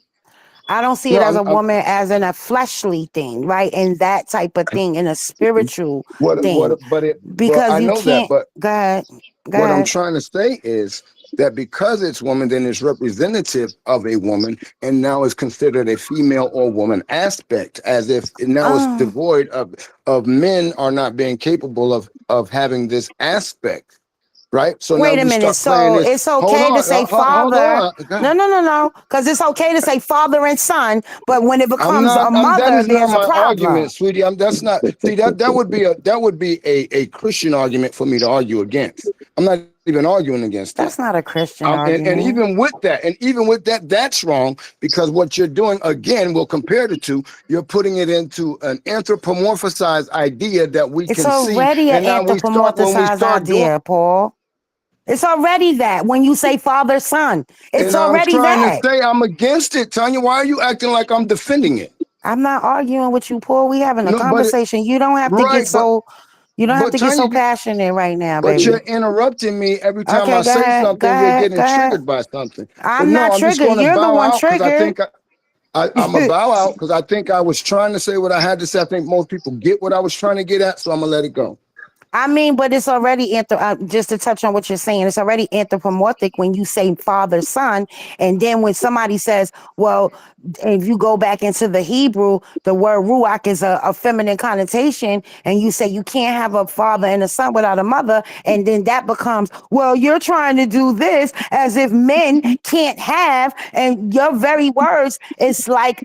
I don't see it No, as a woman as in a fleshly thing, right? And that type of thing, in a spiritual thing. But Because I you know that. can't But go ahead. Go what I'm ahead. trying to say is that because it's woman, then it's representative of a woman, and now it's considered a female or woman aspect, as if now it's Oh, devoid of men are not being capable of having this aspect, right? So now wait a we minute. start playing So this. it's Hold okay to on, say hold father. on. No, no, no, no. Because it's okay to say father and son, but when it I'm becomes not. a That mother, is not there's a my problem. argument, sweetie. That's not. See, that would be a Christian argument for me to argue against. I'm not even arguing against that. That's not a Christian And argument. even with that, that's wrong, because what you're doing, again, we'll compare the two. You're putting it into an anthropomorphized idea that we It's can see, already an and now when we anthropomorphized start doing. idea, Paul. It's already that when you say father, son, it's And I'm already trying to that. say I'm against it, Tanya. Why are you acting like I'm defending it? I'm not arguing with you, Paul. We having a No, conversation. You don't have to get right, so you don't have to get Tanya, so passionate right now, but you're baby. interrupting me every time Okay, I go say ahead. Go something. You're ahead. Go getting ahead. triggered by something. But I'm no, not I'm just triggered. going to You're the bow one out because I triggered. think I'm a bow out because I think I was trying to say what I had to say. I think most people get what I was trying to get at, so I'm gonna let it go. I mean, but it's already just to touch on what you're saying, it's already anthropomorphic when you say father, son, and then when somebody says, well, if you go back into the Hebrew, the word ruach is a feminine connotation, and you say you can't have a father and a son without a mother, and then that becomes, well, you're trying to do this as if men can't have, and your very words, it's like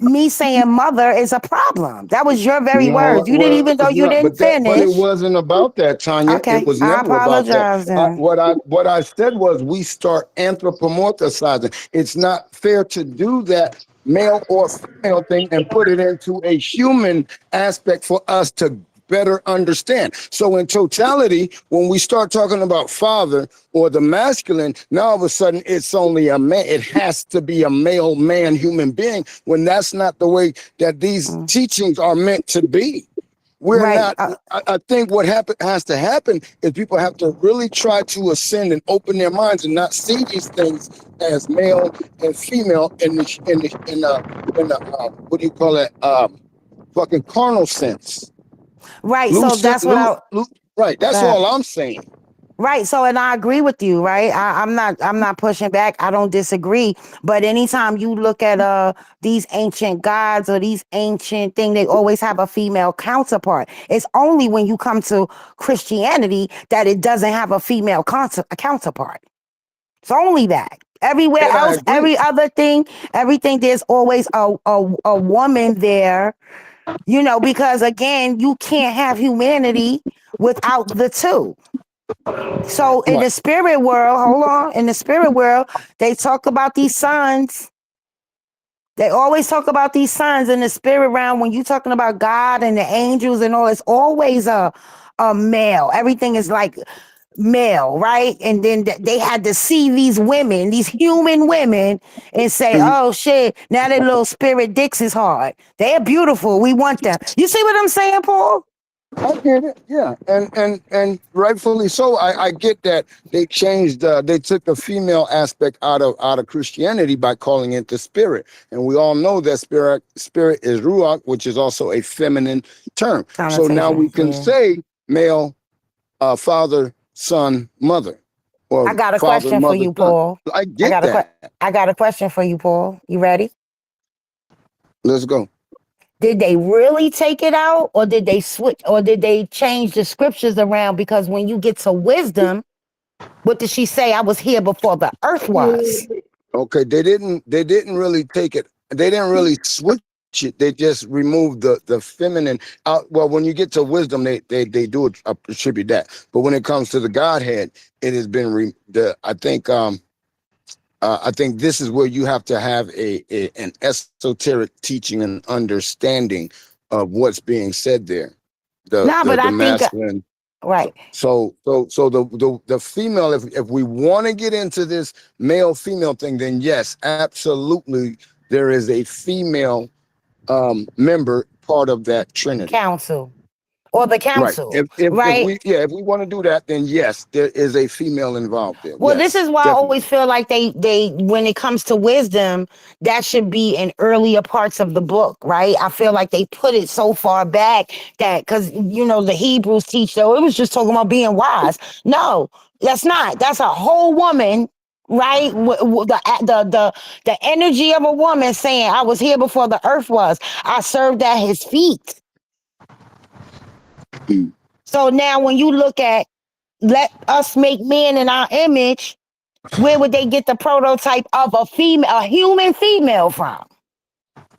me saying mother is a problem. That was your very No, words. You didn't, even though it's you not. didn't But it finish. wasn't about that, Tanya. It Okay, was I never about that. apologize then. What I said was we start anthropomorphizing. It's not fair to do that male or female thing and put it into a human aspect for us to better understand. So in totality, when we start talking about father or the masculine, now all of a sudden it's only a man. It has to be a male man human being, when that's not the way that these teachings are meant to be. We're Right. not. I think what has to happen is people have to really try to ascend and open their minds and not see these things as male and female in the what do you call it? Fucking carnal sense. Right. So that's what I Right. That's got. all I'm saying. Right. So, and I agree with you, right? I'm not pushing back. I don't disagree. But anytime you look at these ancient gods or these ancient thing, they always have a female counterpart. It's only when you come to Christianity that it doesn't have a female counterpart. It's only that. Everywhere And I else, agree. every other thing, everything, there's always a woman there, you know, because again, you can't have humanity without the two. So in the Right. spirit world, hold on, in the spirit world, they talk about these sons. They always talk about these sons in the spirit realm. When you're talking about God and the angels and all, it's always a male. Everything is like male, right? And then they had to see these women, these human women, and say, Mhm. oh shit, now their little spirit dicks is hard. They're beautiful. We want them. You see what I'm saying, Paul? I get it, yeah, and rightfully so. I get that they changed. They took the female aspect out of Christianity by calling it the spirit, and we all know that spirit is ruach, which is also a feminine term. So now Connotation. we can Yeah. say male, father, son, mother, I or got a father, question for mother, you, son. Paul. I get that. I got a question for you, Paul. You ready? Let's go. Did they really take it out, or did they switch, or did they change the scriptures around? Because when you get to wisdom, what did she say? I was here before the earth was. Okay, they didn't really take it. They didn't really switch it. They just removed the feminine out. Well, when you get to wisdom, they do attribute that. But when it comes to the Godhead, it has been I think this is where you have to have an esoteric teaching and understanding of what's being said there. Nah, but The I think masculine. right. So the female, if we want to get into this male female thing, then yes, absolutely, there is a female member part of that trinity. Council. or the Right. council, If right? if we want to do that, then yes, there is a female involved there. Well, this Yes, is why I always definitely. feel like they when it comes to wisdom, that should be in earlier parts of the book, right? I feel like they put it so far back that because the Hebrews teach though it was just talking about being wise. No, that's not. That's a whole woman, right? The energy of a woman saying, "I was here before the earth was. I served at his feet." Mm. So now when you look at let us make man in our image, where would they get the prototype of a human female from?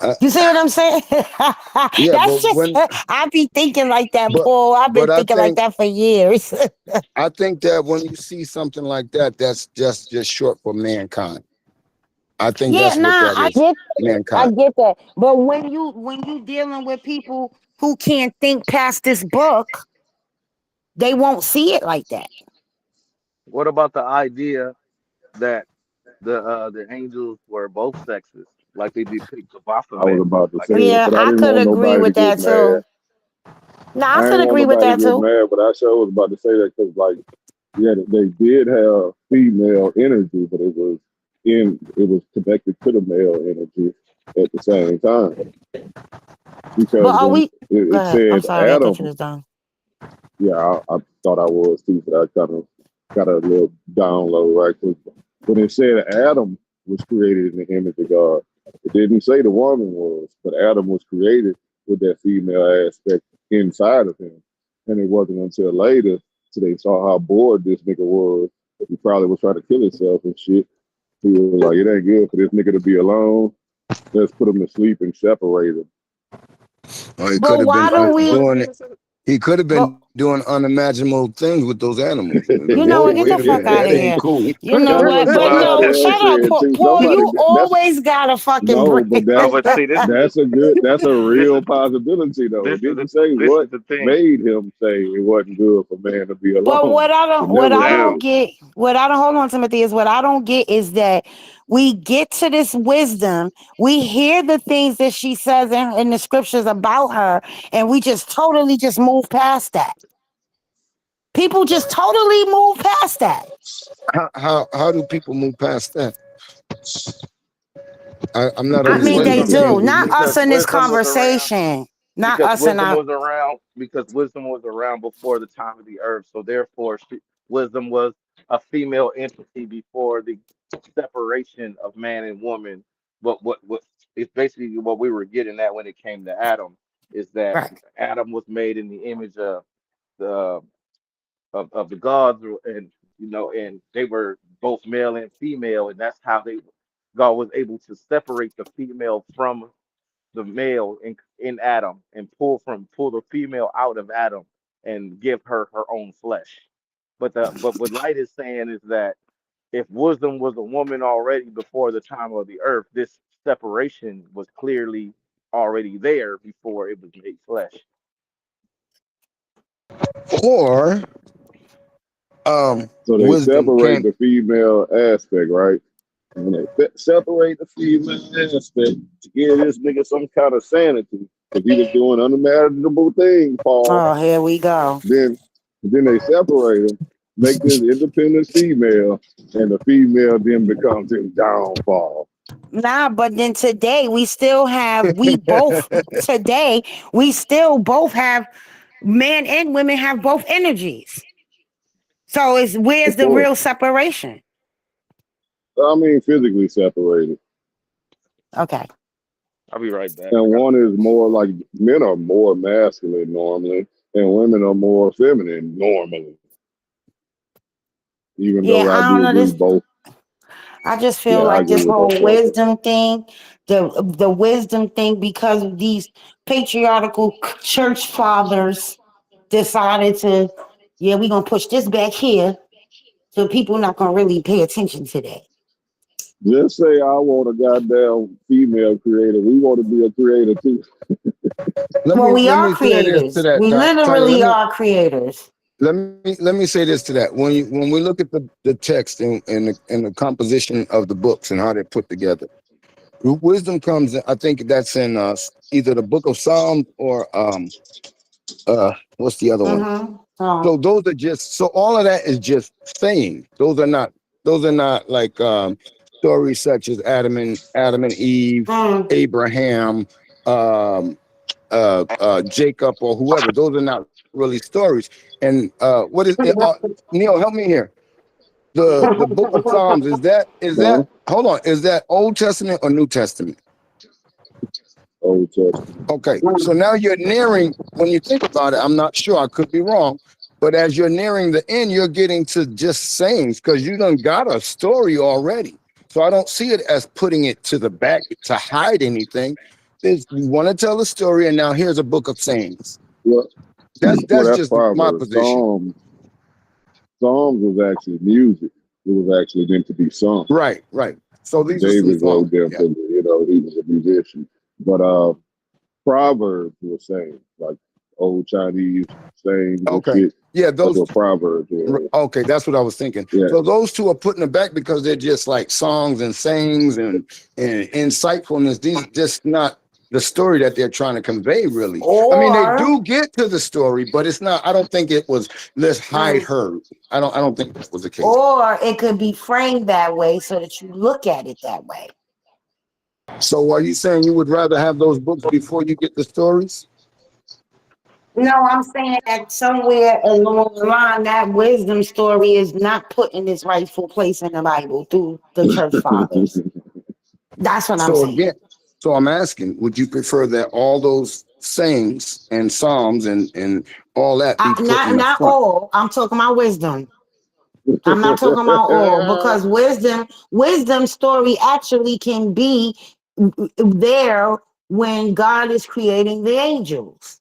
Uh, You see what I'm saying? yeah, That's just I be thinking like that, but Paul. I've been but thinking like that for years. I think that when you see something like that, that's just short for mankind. I think Yeah, that's what nah, that I is, get that. I mankind. get that. But when you dealing with people who can't think past this book, they won't see it like that. What about the idea that the angels were both sexes, like they depict the I was Baphomet, about to like say in the it, Yeah, but movie? I I didn't could want agree nobody to with get that too. mad. Nah, I I could ain't want agree with nobody to that get too. mad, but I sure was about to say that because, like, yeah, they did have female energy, but it was connected to the male energy at the same time But because are when we go it ahead. I'm said sorry, I thought you Adam, was done. yeah, I thought I was too, but I kind of got a little down low, right? 'Cause when it said Adam was created in the image of God, it didn't say the woman was, but Adam was created with that female aspect inside of him. And it wasn't until later, so they saw how bored this nigga was. He probably was trying to kill himself and shit. He was like, it ain't good for this nigga to be alone. Let's put him to sleep and separate him. Or he could But have been why don't we? doing it. He could have But been doing unimaginable things with those animals. The you know what? boy Get could the have fuck been. out That of ain't here. cool. You know That's what? what But somebody no, else shut up, said too. Paul. Somebody You always got a fucking no, break. but No, but see, that's a this real is possibility though. this It is the didn't say this what is the thing. made him say it wasn't good for man to be But alone. It what never I Now, don't said. get, hold on, Timothy, is what I don't get is that we get to this wisdom, we hear the things that she says in the scriptures about her, and we just totally just move past that. People just totally move past that. How do people move past that? I'm not I because mean, they understanding what do. you Not us because in this wisdom was around conversation. Not because us in wisdom our. was around because wisdom was around before the time of the earth. So therefore, wisdom was a female entity before the separation of man and woman. What it's basically what we were getting at when it came to Adam is that Right. Adam was made in the image of the of the gods, and and they were both male and female, and that's how they God was able to separate the female from the male in Adam and pull the female out of Adam and give her her own flesh. But what Light is saying is that if wisdom was a woman already before the time of the earth, this separation was clearly already there before it was made flesh. or So they wisdom separate can. the female aspect, right? And they separate the female aspect to give this nigga some kind of sanity because he was doing unimaginable things, Paul. Oh, here we go. Then they separate him, make this independent female, and the female then becomes his downfall. Nah, but then today we still both have men and women have both energies. So where's Of the course. real separation? I mean, physically separated. Okay. I'll be right back. I And got one is more like men are more masculine normally, and women are more feminine normally. Even Yeah, though I I don't do know agree this. both. I just feel Yeah, I like agree this with both whole of them. wisdom thing, the wisdom thing, because of these patriarchal church fathers decided to, yeah, we're gonna push this back here, so people not gonna really pay attention to that. Just say I want a goddamn female creator. We want to be a creator too. Well, we Let are me say this to creators. that, We Tanya. literally are creators. Let me say this to that. When we look at the text and the composition of the books and how they're put together, wisdom comes. I think that's in either the book of Psalms or What's the other one? So those are just, so all of that is just saying. Those are not like stories such as Adam and Eve, Abraham, Jacob, or whoever. Those are not really stories. And what is it? Neil, help me here. The book of Psalms, is that hold on, is that Old Testament or New Testament? Old Testament. Okay, so now you're nearing, when you think about it, I'm not sure, I could be wrong, but as you're nearing the end, you're getting to just sayings because you done got a story already. So I don't see it as putting it to the back to hide anything. You want to tell a story, and now here's a book of sayings. Well, that's just my position. Psalms was actually music. It was actually meant to be sung. Right. So these David wrote them for, he was a musician. But Proverbs were saying, like old Chinese sayings and shit. Yeah, those are Proverbs. Okay, that's what I was thinking. Yeah. So those two are put in the back because they're just like songs and sayings and insightfulness. These are just not the story that they're trying to convey, really. I mean, they do get to the story, but it's not. I don't think it was. Let's hide her. I don't think that was the case. Or it could be framed that way so that you look at it that way. So are you saying you would rather have those books before you get the stories? No, I'm saying that somewhere along the line, that wisdom story is not put in its rightful place in the Bible through the church fathers. That's what I'm saying. Again, so I'm asking, would you prefer that all those sayings and psalms and all that be put in the not front? all. I'm talking about wisdom. I'm not talking about all, because wisdom story actually can be there when God is creating the angels.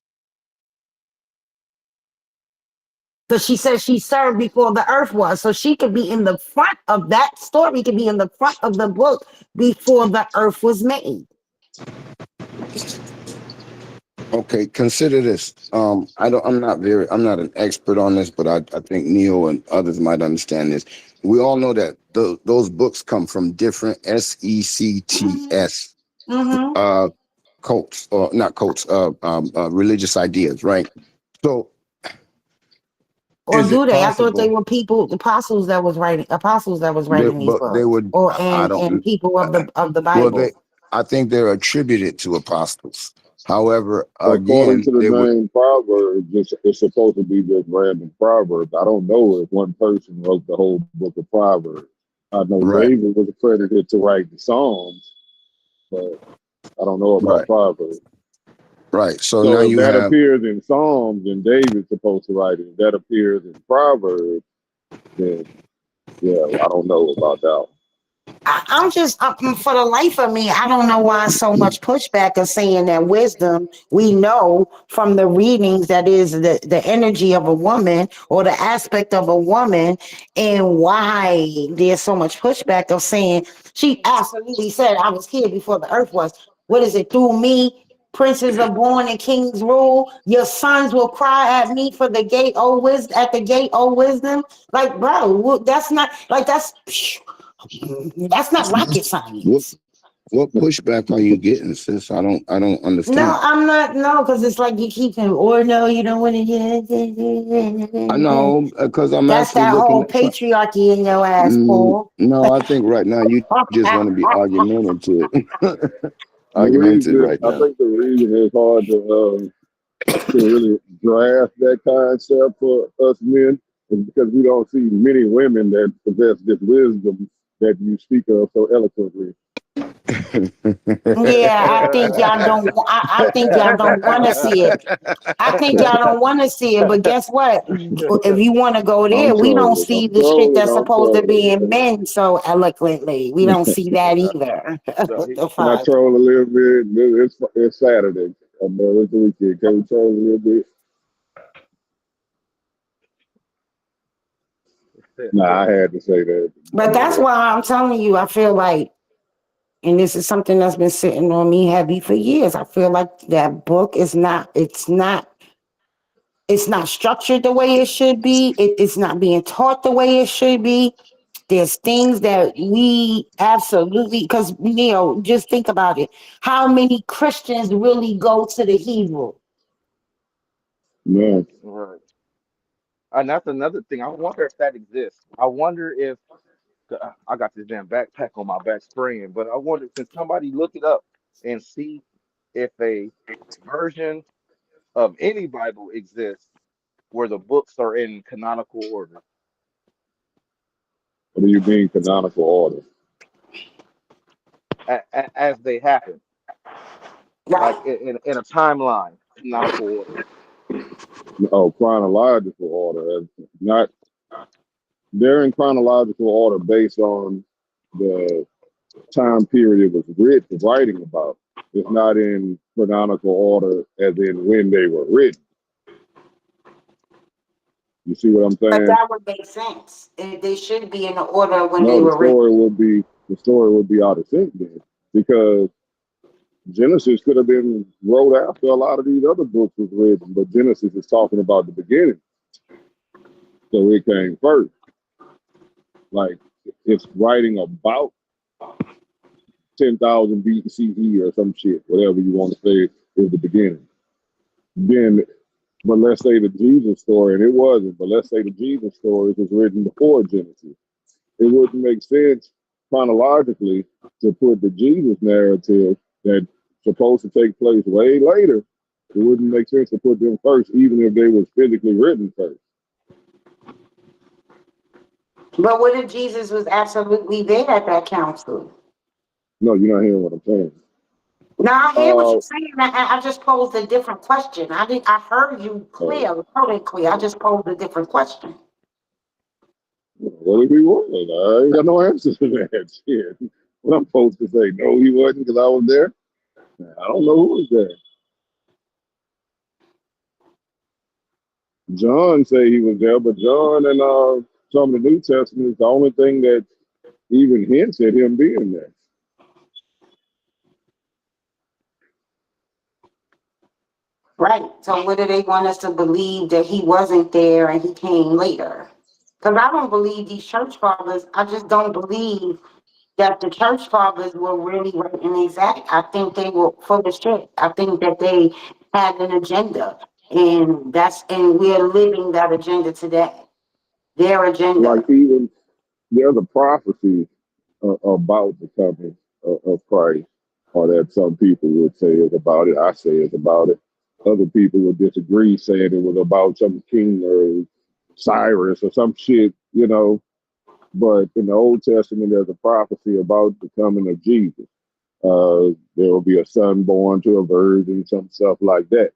So she says she served before the earth was. So she could be in the front of that story, could be in the front of the book before the earth was made. Okay, consider this. I'm not an expert on this, but I think Neil and others might understand this. We all know that those books come from different sects, cults, or not cults, religious ideas, right? So, or do they? I thought they were apostles that was writing these books. They would, and people of the Bible. Well, I think they're attributed to apostles. However, according again, to the name Proverbs, it's supposed to be just random Proverbs. I don't know if one person wrote the whole book of Proverbs. I know David was accredited to write the Psalms, but I don't know about Proverbs. Right. So now if that appears in Psalms and David's supposed to write it, that appears in Proverbs, then yeah, I don't know about that. I'm just, for the life of me, I don't know why so much pushback of saying that wisdom, we know from the readings that is the energy of a woman or the aspect of a woman, and why there's so much pushback of saying, she absolutely said, I was here before the earth was. What is it? Through me, princes are born and kings rule. Your sons will cry at me for the gate, oh wisdom, at the gate, oh wisdom. Like, bro, that's not, like, that's not rocket science. What pushback are you getting, sis? I don't understand. No, I'm not. No, because it's like you keep him, or no, you don't want to. I know, because I'm that's actually that looking whole patriarchy in your ass, Paul. No, I think right now you just want to be argumentative. Argumentative right now. I think the reason it's hard to really grasp that concept for us men is because we don't see many women that possess this wisdom that you speak of so eloquently. Yeah, I think y'all don't. I think y'all don't want to see it. I think y'all don't want to see it. But guess what? If you want to go there, we don't see the shit that's supposed to be in men so eloquently. We don't see that either. Can I troll a little bit? It's Saturday. It's the weekend. Can we troll a little bit? Nah, I had to say that. But that's why I'm telling you, I feel like, and this is something that's been sitting on me heavy for years. I feel like that book is not structured the way it should be. It's not being taught the way it should be. There's things that we absolutely, because, just think about it. How many Christians really go to the Hebrew? No. Right. And that's another thing. I wonder if that exists. I wonder if I got this damn backpack on my back spraying, but I wonder, can somebody look it up and see if a version of any Bible exists where the books are in canonical order What do you mean canonical order? as they happen, like Right. in a timeline, canonical order. Oh, chronological order. Not they're in chronological order based on the time period it was writing about. It's not in canonical order as in when they were written. You see what I'm But saying? that would make sense. They should be in the order when they No, were written. the story would be out of sync then, because Genesis could have been wrote after a lot of these other books was written, but Genesis is talking about the beginning, so it came first. Like it's writing about 10,000 BCE or some shit, whatever you want to say is the beginning. Then, but let's say the Jesus story, and it wasn't, but let's say the Jesus story was written before Genesis. It wouldn't make sense chronologically to put the Jesus narrative that's supposed to take place way later. It wouldn't make sense to put them first, even if they was physically written first. But what if Jesus was absolutely there at that council? No, you're not hearing what I'm saying. No, I hear what Uh, you're saying. I just posed a different question. I heard you uh, clear, totally clear. I just posed a different question. what if he was? I ain't got no answer to that shit. What I'm supposed to say? No, he wasn't because I was there. I don't know who was there. John say he was there, but John and some of the New Testament is the only thing that even hints at him being there. Right. So what do they want us to believe that he wasn't there and he came later? Because I don't believe these church fathers. I just don't believe that the church fathers were really right and exact. I think they were full of shit. I think that they had an agenda, and we're living that agenda today. Their Like agenda. even there's a prophecy about the coming of Christ, or that some people would say is about it. I say it's about it. Other people would disagree, saying it was about some king or Cyrus or some shit, you know. But in the Old Testament, there's a prophecy about the coming of Jesus. There will be a son born to a virgin, some stuff like that.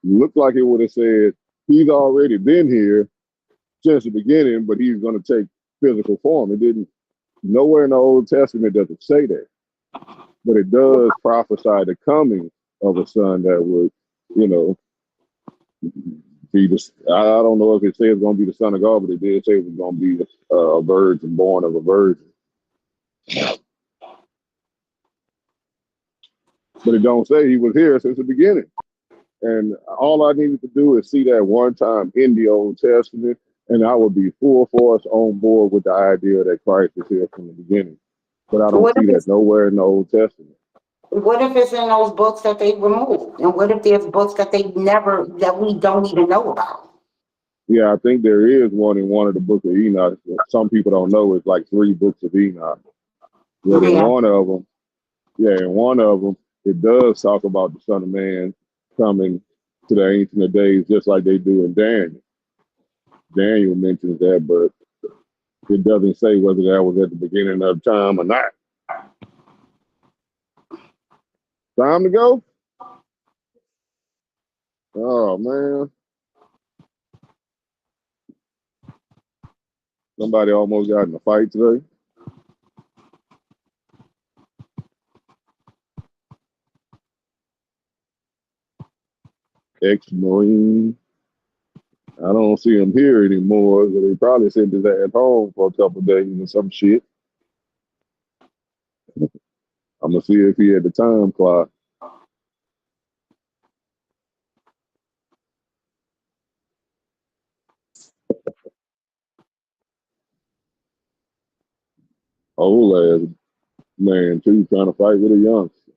Looked like it would have said he's already been here since the beginning, but he's going to take physical form. It didn't. Nowhere in the Old Testament does it say that, but it does prophesy the coming of a son that would, you know, be the. I don't know if it says it's going to be the son of God, but it did say it was going to be a virgin born of a virgin. But it don't say he was here since the beginning. And all I needed to do is see that one time in the Old Testament, and I would be full force on board with the idea that Christ was here from the beginning. But I don't What see if that it's nowhere in the Old Testament. what if it's in those books that they removed? And what if there's books that we don't even know about? Yeah, I think there is one in one of the books of Enoch. Some people don't know it's like 3 books of Enoch. But in Yeah. one of them, in one of them, it does talk about the Son of Man coming to the Ancient of Days, just like they do in Daniel. Daniel mentions that, but it doesn't say whether that was at the beginning of time or not. Time to go? Oh man, somebody almost got in a fight today. Ex-Marine. I don't see him here anymore, so they probably sent his ass home for a couple of days or some shit. I'm gonna see if he had the time clock. Old ass man too, trying to fight with a youngster.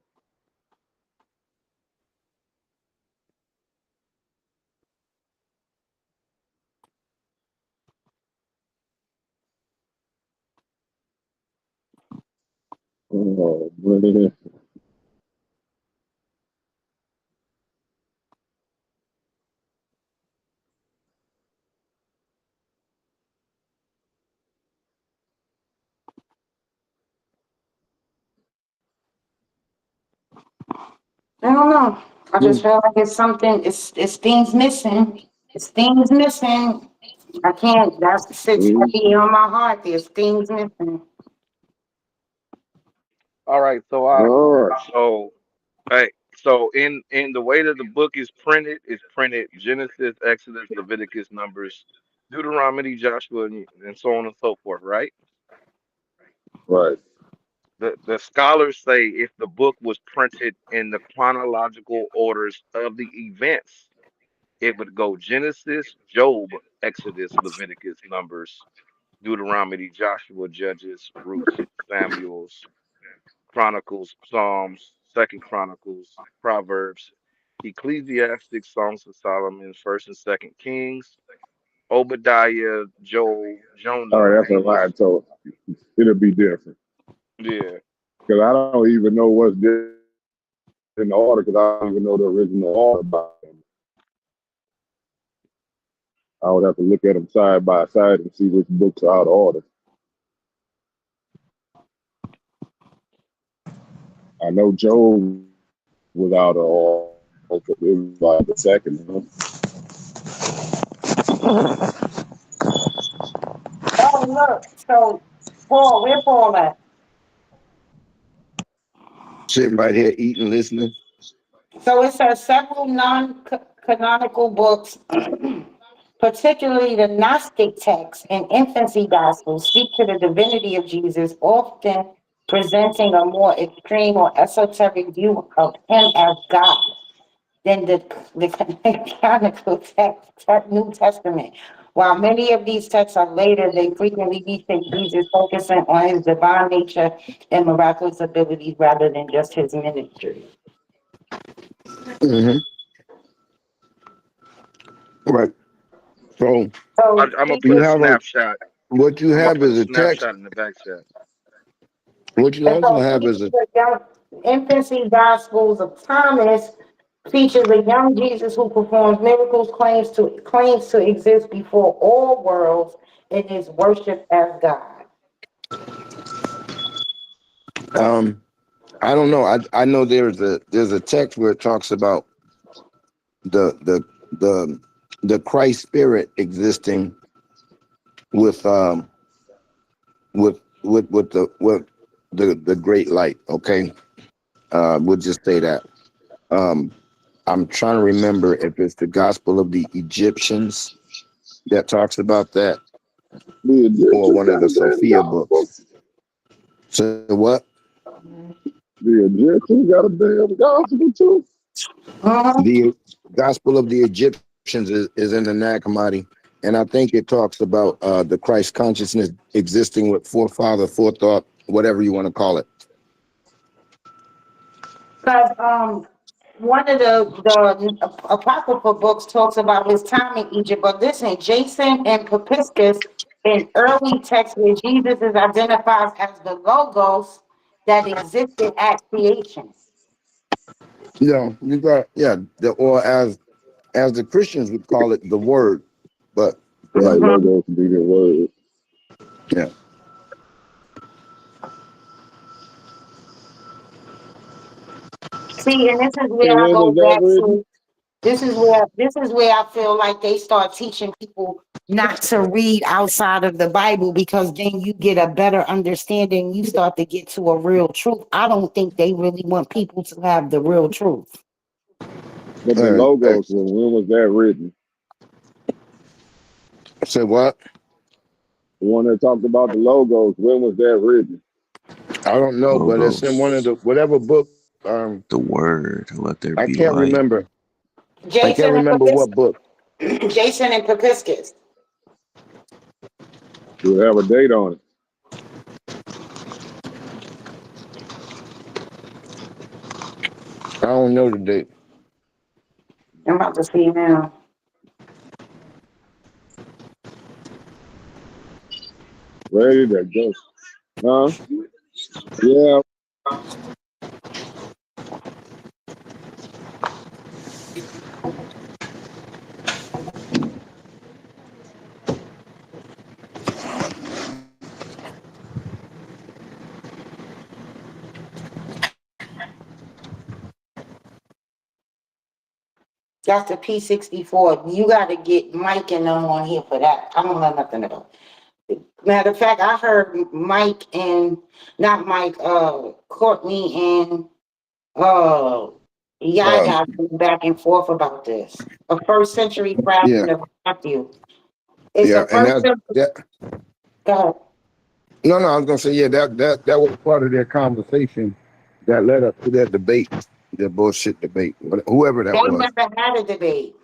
Oh, man. I don't know. I just Hmm. feel like it's something. It's things missing. It's things missing. I can't. That sits Mhm. heavy on my heart. There's things missing. All right, All right. so hey, so in the way that the book is printed, it's printed Genesis, Exodus, Leviticus, Numbers, Deuteronomy, Joshua, and so on and so forth, right? Right. The scholars say if the book was printed in the chronological orders of the events, it would go Genesis, Job, Exodus, Leviticus, Numbers, Deuteronomy, Joshua, Judges, Ruth, Samuel's, Chronicles, Psalms, Second Chronicles, Proverbs, Ecclesiastic, Songs of Solomon, First and Second Kings, Obadiah, Joel, All Jonah, right. That's a lie. Amos. So it'll be different Yeah. because I don't even know what's in the order because I don't even know the original order. About them. I would have to look at them side by side and see which books are out of order. I know Job was out of order, but it was like the second one. Oh look. So Paul, where Paul at? Sitting right here eating, listening. So it says several non-canonical books, particularly the Gnostic texts and infancy gospels, speak to the divinity of Jesus, often presenting a more extreme or esoteric view of him as God than the canonical New Testament. While many of these texts are later, they frequently depict Jesus focusing on his divine nature and miraculous abilities rather than just his ministry. Mm-hmm. Right. So So I'm gonna you put a have a snapshot. what you I'm gonna have put a is a text. snapshot in the back chat. What you and also so have is a the young infancy gospels of Thomas features a young Jesus who performs miracles, claims to exist before all worlds, and is worshipped as God. I don't know. I know there's a text where it talks about the the the the Christ spirit existing with with the great light. Okay. We'll just say that. Um I'm trying to remember if it's the Gospel of the Egyptians that talks about that The or Egyptians one of got the a damn Sophia gospel. books. So what? The Egyptians got a damn gospel too. Mhm. The Gospel of the Egyptians is in the Nag Hammadi, and I think it talks about the Christ consciousness existing with forefather, forethought, whatever you want to call it. Because one of the apocryphal books talks about his time in Egypt. But listen, Jason and Papiscus in early texts where Jesus is identified as the logos that existed at creation. You got or as the Christians would call it, the Word. But yeah, Right, Mhm. logos be the word. yeah. See, and this is And where I when go was that back written? to. This is where I feel like they start teaching people not to read outside of the Bible because then you get a better understanding. You start to get to a real truth. I don't think they really want people to have the real truth. But the Uh, uh, logos, when was that written? say what? The one that talked about the logos, when was that written? I don't know, but it's in one of Logos, the whatever book. the word, let there I be can't light. remember. I can't Jason and remember what book. Jason and Papiscus. Do it have a date on it? I don't know the date. I'm about to see now. Ready to go. Huh? Yeah, That's the P64. You got to get Mike and them on here for that. I don't know nothing about it. Matter of fact, I heard Mike and not Mike, Courtney and Yaya go back and forth about this. A first century Yeah, crafting of Matthew. It's yeah, a and first century. that. Go ahead. No, no, I was gonna say, yeah, that was part of their conversation that led up to that debate, that bullshit debate, whoever They that was. never had a debate.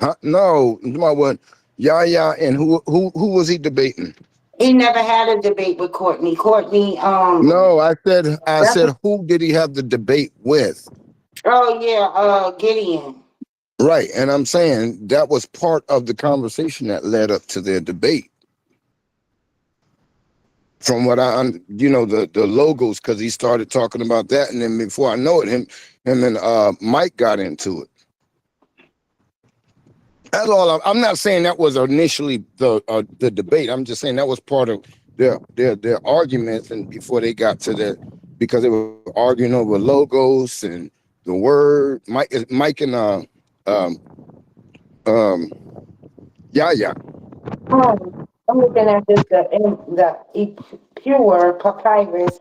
Huh? No, my what? Yeah, and who was he debating? He never had a debate with Courtney. Courtney, No, I that's said, who did he have the debate with? oh yeah, Gideon. Right, and I'm saying that was part of the conversation that led up to their debate. From what the logos, because he started talking about that, and then before I know it, him and Mike got into it. That's all. I'm not saying that was initially the debate. I'm just saying that was part of their arguments, and before they got to because they were arguing over logos and the word. Mike and um um yeah. I'm looking at this the pure papyrus,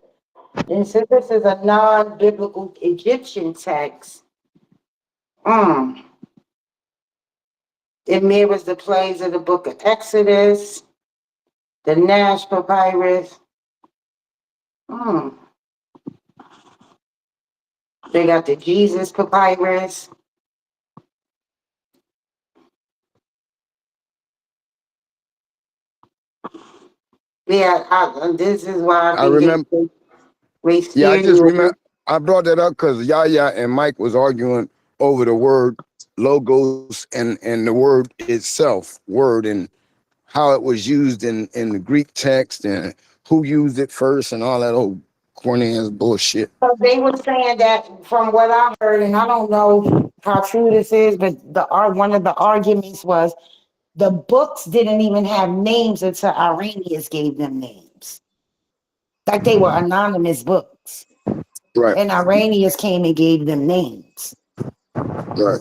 and since this is a non-biblical Egyptian text, mm, it mirrors the plays of the Book of Exodus, the Nash papyrus. Mm. They got the Jesus papyrus. Yeah, this is why I I think remember. they Yeah, I steer just you away. remember. I brought that up because Yaya and Mike was arguing over the word logos and the word itself, word, and how it was used in the Greek text and who used it first and all that old corny ass bullshit. So they were saying that from what I heard, and I don't know how true this is, but one of the arguments was the books didn't even have names until Irenaeus gave them names. Like they were anonymous books. Right, And Irenaeus came and gave them names. right.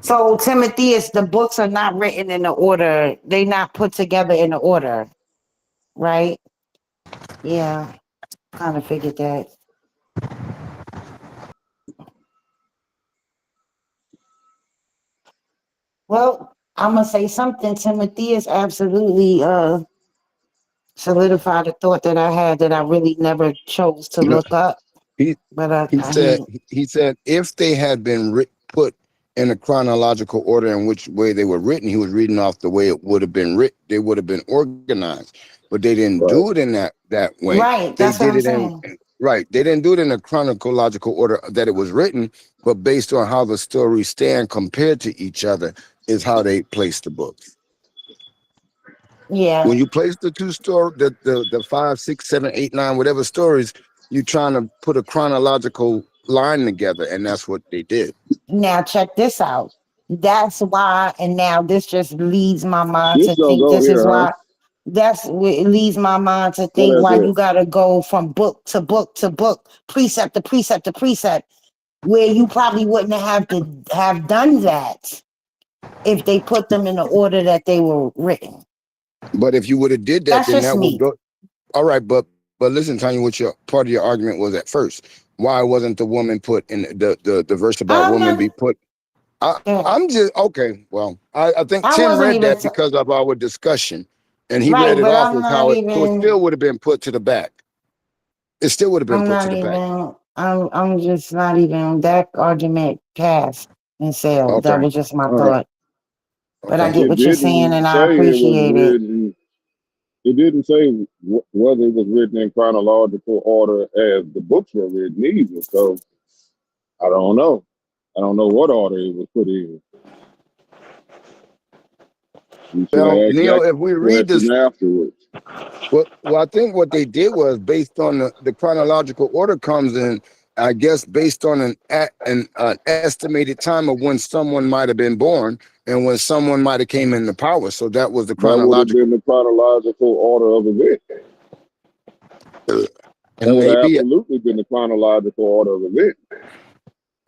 So Timotheus, the books are not written in the order, they're not put together in the order, right? Yeah, kind of figured that. Well, I'm gonna say something. Timotheus absolutely solidified a thought that I had that I really never chose to You know, look up. he But he I said mean, he said if they had been put in a chronological order in which way they were written, he was reading off the way it would have been written. They would have been organized, but they didn't Right. do it in that way. right, They that's what did I'm it in saying. right. They didn't do it in a chronological order that it was written, but based on how the stories stand compared to each other is how they place the books. Yeah. When you place the two story, the 5, 6, 7, 8, 9, whatever stories, you're trying to put a chronological line together, and that's what they did. Now check this out. That's why, and now this just leads my mind This to don't think go this is here, huh? why. That's what it leads my mind to What think that's why it? you gotta go from book to book to book, precept to precept to precept, where you probably wouldn't have to have done that if they put them in the order that they were written. But if you would have did that, That's then just that would me. go. All right, but listen, Tanya, what your part of your argument was at first. Why wasn't the woman put in the verse about I'm woman not. be put? Yeah, I'm just okay. Well, I think I Tim wasn't read even that because of our discussion, and he read right, it but off I'm as not how it so it even. still would have been put to the back. It still would have been I'm put to not the back. even. I'm just not even that argument passed and sailed. That Okay. was just my All right. thought. But I Okay. get It what you're saying, didn't and I say it was appreciate it. written. It didn't say whether it was written in chronological order as the books were written either. So I don't know. I don't know what order it was put in. You should Well, have asked Neil, that if we read this, question afterwards. well, I think what they did was based on the chronological order comes in, I guess, based on an estimated time of when someone might have been born and when someone might have came into power. So that was the That would have chronological. been the chronological order of events. That And would have maybe, absolutely been the chronological order of events.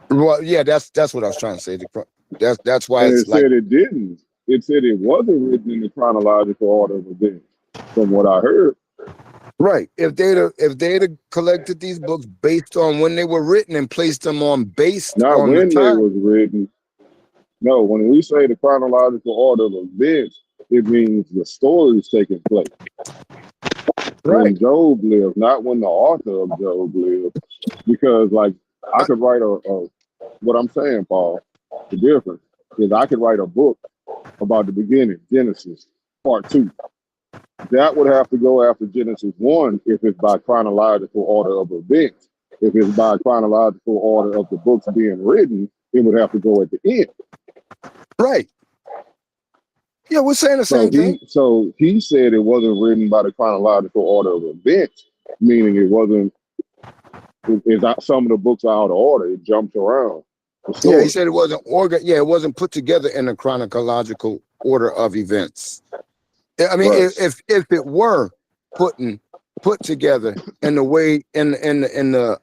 well, yeah, that's what I was trying to say. That's why And it's it like, said it didn't. It said it wasn't written in the chronological order of events, from what I heard. right. If they'd have collected these books based on when they were written and placed them on based Not on the when they time. was written. No, when we say the chronological order of events, it means the stories taking place Right. when Job lived, not when the author of Job lived. Because, like, I could write what I'm saying, Paul. The difference is I could write a book about the beginning, Genesis, part 2. That would have to go after Genesis 1 if it's by chronological order of events. If it's by chronological order of the books being written, it would have to go at the end. Right. Yeah, we're saying the So same thing. he said it wasn't written by the chronological order of events, meaning it wasn't. It's not, some of the books are out of order. It jumps around the Yeah, he story. said it wasn't yeah, it wasn't put together in a chronological order of events. I mean, Right. if it were put together in the way in the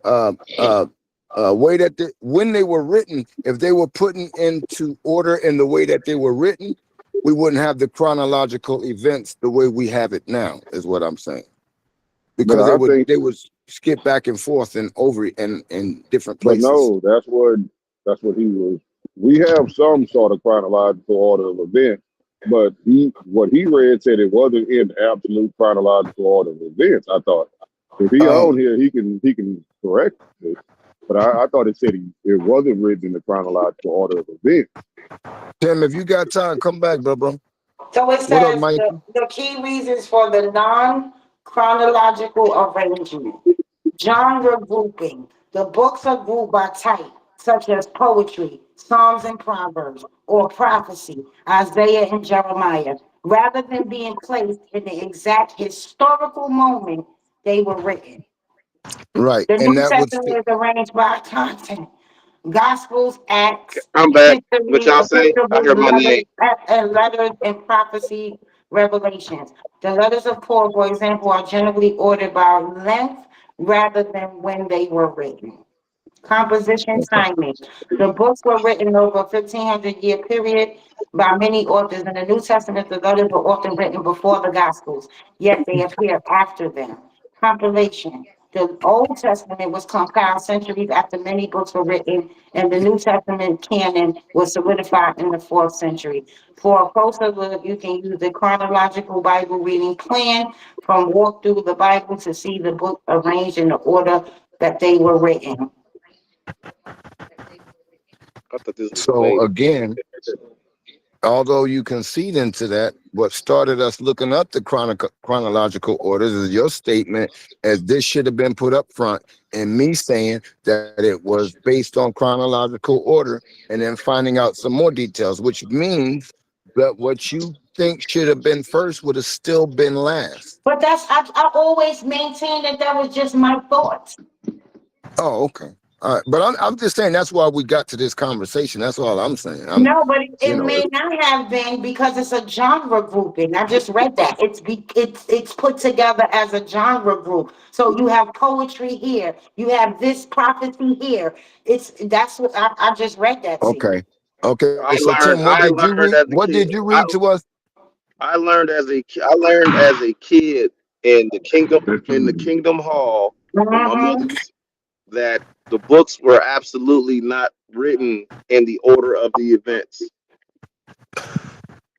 way that when they were written, if they were put into order in the way that they were written, we wouldn't have the chronological events the way we have it now, is what I'm saying. But Because I think, they would skip back and forth and over in different but places. no, that's what he was. We have some sort of chronological order of events, but what he read said it wasn't in absolute chronological order of events. I thought if he Oh, on here, he can correct me. But I thought it said it wasn't written in the chronological order of events. Tim, if you got time, come back, bro. So it What up, says Mike? the key reasons for the non-chronological arrangement. Genre grouping. The books are grouped by type, such as poetry, Psalms and Proverbs, or prophecy, Isaiah and Jeremiah, rather than being placed in the exact historical moment they were written. Right, The and New that would Testament is arranged by content. Gospels, Acts, I'm back. What history, y'all say? I epistles, heard my name. letters, and prophecy, revelations. The letters of Paul, for example, are generally ordered by length rather than when they were written. Composition timing. The books were written over a 1500-year period by many authors. In the New Testament, the letters were often written before the Gospels, yet they appear after them. Compilation. The Old Testament was compiled centuries after many books were written, and the New Testament canon was solidified in the 4th century. For a closer look, you can use the chronological Bible reading plan from Walk Through the Bible to see the book arranged in the order that they were written. I thought this was a so lady. again, although you concede into that, what started us looking up the chronological orders is your statement as this should have been put up front, and me saying that it was based on chronological order, and then finding out some more details, which means that what you think should have been first would have still been last. But I always maintain that that was just my thoughts. Oh, okay. All right. But I'm just saying that's why we got to this conversation. That's all I'm saying. No, but You it know, may not have been because it's a genre grouping. I just read that. It's put together as a genre group. So you have poetry here, you have this prophecy here. That's what I just read that to you. okay. Okay. So Tim, what I did you learned read? as a What kid. did you read to us? I learned as a kid in the Kingdom Hall from my Mhm. mothers that the books were absolutely not written in the order of the events.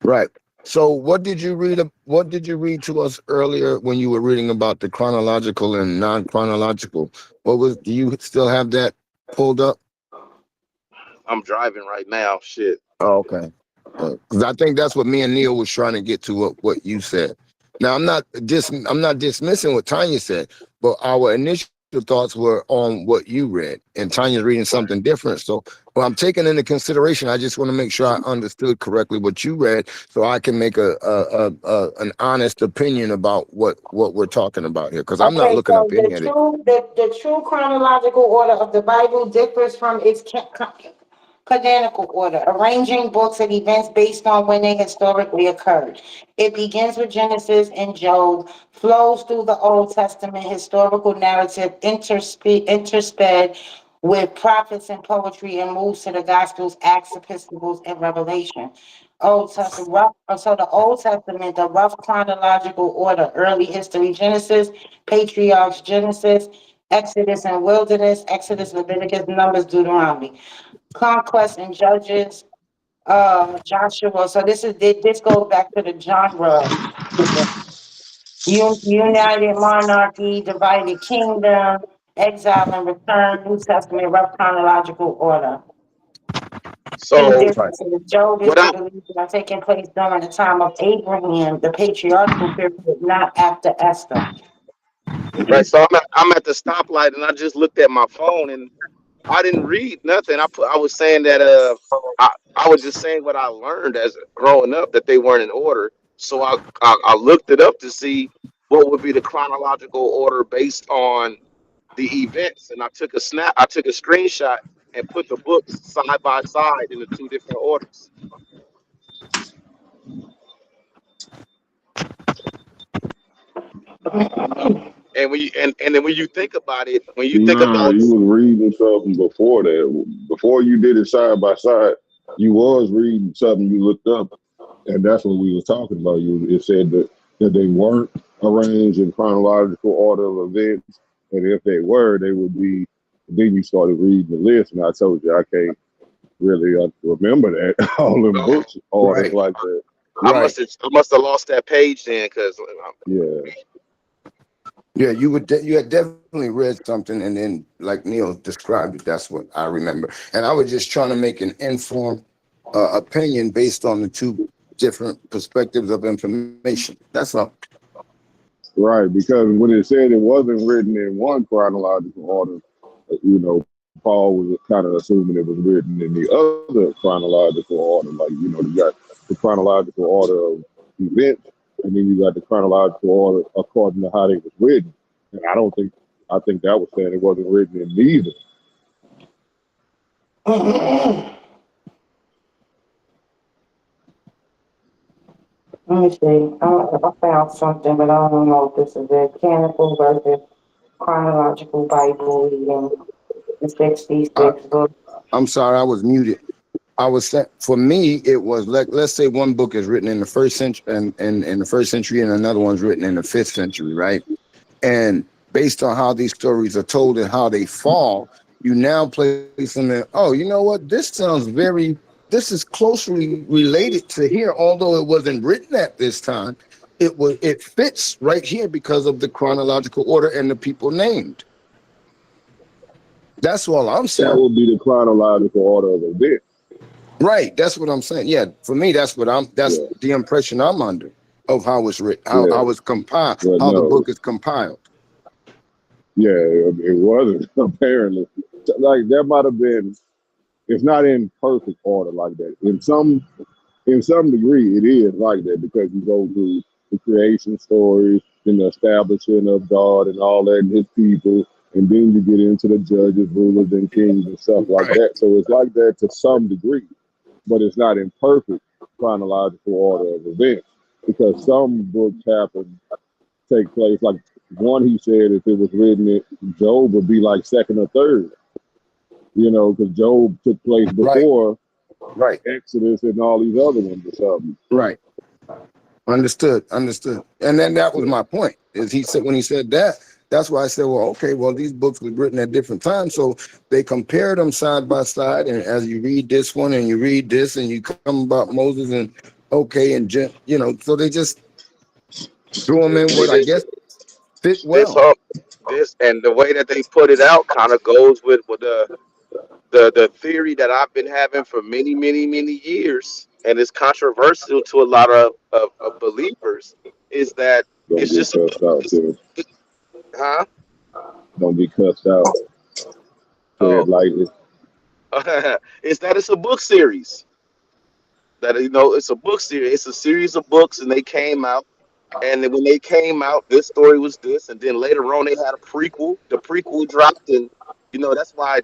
Right. So what did you read? What did you read to us earlier when you were reading about the chronological and non-chronological? Do you still have that pulled up? I'm driving right now. Shit. Oh, okay. Because I think that's what me and Neil was trying to get to what you said. Now I'm not dismissing what Tanya said, but our initial thoughts were on what you read, and Tanya's reading something different. So, well, I'm taking into consideration. I just want to make sure I understood correctly what you read, so I can make an honest opinion about what we're talking about here. Because I'm not Okay, looking so up any of it. the true chronological order of the Bible differs from its canonical order, arranging books and events based on when they historically occurred. It begins with Genesis and Job, flows through the Old Testament historical narrative, intersped with prophets and poetry, and moves to the Gospels, Acts, Epistles, and Revelation. Old Testament, so the Old Testament, the rough chronological order, early history, Genesis, patriarchs, Genesis, Exodus and wilderness, Exodus, Leviticus, Numbers, Deuteronomy, conquest and judges, Joshua. So this goes back to the genre. United monarchy, divided kingdom, exile and return, New Testament, rough chronological order. Key So Right. differences. Job is what the I belief that taking place during the time of Abraham, the patriarchal period, not after Esther. right, so I'm at the stoplight and I just looked at my phone and I didn't read nothing. I was saying that I was just saying what I learned as growing up that they weren't in order. So I looked it up to see what would be the chronological order based on the events, and I took a screenshot and put the books side by side in the two different orders. And and then when you think about it, when you think Nah, about you was reading something before that. Before you did it side by side, you was reading something you looked up, and that's what we was talking about. It said that they weren't arranged in chronological order of events, and if they were, they would be. Then you started reading the list, and I told you I can't really remember that all them books orders Right. like that. Right. I must have lost that page then because Yeah, Yeah, you had definitely read something, and then like Neil described it, that's what I remember. And I was just trying to make an informed opinion based on the two different perspectives of information. That's all. right. Because when it said it wasn't written in one chronological order, Paul was kind of assuming it was written in the other chronological order. Like, you got the chronological order of events, and then you got the chronological order according to how they was written. And I think that was saying it wasn't written in neither. Let me see. I found something, but I don't know if this is it. Canonical versus chronological Bible reading, the I, 66 book. I'm sorry, I was muted. I was saying, for me, it was like, let's say one book is written in the first century, and in the first century, and another one's written in the fifth century, right? And based on how these stories are told and how they fall, you now place them in, oh, you know what? This is closely related to here, although it wasn't written at this time. It fits right here because of the chronological order and the people named. That's all I'm That saying. would be the chronological order of events. Right. That's what I'm saying. Yeah. For me, that's Yeah, the impression I'm under of how it's written, yeah. how it's compiled, But how the no, book is compiled. yeah, it wasn't apparently. Like that might have been. It's not in perfect order like that. In some degree, it is like that because you go through the creation stories and the establishing of God and all that and His people, and then you get into the judges, rulers, and kings and stuff like Right. that. So it's like that to some degree, but it's not in perfect chronological order of events because some books happen take place like one. He said if it was written, Job would be like second or third. Because Job took place Right. before Right. Exodus and all these other ones or something. Right. Understood. Understood. And then that was my point. Is he said when he said that, that's why I said, well, okay, well, these books were written at different times. So they compared them side by side. And as you read this one and you read this and you come about Moses and okay, and so they just threw them in see what I guess fit this well. whole this and the way that they put it out kind of goes with the theory that I've been having for many years, and it's controversial to a lot of believers, is that Don't it's get just a cussed out, too. huh? Don't get cussed out. Oh, Tread lightly. is that it's a book series. That it's a book series. It's a series of books, and they came out. And then when they came out, this story was this, and then later on they had a prequel. The prequel dropped, and that's why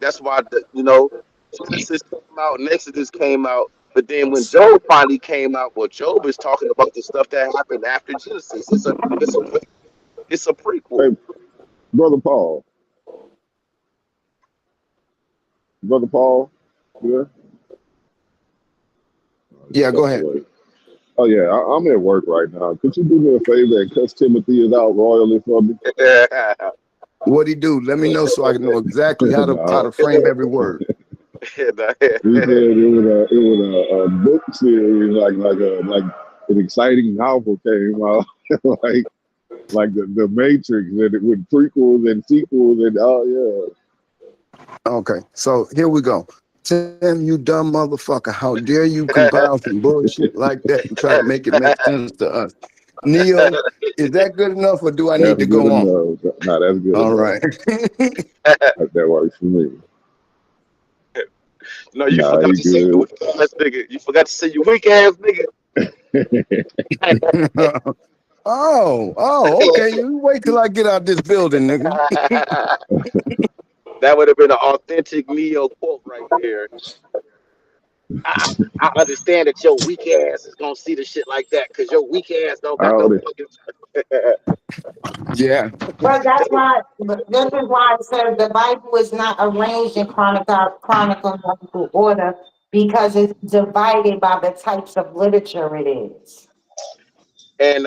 Genesis came out and Exodus came out. But then when Job finally came out, well, Job is talking about the stuff that happened after Genesis. It's a prequel. Hey, brother Paul. Brother Paul. Yeah. Yeah, go Stepped ahead. away. Oh yeah, I'm at work right now. Could you do me a favor and cuss Timothy is out royally for me? What'd he do? Let me know so I can know exactly how No. to frame every word. He said it was a book series, like an exciting novel came out, like the Matrix, and it with prequels and sequels and oh Okay, so here we go. Tim, you dumb motherfucker. How dare you compile some bullshit like that and try to make it make sense to us? Neo, is that good enough or do I yeah, need that's to good go on? enough. Nah, that's good All enough. right. That works for me. No, you Nah, forgot he to say you good. weak ass nigga. You forgot to say you weak ass nigga. Oh, okay. You wait till I get out this building, nigga. That would have been an authentic Neo quote right there. I, I understand that your weak ass is gonna see the shit like that because your weak ass don't got no Howdy. fucking. Yeah. But that's why, this is why it says the Bible is not arranged in chronological order because it's divided by the types of literature it is. And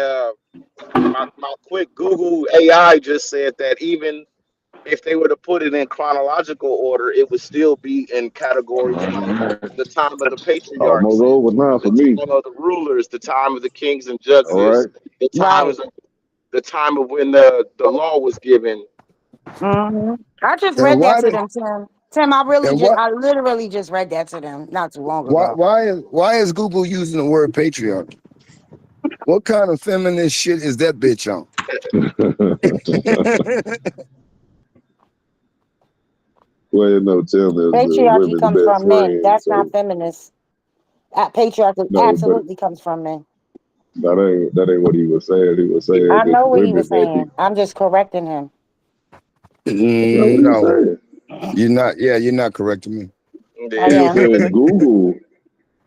my quick Google AI just said that even if they were to put it in chronological order, it would still be in categories like the time of the Almost patriarchs, over now the for me. time of the rulers, the time of the kings and All right. judges, the Right. times of the time of when the law was given. I just And read that why to did them, Tim. Tim, and what I literally just read that to them not too long ago. why is Google using the word patriarchy? What kind of feminist shit is that bitch on? Well, no, Tim is the Patriarchy women's comes best from men. friend. That's not So feminist. Patriarchy no, but absolutely comes from men. that ain't what he was saying. He was saying I that know the what he women was that be. saying. I'm just correcting him. That's not what he was No, saying. you're not. Yeah, you're not correcting me. I He was Yeah. am. saying Google.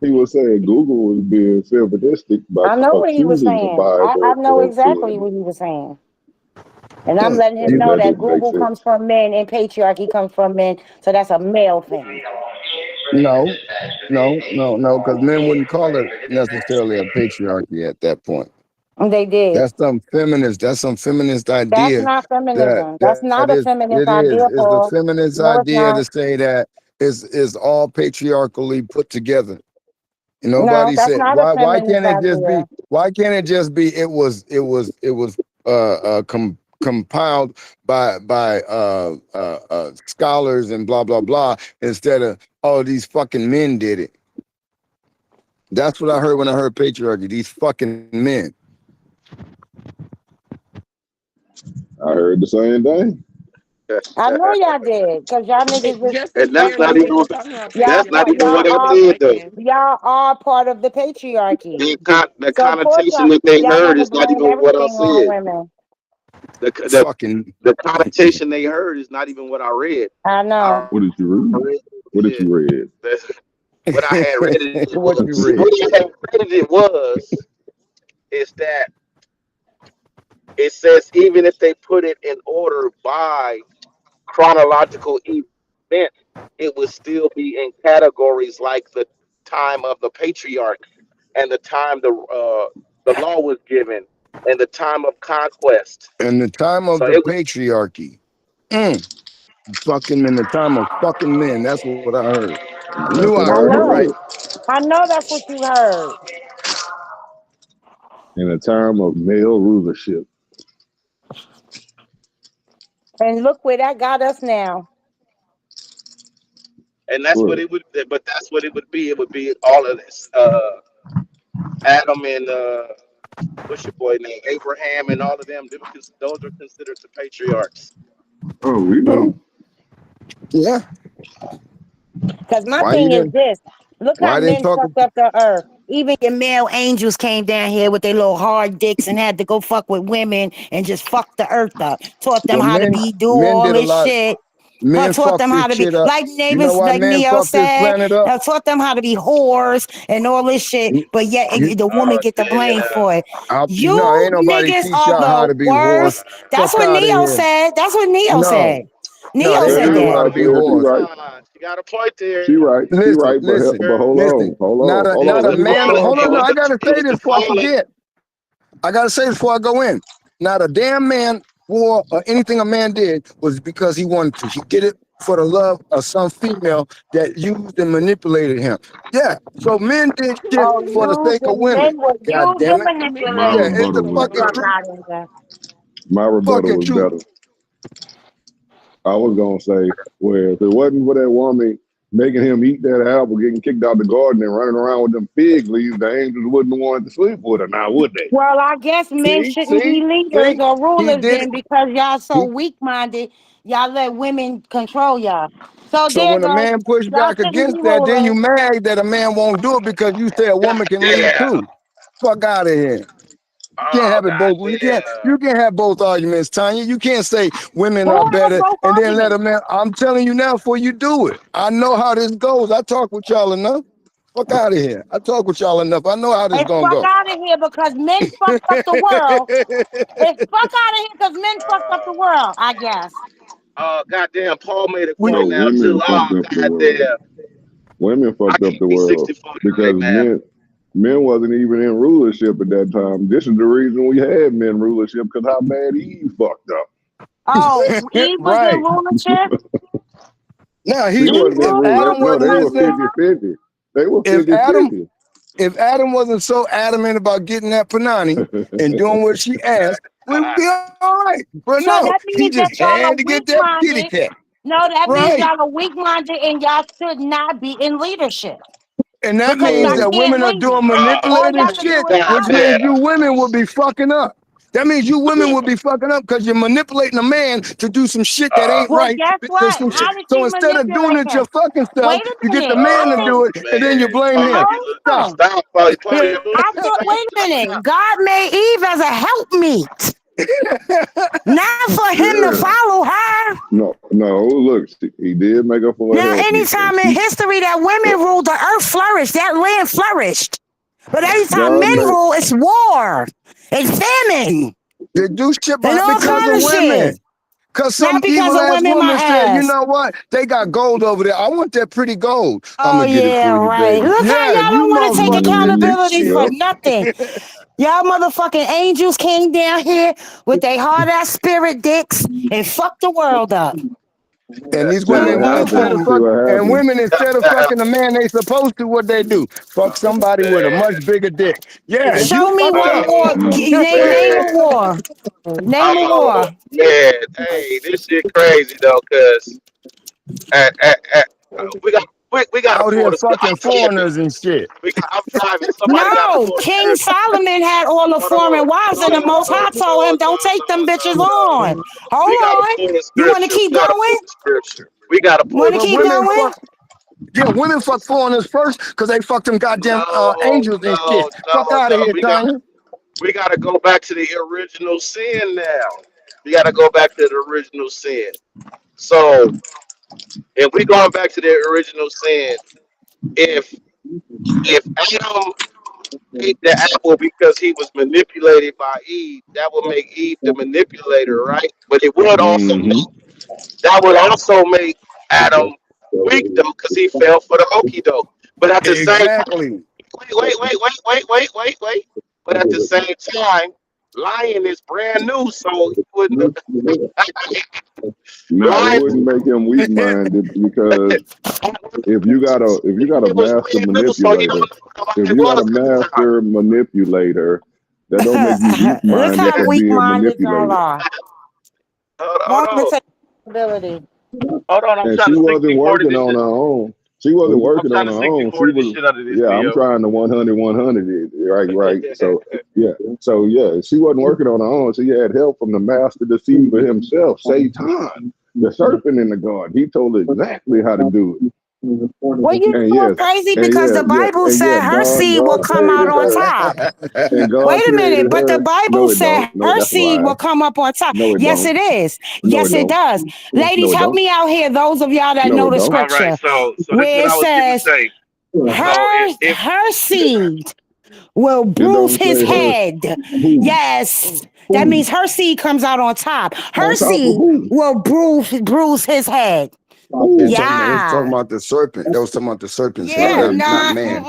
He was saying Google was being feministic by I know what he was accusing the saying. I Bible know of exactly being. what he was saying. And I'm letting him See, know that that didn't make Google comes sense. from men and patriarchy comes from men. So that's a male thing. No, no, because men wouldn't call it necessarily a patriarchy at that point. And they did. That's some feminist That's idea not that feminism. That's that not a is feminist it is. idea, It's the Paul. feminist No, it's idea not. to say that is all patriarchally put together. No, Nobody that's said not a why feminist can't it just be idea. compiled by scholars and blah blah blah instead of all these fucking men did it. That's what I heard when I heard patriarchy. These fucking men. I heard the same thing. I know y'all did, because y'all niggas is Just to And that's not clearly, even they were talking about that's not even patriarchy what I y'all said though. are part of the patriarchy. The So of course connotation that they y'all heard gonna is not blame even what I everything on said. women. The the Fucking the connotation they heard is not even what I read. I I know. What did you read? read What did yeah. you read? What I had read it what you was read. what I had read it was is that it says even if they put it in order by chronological event, it would still be in categories like the time of the patriarch and the time the law was given and the time of conquest. In the time So of the it was patriarchy. Fucking in the time of fucking men. That's what I heard. I That's knew I what I heard I it know. right. heard. I know that's what you heard. In a time of male rulership. And look where that got us now. and that's what What? it would but that's what it would be. It would be all of this. Adam and what's your boy name? Abraham and all of them, those are considered the patriarchs. Oh, we know. Yeah. Because my Why he thing is didn't? this. Look how Why didn't men talk? fucked up the earth. Even your male angels came down here with their little hard dicks and had to go fuck with women and just fuck the earth up. Taught them Well, how to do men all did a this lot. shit. Men Taught fucked them this how to be shit up. like You know neighbors, why like men Neo fucked this said. planet up? Taught them how to be whores and all this shit. But yet You, the woman Oh get the blame damn. for it. no, You ain't nobody niggas teach are y'all how the to be whores. worst. That's Fuck what out of Neo here. said. That's what Neo No, said. no, Neo they That said teach is you that. how to right. be Yeah, she whores. right. She got a point there. She right. She Listen, right. But hold on. Hold Not on. a Hold not on. a Let me man. respond Hold to on, no, her. I gotta say this before I Falling. forget. I gotta say this before I go in. Not a damn man wore or anything a man did was because he wanted to. He did it for the love of some female that used and manipulated him. Yeah. So men did shit Oh, for the you sake of the women. men were God used damn and it. My Yeah, manipulated. it's rebuttal the was Get the fucking fuck better. truth. out of here. My rebuttal Fucking was truth. better. I was gonna say, well, if it wasn't for that woman making him eat that apple, getting kicked out the garden, and running around with them fig leaves, the angels wouldn't have wanted to sleep with her now, would they? Well, I guess men shouldn't be leaders See? or He rulers did it. then because y'all so He, weak minded. Y'all let women control y'all. So so there when a go. man push Y'all back shouldn't be against that, then you rulers. mad that a man won't do it because you say a God woman can lead damn. too. Fuck out of here. Can't Oh have it god both. damn. You can't have both arguments, Tanya. You can't say women Who are has better both and then let a arguments? man. I'm telling you now before you do it. I know how this goes. I talk with y'all enough. Fuck out of here. I talk with y'all enough. I know how this And gonna fuck go. out of here because men fucked up the world. And fuck out of here because men fucked up the world, I guess. Goddamn, Paul made a No, point now too. women Oh fucked up the world. goddamn. Women I fucked up can't the be world 64 tonight, because man. men wasn't even in rulership at that time. This is the reason we had men rulership because how bad Eve fucked up. Oh, Eve was in Right. rulership? Now She Eve wasn't in if rule. ruled Adam No, wasn't they God's were listening, kingdom? 50-50. They were if 50-50. Adam wasn't so adamant about getting that panani and doing what she asked, we would be all right. But So no, that he means that just y'all are had to get weak that kitty minded. cat. No, that means Right. y'all are weak minded and y'all should not be in leadership And that because means y'all well, that can't women are lead. doing All manipulative y'all can do shit, is God which follow. means damn. you women will be fucking up. That means you women will be fucking up because you're manipulating a man to do some shit that ain't Well, right. guess what? How did So she instead of doing manipulate it your him? fucking Wait stuff, a you get the minute. man I to think, do Oh it and then you man. blame Paul, him. you hold Stop. on. stop, Paul. Paul, you I thought, wait a minute. God made Eve as a helpmeet, not for him to yeah. follow her. No. Look, he did make up for a Now, help me, and anytime in history that women ruled, the earth flourished, that land flourished. But every time God men made. rule, it's war and famine They do shit and all because kind of of shit. women. Because some Not because evil of ass women, my woman said, you ass. know what? They got gold over there. I want that pretty gold. I'm Oh, going to get it yeah, for you, right. baby. Look how Yeah, y'all you don't want to take motherfuckers did this accountability shit. for Yep. nothing. Y'all motherfucking angels came down here with their hard ass spirit dicks and fucked the world up. And these See what women, happened. See what and happened. women, instead of fucking the man they supposed to, what they do? Fuck somebody with a much bigger dick. Yeah, you Show me fucked one up. war. Name a war. Name a Oh war. man, hey, this shit crazy though, cause uh, we got we got to Out pull here the script. I'm fucking driving. foreigners and shit. I'm driving. Somebody got to No, pull the King scripture. Solomon had all the Hold on, foreign wives, no, and the no, Most no, High told no, him, "Don't no, take them no, bitches no, no. on." Hold We got to on. pull the You want to scripture. We keep got to going? pull the scripture. We got to pull Want the to But keep women scripture. going? fuck, yeah, women fuck foreigners first because they fuck them goddamn No, angels and no, shit. Fuck no, out of no. here, Tanya. We got to go back to the original sin now. We got to go back to the original sin. So if we going back to the original sin, if Adam ate the apple because he was manipulated by Eve, that would make Eve the manipulator, right? But it would also Mm-hmm. that would also make Adam weak though, because he fell for the okey doke. But at the same time, Exactly. wait. But at the same time, lying is brand new, so he wouldn't. No, it Lying, wouldn't make him weak minded because if you got a it was master brand new, so he don't manipulator, know what if lying you got a was at the time. master manipulator, that don't make you weak Look minded how for being weak-minded y'all manipulated. are. Hold Want to on, take accountability. hold on. I'm And trying she to wasn't 60-40 working this on shit. her own. She wasn't I'm working trying on to her 60 own. She 40 the was, shit out of this, yeah, I'm Leo. trying to 100 it. Right. So yeah, she wasn't working on her own. She had help from the master deceiver himself, Satan, the serpent in the garden. He told her exactly how to do it. Well, you And know yes, it's crazy because the Bible said her seed will come out on top. And God Wait a minute, created but the her. Bible No, it don't. said No, her that's a seed lie. will come up on top. No, it Yes, don't. it is. No, it Yes, it don't. does. Ladies, No, it help don't. me out here. Those of y'all that No, know it the don't. All right, scripture, so this is where what it I was gonna says say. So if her seed will It bruise don't his say her. head. Who? Yes, that Who? means her seed comes out on top. Her On top of seed who? will bruise his head. Who? It's talking Yeah. about the serpent. That was talking about the serpent's head. Yeah, Right. Not nah. man.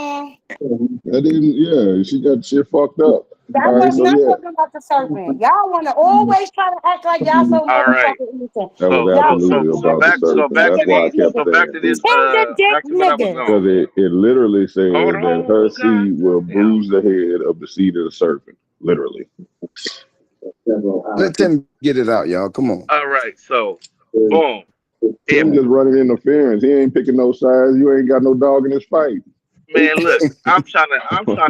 That didn't. Yeah, she got shit fucked up. That All right. was So not yeah, talking about the serpent. Y'all want to always try to act like y'all so all right, motherfucking innocent. that was Y'all absolutely about the back serpent. back That's to tender why I these dick kept niggas. back saying to it. this Tender dick back to what I was niggas. Because on. it literally said Hold that her on, god seed will damn. bruise the head of the seed of the serpent. Literally. Let Tim get it out, y'all. Come on. All right, so boom. If Tim just running interference. He ain't picking no sides. You ain't got no dog in this fight. man, look, I'm trying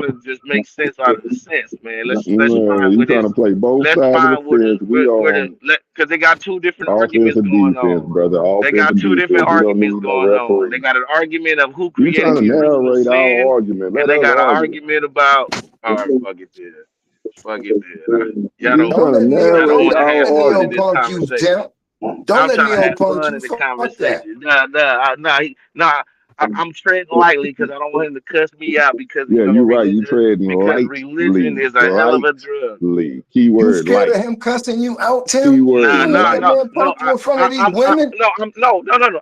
to just make sense out of the sense, man. Let's Man, find you where trying this to play both let's sides of the find fence. We where the on because they got two different arguments offensive going defense, on. brother. They got Offensive two different defense. We don't arguments need no going on. They referee. got an argument of who You created trying to the original narrate our sin, argument. and Let they us got an argue. argument about all right, fuck it then. Fuck it then. You trying to Y'all don't narrate want to have our fun in Neo this argument. punk you, conversation. Tim. Don't I'm let trying to Neo have punk fun you. in the Fuck that. conversation. Nah. I'm treading lightly because I don't want him to cuss me out because Yeah, you're right. You trading religion lightly. is a hell of a drug. You Keyword scared of light. him cussing you out, Tim? Keyword Nah, You let nah, that light. no, man no. punk you in front of these women? No.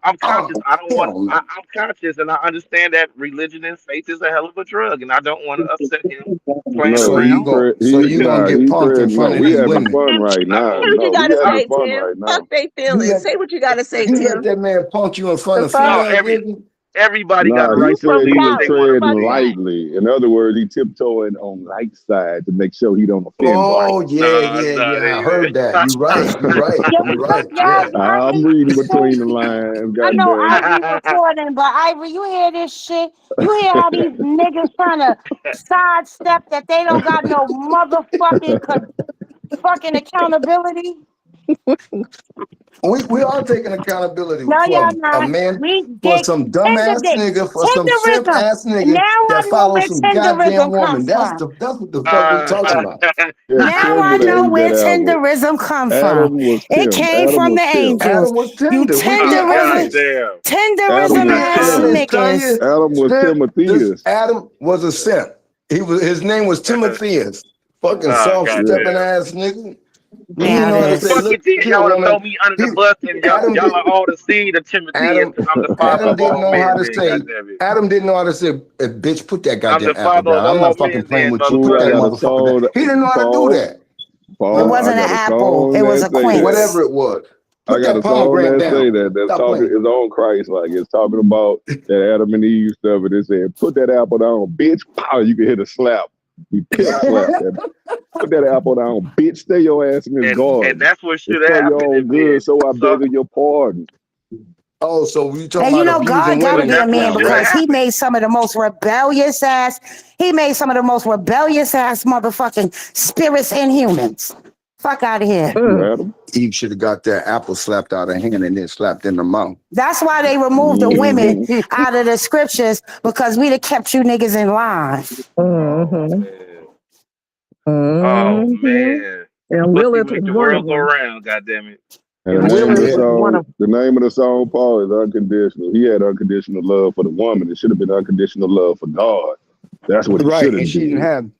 I'm Oh, conscious. I don't want. hell no. I'm conscious, and I understand that religion and faith is a hell of a drug, and I don't want to upset him playing No, So you around. go so you gonna get he punked in treading. No, front of we these having women. fun right I now. know. Say what you No, we gotta having say, fun Tim. right Fuck now. they You feelings. let Say what you gotta say, you let Tim. that man punk you in front The of fuck? No, female niggas? everybody got a Nah, he right You to said from he believe what was they Cali. want to Fuck treading believe. that. lightly. In other words, he tiptoeing on light side to make sure he don't offend right. Oh yeah, Nah, yeah, nah, yeah. I they, heard that. You right. You right. Yo, You fuck right. y'all. Yeah. I'm Ivory, reading between the lines. I God know damn it. Ivory recording, but Ivory, you hear this shit? You hear how these niggas trying to sidestep that they don't got no motherfucking fucking accountability? We are taking accountability No, for y'all a not. man, We for dick, some tender dumbass dick, nigga, for some simp tenderism. ass nigga Now I that know follows where some goddamn tenderism woman. comes from. That's what the fuck we talking uh, about. Yeah, Now Tim I would have know ate where that apple. tenderism come from. Adam was It Tim. came Adam from the was Tim. angels. Adam was You tender. We oh get god tenderism, honest. damn. Adam tenderism was Be ass Tim. honest, niggas. Tanya. Adam was This Timotheus. Adam was a simp. His name was Timotheus. Fucking Oh soft Yeah. stepping goddamn. ass nigga. He didn't Now know how to say, this. Fuck look it then. here, Y'all wanna throw woman. me under He the bus and Adam y'all did are all the seed of Timothy Adam because I'm the father Adam of didn't all know how men to then, say goddamn it. Adam didn't know how to say, bitch, put that I'm goddamn the apple father of down. I'm all not fucking men playing then, with you. Put Ooh, I that got a motherfucker. motherfucker down. song. He didn't know how to do Paul. that. It Paul. I wasn't an got a apple. song It was that a say that. quince. Whatever it was. I Put got that a song pomegranate that say down. that. That's Stop talking. playing. It's on Christ. Like it's talking about that Adam and Eve stuff. And it said, "Put that apple down, bitch." Pow! You can hit a slap. You pimp slap that. Put that apple down, bitch. Stay your ass in this And garden. that's what It's should have for your happened own if it good. So I so beg of your pardon. Oh, so we talking And you about know, God abusing got to but women be a that's what man now, should have right? because he happened. made some of the most rebellious ass, motherfucking spirits and humans. Fuck out of here. Mm. Adam. Eve should have got that apple slapped out of hand and then slapped in the mouth. That's why they removed the women Mm-hmm. out of the scriptures because we'd have kept you niggas in line. Oh Mm-hmm. man. Oh Mm-hmm. man. And Pussy Willis was make the one of world go them. round, goddamn it. And And Willis was one of the name of the song, Paul, is unconditional. He had unconditional love for the woman. It should have been unconditional love for God. That's what he Right, should and have she didn't did. have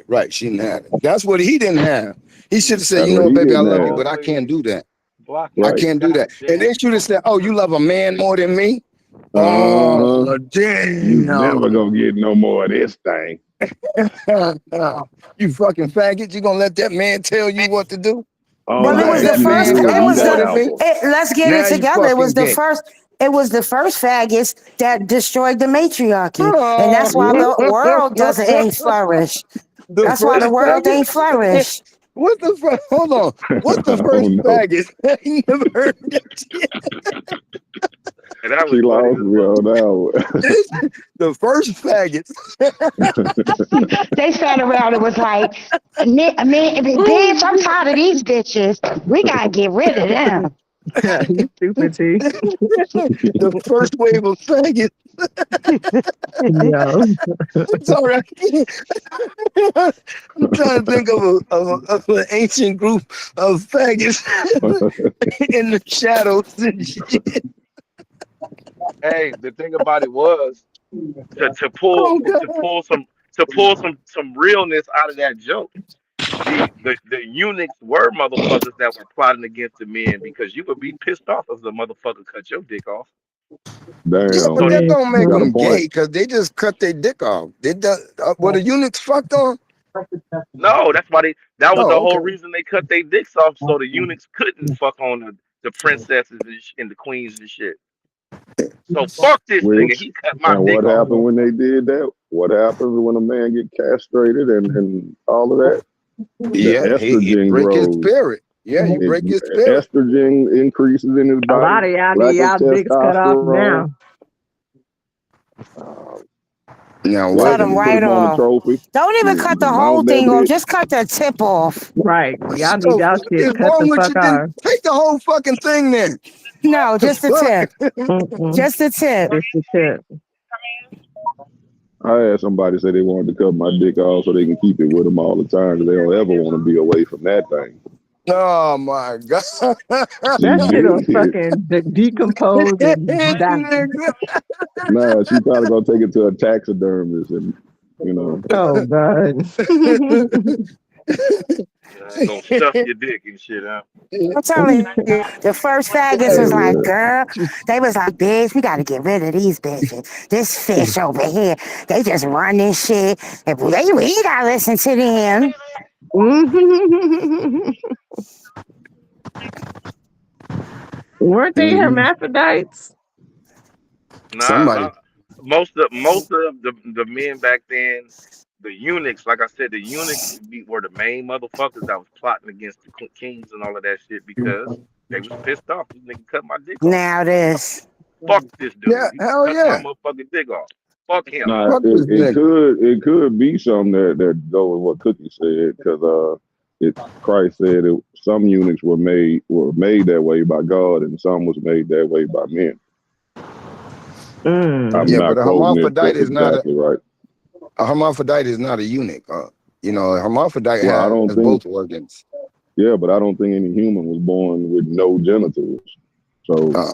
right. She didn't have it. That's what he didn't have. He should have said, That's you know what what, he baby, I didn't love you, have. but I can't Always do that. I blocking. Right. can't do God that. And damn. then she would have said, oh, you love a man more than me? Uh-huh. Oh, You never damn. gonna get no more of this thing. You fucking faggot. You gonna let that man tell you what to do? All Well, You it I let was ask the that you to first. man do is love It you eat was more that the. than me? apple. Let's get it Now you together. It was fucking the gay. first. It was the first faggots that destroyed the matriarchy, and Oh, that's why What? the world doesn't ain't flourish. the That's why the first world faggot? ain't flourish. What the fuck? Hold on. What's the Oh first no. faggot? I ain't never heard that shit. And that She was funny lost as me fuck. on that The first faggots. They sat around and was like, bitch, I'm tired of these bitches. We gotta get rid of them. You stupid T. The first wave of faggots. Yo. Sorry, I can't. I'm trying to think of an ancient group of faggots one. in the shadows and shit. Hey, the thing about it was to pull Oh to God. pull some to pull some realness out of that joke. The eunuchs were motherfuckers that were plotting against the men because you would be pissed off if the motherfucker cut your dick off. Yeah, but So Damn, the, that don't you make got a them point. gay because they just cut their dick off. They were the eunuchs fucked on? no, that's why that was the Oh, whole okay. reason they cut their dicks off so the eunuchs couldn't fuck on the princesses and the queens and shit. So fuck this nigga. Which He cut my and dick what off. happened when they did that? What happens when a man get castrated and all of that? The Yeah, he estrogen break his grows. spirit. Yeah, he It, break his spirit. estrogen increases in his A body. lot of y'all need Lack of y'all dicks cut off testosterone. now. Now What? Cut wait a them Just put minute. right him on the off. trophy. Don't even Just cut the whole mount that thing off. bitch. Just cut the tip off. Right. What Y'all need the y'all fuck shit is cut wrong the with fuck you? Then off. take the whole fucking thing then. No, The just the fuck? tip. Mm-mm. Just the tip. Just the tip. I had somebody say they wanted to cut my dick off so they can keep it with them all the time because they don't ever want to be away from that thing. Oh my God. She That shit'll did. fucking decompose and die. Nah, she probably gonna take it to a taxidermist and Oh God. Gonna stuff your dick and shit out. I'm telling you, the first faggots was like, girl, they was like, bitch, we gotta get rid of these bitches. This fish over here, they just run this shit. And we ain't gotta listen to them. Weren't they Mhm. hermaphrodites? Nah, Somebody. most of the men back then, the eunuchs, like I said, the eunuchs were the main motherfuckers that was plotting against the kings and all of that shit because they was pissed off. This nigga cut my dick off. Now this. Fuck this Yeah, dude. He hell cut my yeah. motherfucking dick off. Fuck him. Nah, Fuck this it nigga. could be something that go with what Cookie said because it Christ said some eunuchs were made that way by God and some was made that way by men. I'm Yeah, Mm. not but a quoting it hermaphrodite is not exactly right. a hermaphrodite is not a eunuch. A hermaphrodite Well, I has don't think both organs. yeah, but I don't think any human was born with no genitals. So Uh,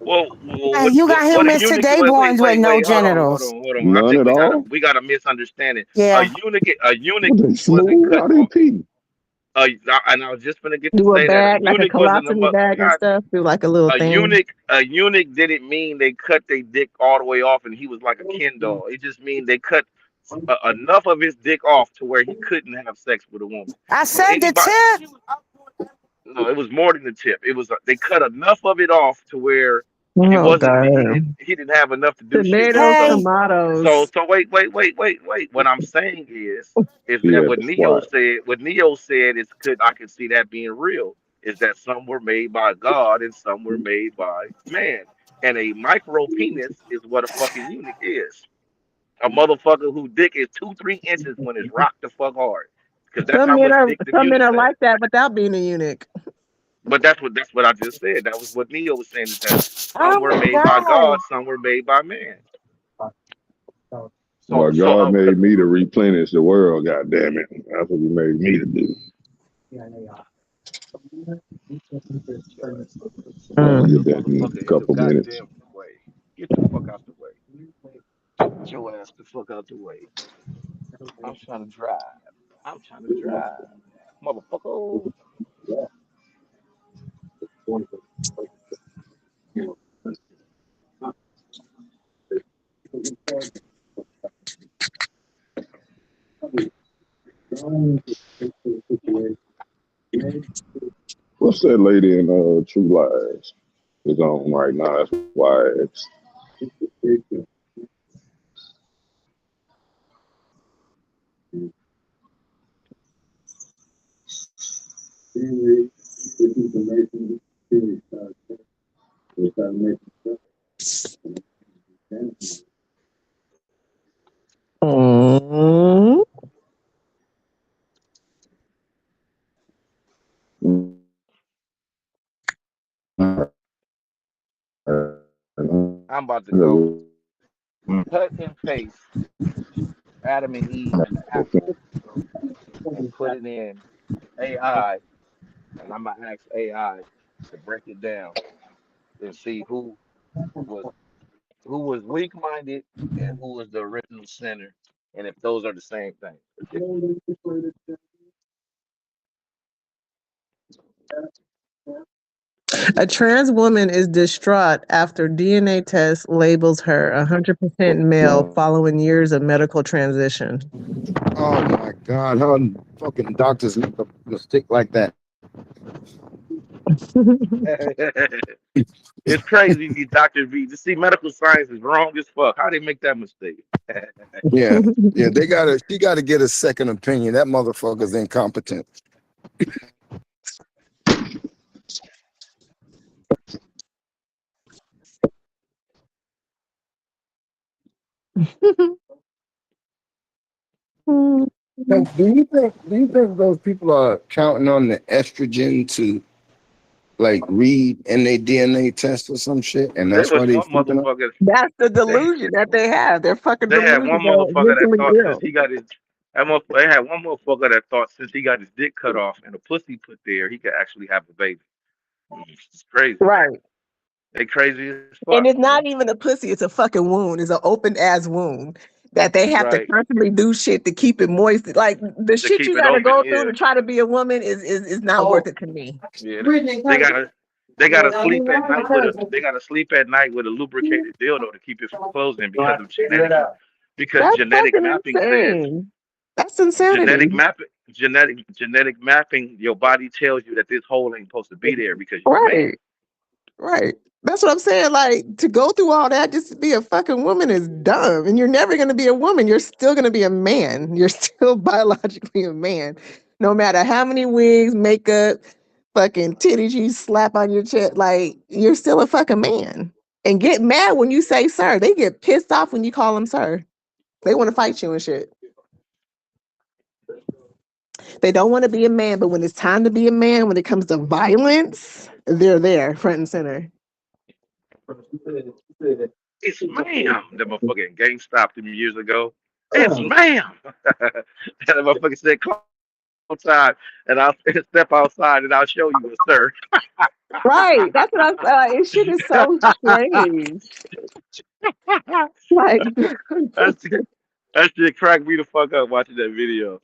Well, You got what a humans eunuch? today born with no genitals. Hold on. I none think at all. we got a misunderstanding. Yeah. A eunuch Are they wasn't smooth? cut Are they off. pee? And I was just gonna get to Do a say that a bag like a eunuch wasn't a colostomy bag and God. stuff. Do like a little thing. A eunuch didn't mean they cut their dick all the way off and he was like a Ken doll. It just mean they cut enough of his dick off to where he couldn't have sex with a woman. I So said the anybody, tip. no, it was more than the tip. It was they cut enough of it off to where Oh God. he didn't have enough to do shit with. Tomatoes, Hey, tomatoes. So wait. What I'm saying is He that had to squat. What Neo said is could I can see that being real is that some were made by God and some were made by man. And a micro penis is what a fucking eunuch is. A motherfucker whose dick is 2-3 inches when it's rocked the fuck hard. Because that's how much dick the Some men eunuchs are had. like that without being a eunuch. But that's what I just said. That was what Neo was saying is that some oh were my made by God. God, some were made by man. Well, God made me to replenish the world. God damn it, that's what He made me to do. I'll Mm. get that in a Motherfucker in the couple minutes. goddamn way. Get the fuck out the way. Get your ass the fuck out the way. I'm trying to drive. I'm trying to drive. Motherfucker. What's that lady in True Lies is on right now? That's why it's Mm. I'm about to go cut and paste Adam and Eve in the apple and put it in AI, and I'm gonna ask AI to break it down and see was who was weak-minded and who was the original sinner, and if those are the same thing. A trans woman is distraught after DNA test labels her 100% male following years of medical transition. Oh my God, how fucking doctors make a mistake like that? It's crazy these doctors be to see medical science is wrong as fuck. How they make that mistake? Yeah, yeah, she gotta get a second opinion. That motherfucker's incompetent. Now, do you think those people are counting on the estrogen to like read in their DNA test or some shit, and There that's why was they one sleeping up? motherfucker. That's the They delusion that they have. They're fucking they had one delusional, motherfucker that mentally thought since ill. he got his they had one motherfucker that thought since he got his dick cut off and a pussy put there, he could actually have a baby. It's crazy. Right. They crazy as fuck, And it's man. not even a pussy, it's a fucking wound. It's an open ass wound that they have to Right. constantly do shit to keep it moist. Like the To shit keep you it gotta open, go through yeah. to try to be a woman is not worth it to me. Yeah. They gotta sleep at night with a they gotta sleep at night with a lubricated dildo to keep it from closing because That's genetic fucking mapping says insane. That's insanity. genetic mapping, your body tells you that this hole ain't supposed to be there because you're a man. Right. Right. That's what I'm saying. Like to go through all that just to be a fucking woman is dumb. And you're never gonna be a woman. You're still gonna be a man. You're still biologically a man. No matter how many wigs, makeup, fucking titties you slap on your chest, like you're still a fucking man. And get mad when you say sir. They get pissed off when you call them sir. They want to fight you and shit. They don't want to be a man, but when it's time to be a man, when it comes to violence, they're there, front and center. It's ma'am. That motherfucker in GameStop them years ago. It's ma'am. That motherfucker said come outside and I'll step outside and I'll show you a sir. Right. That's what I'm saying. This shit is so strange. Like, That shit, that shit cracked me the fuck up watching that video.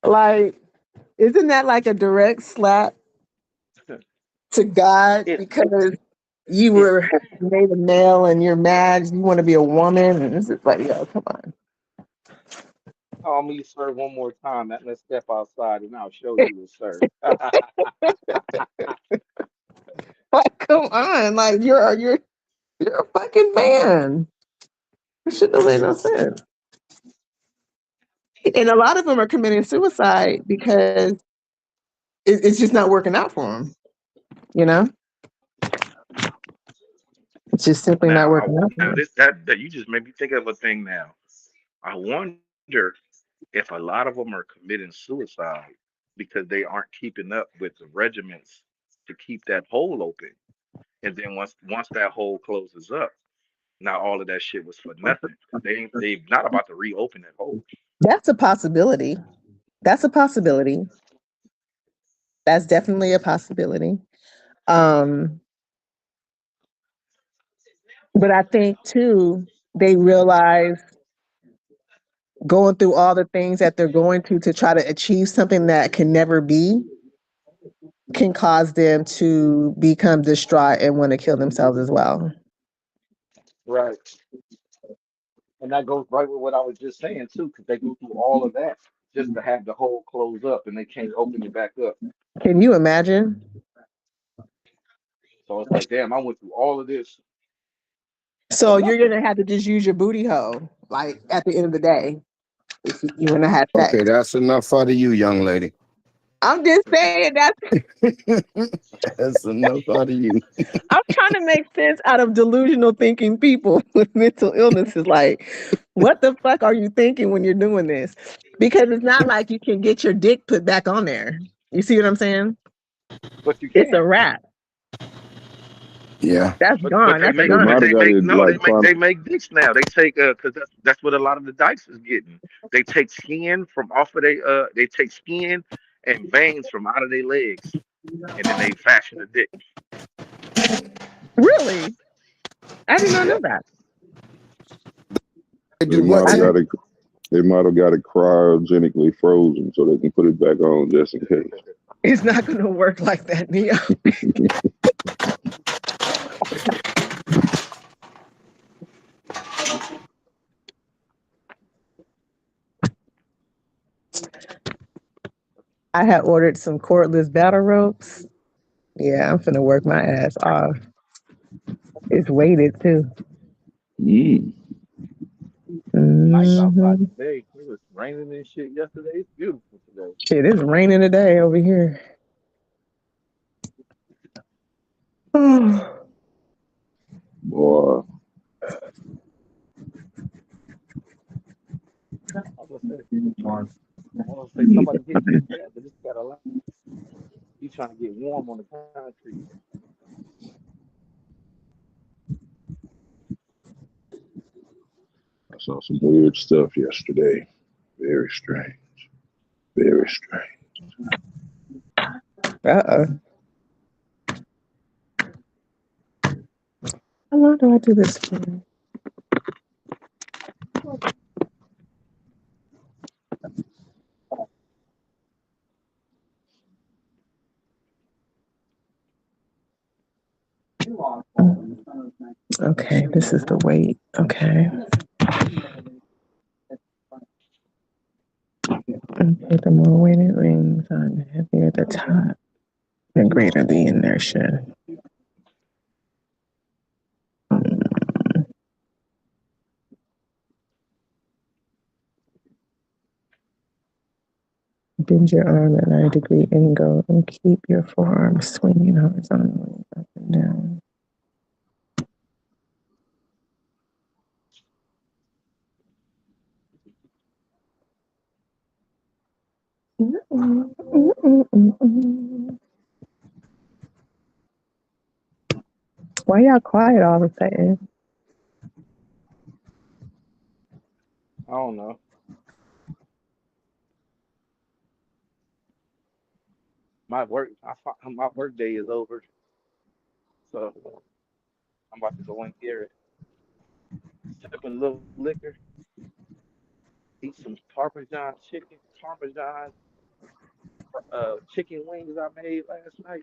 like, isn't that like a direct slap to God It's because you it's were made a male and you're mad, you want to be a woman? And this is like, yo, come on. call me sir one more time. Let's step outside and I'll show you a sir. Like, come on. Like, you're a fucking man. It shouldn't have made no sense. And a lot of them are committing suicide because it's just not working out for them. You know, it's just simply not working out for Now them. that you just made me think of a thing now. I wonder if a lot of them are committing suicide because they aren't keeping up with the regiments to keep that hole open. And then once that hole closes up, now all of that shit was for nothing. They not about to reopen that hole. That's a possibility. That's a possibility. That's definitely a possibility. Um, but I think too, they realize going through all the things that they're going to try to achieve something that can never be can cause them to become distraught and want to kill themselves as well. Right. And that goes right with what I was just saying too, because they go through all of that just to have the hole close up and they can't open it back up. Can you imagine? So it's like, damn, I went through all of this for So you're nothing. gonna have to just use your booty hole, like at the end of the day, if you're gonna have Okay, sex. that's enough out of you, young lady. I'm just saying that's That's enough out of you. I'm trying to make sense out of delusional thinking people with mental illnesses. Like, what the fuck are you thinking when you're doing this? Because it's not like you can get your dick put back on there. You see what I'm saying? But you It's a can. wrap. Yeah. That's But gone. they That's a make They but might goner. have they got make it no like trying. they make dicks now. They take because that's what a lot of the dykes is getting. They take skin from off of they take skin and veins from out of their legs and then they fashion a dick. Really? I did not know Yep. that. They They do what, might I have Tim? got it. They might have got it cryogenically frozen so they can put it back on just in case. It's not going to work like that, Neo. I had ordered some cordless battle ropes. Yeah, I'm finna work my ass off. It's weighted too. Mm. Nice outside Hmm. today. It was raining and shit yesterday. It's beautiful today. Shit, it's raining today over here. Boy, I was gonna say somebody hit BACKCHAT, but it's got a lot. He's trying to get warm on the concrete. I saw some weird stuff yesterday. Very strange. Very strange. Uh-oh. How long do I do this for? Okay, this is the weight. Okay. Okay, the more weighted rings on, the heavier the top, the greater the inertia. Bend your arm at 90-degree angle and keep your forearm swinging horizontally up and down. Why y'all quiet all of a sudden? I don't know. My work day is over, so I'm about to go in here, sip a little liquor, eat some Parmesan chicken wings I made last night.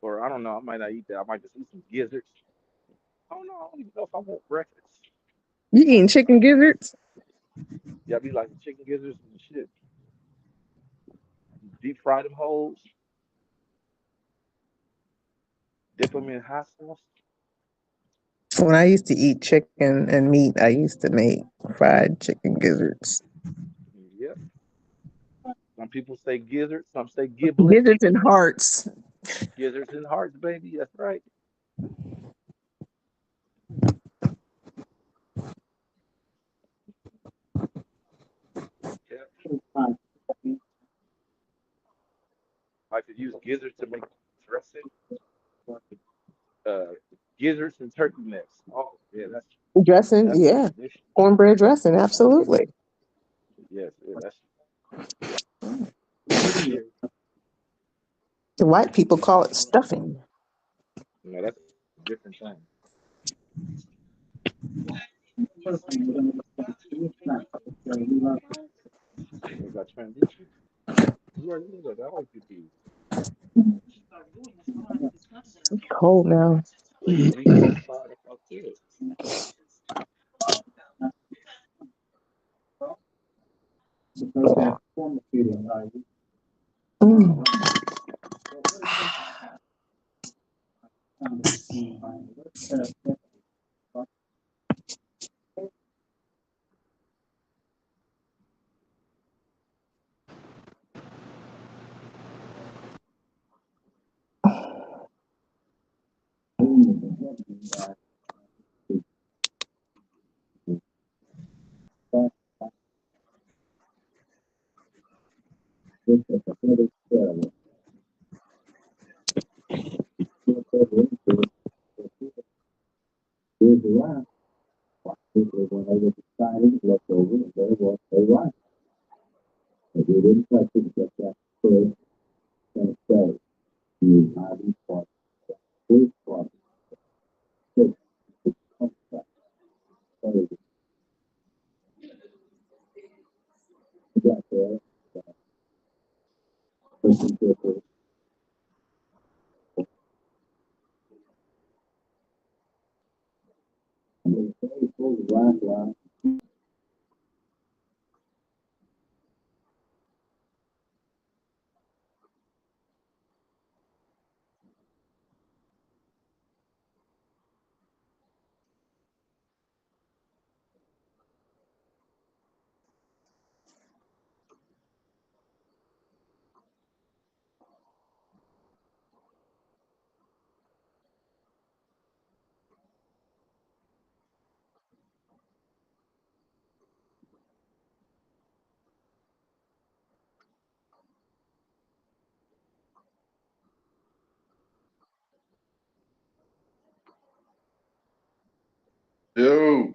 Or I don't know, I might not eat that. I might just eat some gizzards. I don't know. I don't even know if I want breakfast. You eating chicken gizzards? Yeah, I be like chicken gizzards and shit. Deep fry them holes, dip them in hot sauce. When I used to eat chicken and meat, I used to make fried chicken gizzards. Yep. Some people say gizzards, some say giblets. Gizzards and hearts. Gizzards and hearts, baby. That's right. Yeah. I could use gizzards to make dressing. Uh, gizzards and turkey necks. Oh, yeah, Dressing, that's yeah. delicious. Cornbread dressing, absolutely. Yes, yeah, that's right there. The white people call it stuffing. No, that's a different thing. We got transition. You already knew that. I like to be. It's cold now. We co-sign if I could. Mm. Yo,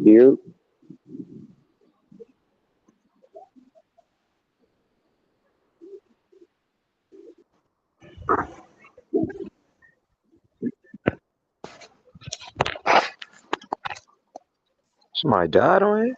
Here, somebody died on here.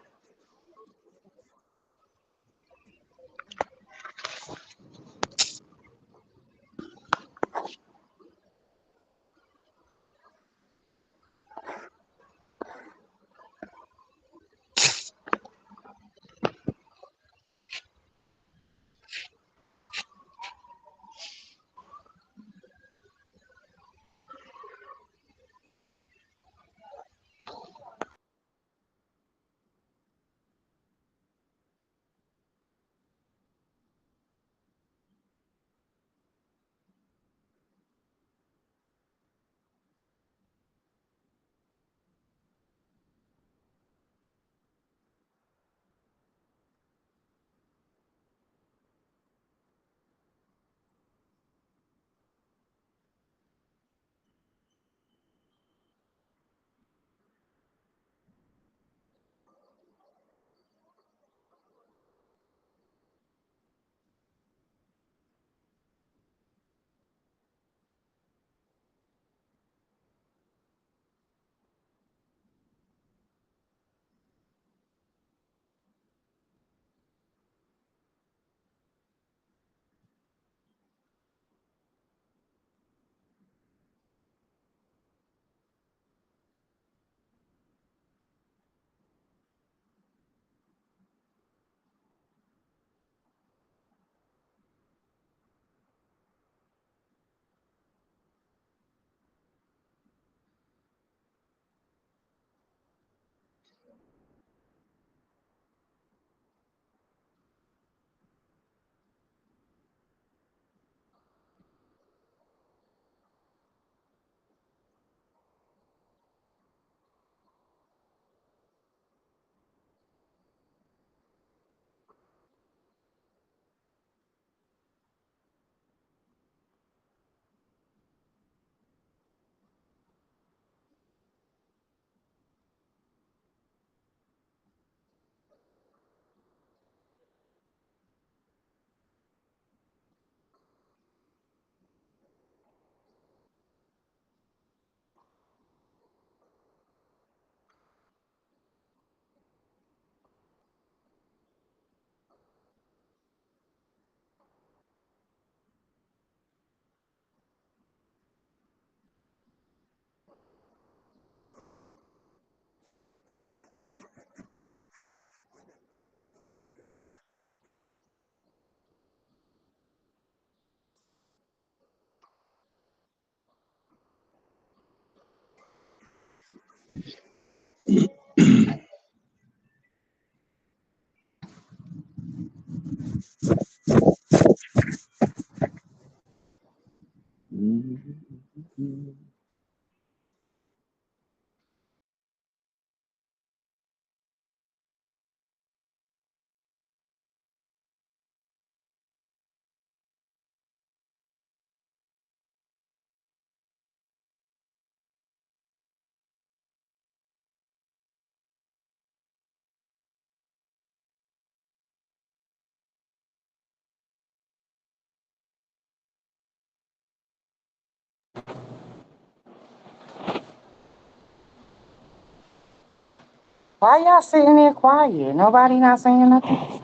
Why y'all sitting there quiet? Nobody not saying nothing?